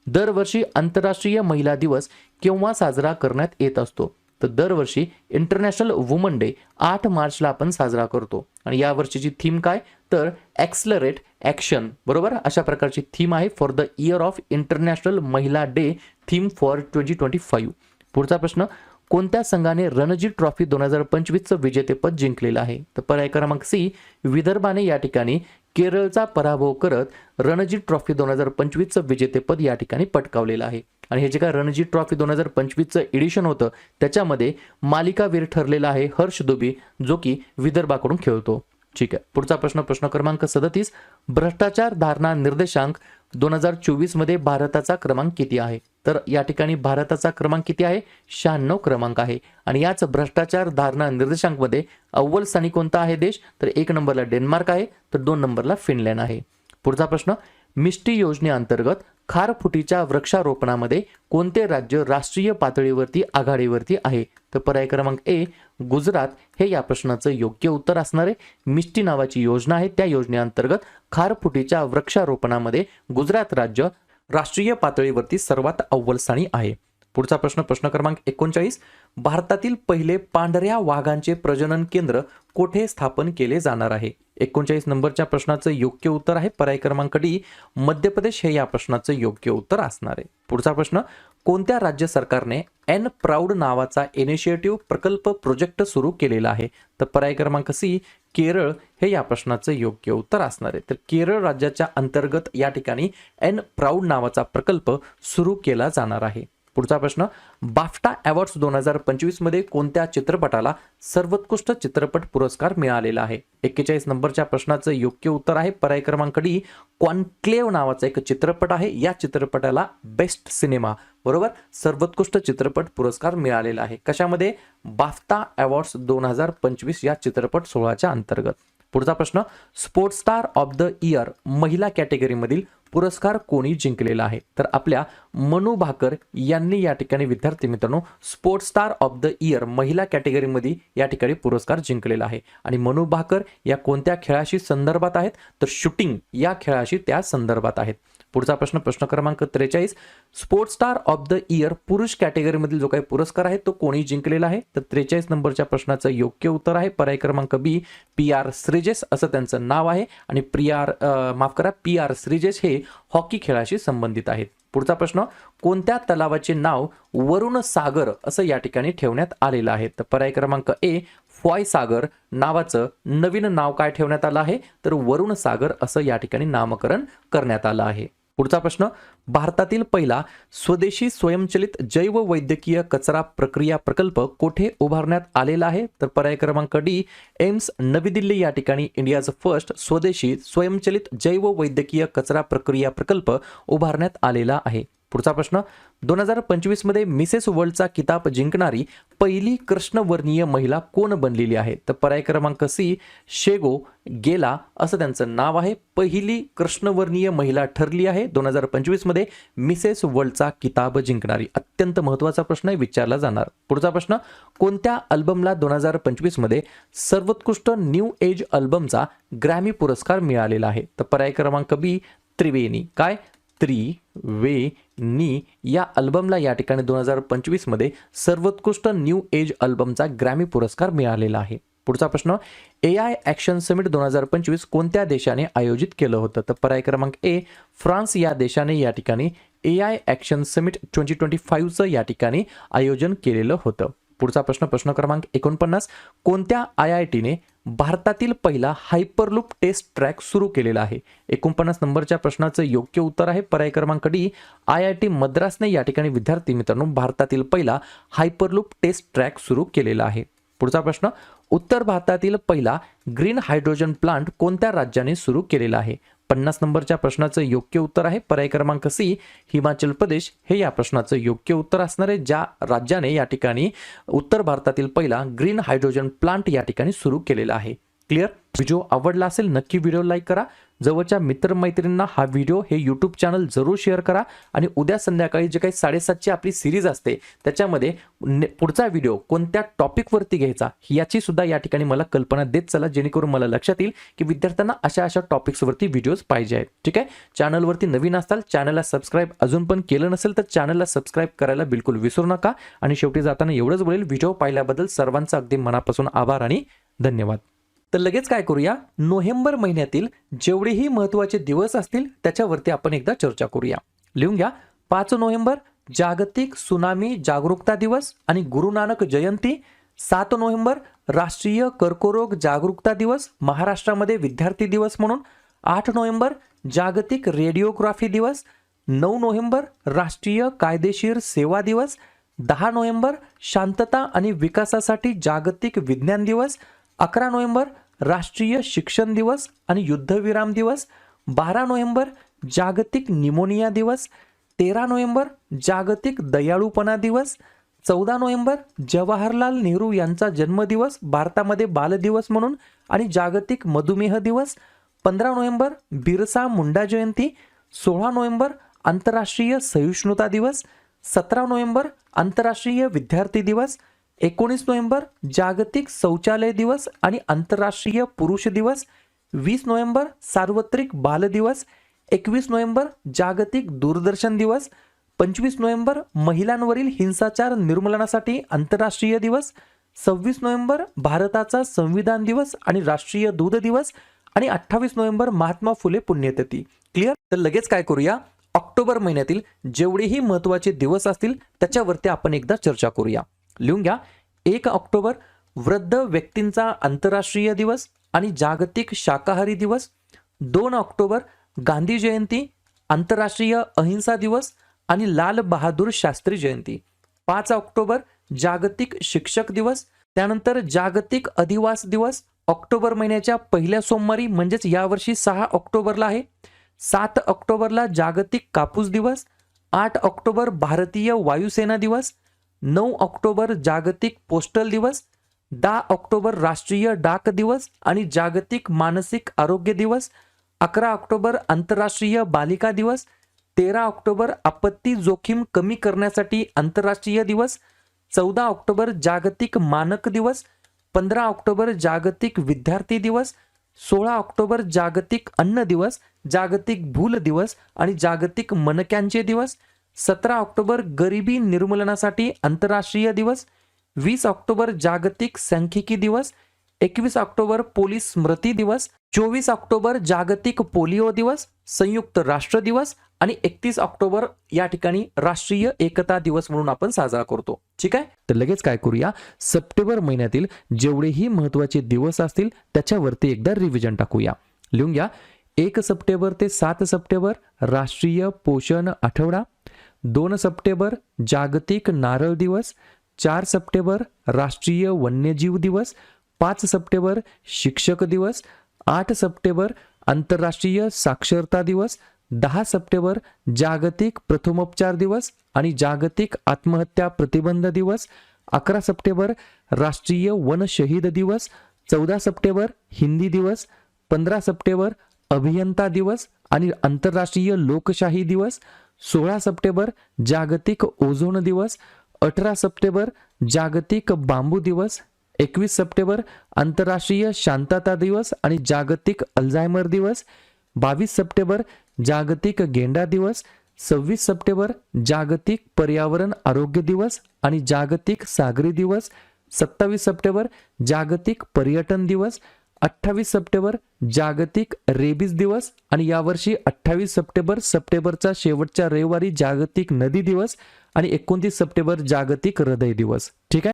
दरवर्षी आंतरराष्ट्रीय महिला दिवस केव्हा साजरा करण्यात येत असतो? तर दरवर्षी इंटरनॅशनल वुमन डे 8 मार्चला आपण साजरा करतो. आणि या वर्षीची थीम काय? तर ॲक्सलरेट ॲक्शन. बरोबर, अशा प्रकारची थीम आहे for the year of international महिला डे थीम फॉर 2025. पुढचा प्रश्न, कोणत्या संघाने रणजी ट्रॉफी 2025चं विजेतेपद जिंकलेलं आहे? तर पर्याय क्रमांक सी, विदर्भाने या ठिकाणी केरळचा पराभव करत रणजी ट्रॉफी 2025चं विजेतेपद या ठिकाणी पटकावलेलं आहे. आणि हे जे काय रणजी ट्रॉफी 2025चं एडिशन होतं त्याच्यामध्ये मालिकावीर ठरलेला आहे हर्ष दुबे, जो की विदर्भाकडून खेळतो. ठीक आहे. पुढचा प्रश्न क्रमांक 37, भ्रष्टाचार धारणा निर्देशांक 2024 मध्ये भारताचा क्रमांक किती आहे? तर या ठिकाणी भारताचा क्रमांक किती आहे? 96 क्रमांक आहे. आणि याच भ्रष्टाचार धारणा निर्देशांक मध्ये अव्वल स्थानी कोणता आहे देश? तर 1 नंबरला डेन्मार्क आहे, तर 2 नंबरला फिनलँड आहे. पुढचा प्रश्न, मिष्टी योजनेअंतर्गत खारफुटीच्या वृक्षारोपणामध्ये कोणते राज्य राष्ट्रीय पातळीवरती आघाडीवरती आहे? तर पर्याय क्रमांक ए, गुजरात हे या प्रश्नाचं योग्य उत्तर असणार आहे. मिष्टी नावाची योजना आहे, त्या योजनेअंतर्गत खारफुटीच्या वृक्षारोपणामध्ये गुजरात राज्य राष्ट्रीय पातळीवरती सर्वात अव्वल स्थानी आहे. पुढचा प्रश्न, प्रश्न क्रमांक 39, भारतातील पहिले पांढऱ्या वाघांचे प्रजनन केंद्र कोठे स्थापन केले जाणार आहे? 39 नंबरच्या प्रश्नाचं योग्य उत्तर आहे पर्याय क्रमांक डी, मध्य प्रदेश हे या प्रश्नाचं योग्य उत्तर असणार आहे. पुढचा प्रश्न, कोणत्या राज्य सरकारने एन प्राऊड नावाचा इनिशिएटिव्ह प्रकल्प प्रोजेक्ट सुरू केलेला आहे? तर पर्याय क्रमांक सी, केरळ हे या प्रश्नाचं योग्य उत्तर असणार आहे. तर केरळ राज्याच्या अंतर्गत या ठिकाणी एन प्राऊड नावाचा प्रकल्प सुरू केला जाणार आहे. पुढचा प्रश्न, बाफ्टा अवॉर्ड्स 2025 मध्ये कोणत्या चित्रपटाला सर्वोत्कृष्ट चित्रपट पुरस्कार मिळालेला आहे? 41 नंबरच्या प्रश्नाचं योग्य उत्तर आहे पर्याय क्रमांक डी, कॉन्क्लेव्ह नावाचा एक चित्रपट आहे. या चित्रपटाला बेस्ट सिनेमा बरोबर सर्वोत्कृष्ट चित्रपट पुरस्कार मिळालेला आहे. कशामध्ये? बाफ्टा अवॉर्ड्स 2025 या चित्रपट सोहळ्याच्या अंतर्गत. पुढचा प्रश्न, sports star of the year महिला कॅटेगरीमधील पुरस्कार कोणी जिंकलेला आहे? तर आपल्या मनू भाकर यांनी या ठिकाणी विद्यार्थी मित्रांनो sports star of the year महिला कॅटेगरीमध्ये या ठिकाणी पुरस्कार जिंकलेला आहे. आणि मनू भाकर या कोणत्या खेळाशी संदर्भात आहेत? तर शूटिंग या खेळाशी त्या संदर्भात आहेत. पुढचा प्रश्न, प्रश्न क्रमांक 43, sports star of the year पुरुष कॅटेगरीमधील जो काही पुरस्कार आहे तो कोणी जिंकलेला आहे? तर 43 नंबरच्या प्रश्नाचं योग्य उत्तर आहे पर्याय क्रमांक बी, PR श्रीजेश असं त्यांचं नाव आहे. आणि PR श्रीजेश हे हॉकी खेळाशी संबंधित आहेत. पुढचा प्रश्न, कोणत्या तलावाचे नाव वरुण सागर असं या ठिकाणी ठेवण्यात आलेलं आहे? तर पर्याय क्रमांक ए, फॉय सागर नावाचं नवीन नाव काय ठेवण्यात आलं आहे? तर वरुण सागर असं या ठिकाणी नामकरण करण्यात आलं आहे. पुढचा प्रश्न, भारतातील पहिला स्वदेशी स्वयंचलित जैव वैद्यकीय कचरा प्रक्रिया प्रकल्प कोठे उभारण्यात आलेला आहे? तर पर्याय क्रमांक डी, एम्स नवी दिल्ली या ठिकाणी इंडियाज फर्स्ट स्वदेशी स्वयंचलित जैव वैद्यकीय कचरा प्रक्रिया प्रकल्प उभारण्यात आलेला आहे. पुढचा प्रश्न, 2025 मध्ये मिसेस वर्ल्डचा किताब जिंकणारी पहिली कृष्णवर्णीय महिला कोण बनलेली आहे? तर पर्याय क्रमांक सी, शेगो गेला असं त्यांचं नाव आहे. पहिली कृष्णवर्णीय महिला ठरली आहे 2025 मध्ये मिसेस वर्ल्डचा किताब जिंकणारी. अत्यंत महत्त्वाचा प्रश्न आहे, विचारला जाणार. पुढचा प्रश्न, कोणत्या अल्बमला 2025 मध्ये सर्वोत्कृष्ट न्यू एज अल्बमचा ग्रॅमी पुरस्कार मिळालेला आहे? तर पर्याय क्रमांक बी, त्रिवेणी. काय? त्रिवेणी या अल्बमला या ठिकाणी 2025 मध्ये सर्वोत्कृष्ट न्यू एज अल्बमचा ग्रॅमी पुरस्कार मिळालेला आहे. पुढचा प्रश्न, AI ॲक्शन समिट 2025 कोणत्या देशाने आयोजित केलं होतं? तर पर्याय क्रमांक ए, फ्रान्स या देशाने या ठिकाणी AI ॲक्शन समिट 2025चं या ठिकाणी आयोजन केलेलं होतं. पुढचा प्रश्न, प्रश्न क्रमांक 49, कोणत्या IITने भारतातील पहिला हायपरलूप टेस्ट ट्रॅक सुरू केलेला आहे? 49 नंबरच्या प्रश्नाचं योग्य उत्तर आहे पर्याय क्रमांक डी, IIT मद्रासने या ठिकाणी विद्यार्थी मित्रांनो भारतातील पहिला हायपरलूप टेस्ट ट्रॅक सुरू केलेला आहे. पुढचा प्रश्न, उत्तर भारतातील पहिला ग्रीन हायड्रोजन प्लांट कोणत्या राज्याने सुरू केलेला आहे? 50 नंबरच्या प्रश्नाचं योग्य उत्तर आहे पर्याय क्रमांक सी, हिमाचल प्रदेश हे या प्रश्नाचं योग्य उत्तर असणार आहे, ज्या राज्याने या ठिकाणी उत्तर भारतातील पहिला ग्रीन हायड्रोजन प्लांट या ठिकाणी सुरू केलेला आहे. क्लिअर? व्हिडिओ आवडला असेल नक्की व्हिडिओ लाईक करा. जवळच्या मित्रमैत्रिणींना हा व्हिडिओ हे यूट्यूब चॅनल जरूर शेअर करा. आणि उद्या संध्याकाळी जे काही 7:30ची आपली सिरीज असते त्याच्यामध्ये पुढचा व्हिडिओ कोणत्या टॉपिकवरती घ्यायचा याची सुद्धा या ठिकाणी मला कल्पना देत चला, जेणेकरून मला लक्षात येईल की विद्यार्थ्यांना अशा अशा टॉपिक्सवरती व्हिडिओज पाहिजे आहेत. ठीक आहे? चॅनलवरती नवीन असाल, चॅनलला सबस्क्राईब अजून पण केलं नसेल तर चॅनलला सबस्क्राईब करायला बिलकुल विसरू नका. आणि शेवटी जाताना एवढंच बोलेल, व्हिडिओ पाहिल्याबद्दल सर्वांचा अगदी मनापासून आभार आणि धन्यवाद. तर लगेच काय करूया, नोव्हेंबर महिन्यातील जेवढेही महत्त्वाचे दिवस असतील त्याच्यावरती आपण एकदा चर्चा करूया. लिहून घ्या. 5 नोव्हेंबर जागतिक सुनामी जागरूकता दिवस आणि गुरु नानक जयंती. 7 नोव्हेंबर राष्ट्रीय कर्करोग जागरूकता दिवस, महाराष्ट्रामध्ये विद्यार्थी दिवस म्हणून. 8 नोव्हेंबर जागतिक रेडिओग्राफी दिवस. 9 नोव्हेंबर राष्ट्रीय कायदेशीर सेवा दिवस. 10 नोव्हेंबर शांतता आणि विकासासाठी जागतिक विज्ञान दिवस. 11 नोव्हेंबर राष्ट्रीय शिक्षण दिवस आणि युद्धविराम दिवस. 12 नोव्हेंबर जागतिक निमोनिया दिवस. 13 नोव्हेंबर जागतिक दयाळूपणा दिवस. 14 नोव्हेंबर जवाहरलाल नेहरू यांचा जन्मदिवस, भारतामध्ये बालदिवस म्हणून आणि जागतिक मधुमेह दिवस. 15 नोव्हेंबर बिरसा मुंडा जयंती. 16 नोव्हेंबर आंतरराष्ट्रीय सहिष्णुता दिवस. 17 नोव्हेंबर आंतरराष्ट्रीय विद्यार्थी दिवस. 19 नोव्हेंबर जागतिक शौचालय दिवस आणि आंतरराष्ट्रीय पुरुष दिवस. 20 नोव्हेंबर सार्वत्रिक बाल दिवस. 21 नोव्हेंबर जागतिक दूरदर्शन दिवस. 25 नोव्हेंबर महिलांवरील हिंसाचार निर्मूलनासाठी आंतरराष्ट्रीय दिवस, 26 नोव्हेंबर भारताचा संविधान दिवस आणि राष्ट्रीय दूध दिवस आणि 28 नोव्हेंबर महात्मा फुले पुण्यतिथी. क्लिअर? तर लगेच काय करूया, ऑक्टोबर महिन्यातील जेवढेही महत्त्वाचे दिवस असतील त्याच्यावरती आपण एकदा चर्चा करूया. लिहून घ्या. 1 ऑक्टोबर वृद्ध व्यक्तींचा आंतरराष्ट्रीय दिवस आणि जागतिक शाकाहारी दिवस. 2 ऑक्टोबर गांधी जयंती, आंतरराष्ट्रीय अहिंसा दिवस आणि लाल बहादूर शास्त्री जयंती. 5 ऑक्टोबर जागतिक शिक्षक दिवस. त्यानंतर जागतिक अधिवास दिवस ऑक्टोबर महिन्याच्या पहिल्या सोमवारी म्हणजेच यावर्षी 6 ऑक्टोबरला आहे. 7 ऑक्टोबरला जागतिक कापूस दिवस. 8 ऑक्टोबर भारतीय वायुसेना दिवस. 9 ऑक्टोबर जागतिक पोस्टल दिवस. 10 ऑक्टोबर राष्ट्रीय डाक दिवस आणि जागतिक मानसिक आरोग्य दिवस. 11 ऑक्टोबर आंतरराष्ट्रीय बालिका दिवस. 13 ऑक्टोबर आपत्ती जोखीम कमी करण्यासाठी आंतरराष्ट्रीय दिवस. 14 ऑक्टोबर जागतिक मानक दिवस. 15 ऑक्टोबर जागतिक विद्यार्थी दिवस. 16 ऑक्टोबर जागतिक अन्न दिवस, जागतिक भूल दिवस आणि जागतिक मणक्यांचे दिवस. 17 ऑक्टोबर गरिबी निर्मूलनासाठी आंतरराष्ट्रीय दिवस. 20 ऑक्टोबर जागतिक सांख्यिकी दिवस. 21 ऑक्टोबर पोलीस स्मृती दिवस. 24 ऑक्टोबर जागतिक पोलिओ दिवस, संयुक्त राष्ट्र दिवस आणि 31 ऑक्टोबर या ठिकाणी राष्ट्रीय एकता दिवस म्हणून आपण साजरा करतो. ठीक आहे? तर लगेच काय करूया, सप्टेंबर महिन्यातील जेवढेही महत्त्वाचे दिवस असतील त्याच्यावरती एकदा रिव्हिजन टाकूया. लिहून घ्या. 1 सप्टेंबर ते 7 सप्टेंबर राष्ट्रीय पोषण आठवडा. 2 सप्टेंबर जागतिक नारळ दिवस. 4 सप्टेंबर राष्ट्रीय वन्यजीव दिवस. 5 सप्टेंबर शिक्षक दिवस. 8 सप्टेंबर आंतरराष्ट्रीय साक्षरता दिवस. 10 सप्टेंबर जागतिक प्रथमोपचार दिवस आणि जागतिक आत्महत्या प्रतिबंध दिवस. 11 सप्टेंबर राष्ट्रीय वन शहीद दिवस. 14 सप्टेंबर हिंदी दिवस. 15 सप्टेंबर अभियंता दिवस आणि आंतरराष्ट्रीय लोकशाही दिवस. 16 सप्टेंबर जागतिक ओझोन दिवस. 18 सप्टेंबर जागतिक बांबू दिवस. 21 सप्टेंबर आंतरराष्ट्रीय शांतता दिवस आणि जागतिक अल्झायमर दिवस. 22 सप्टेंबर जागतिक गेंडा दिवस. 26 सप्टेंबर जागतिक पर्यावरण आरोग्य दिवस आणि जागतिक सागरी दिवस. 27 सप्टेंबर जागतिक पर्यटन दिवस. 28 सप्टेंबर जागतिक रेबीज दिवस आणि यावर्षी 28 सप्टेंबरचा शेवटच्या रविवारी जागतिक नदी दिवस आणि 29 सप्टेंबर जागतिक हृदय दिवस.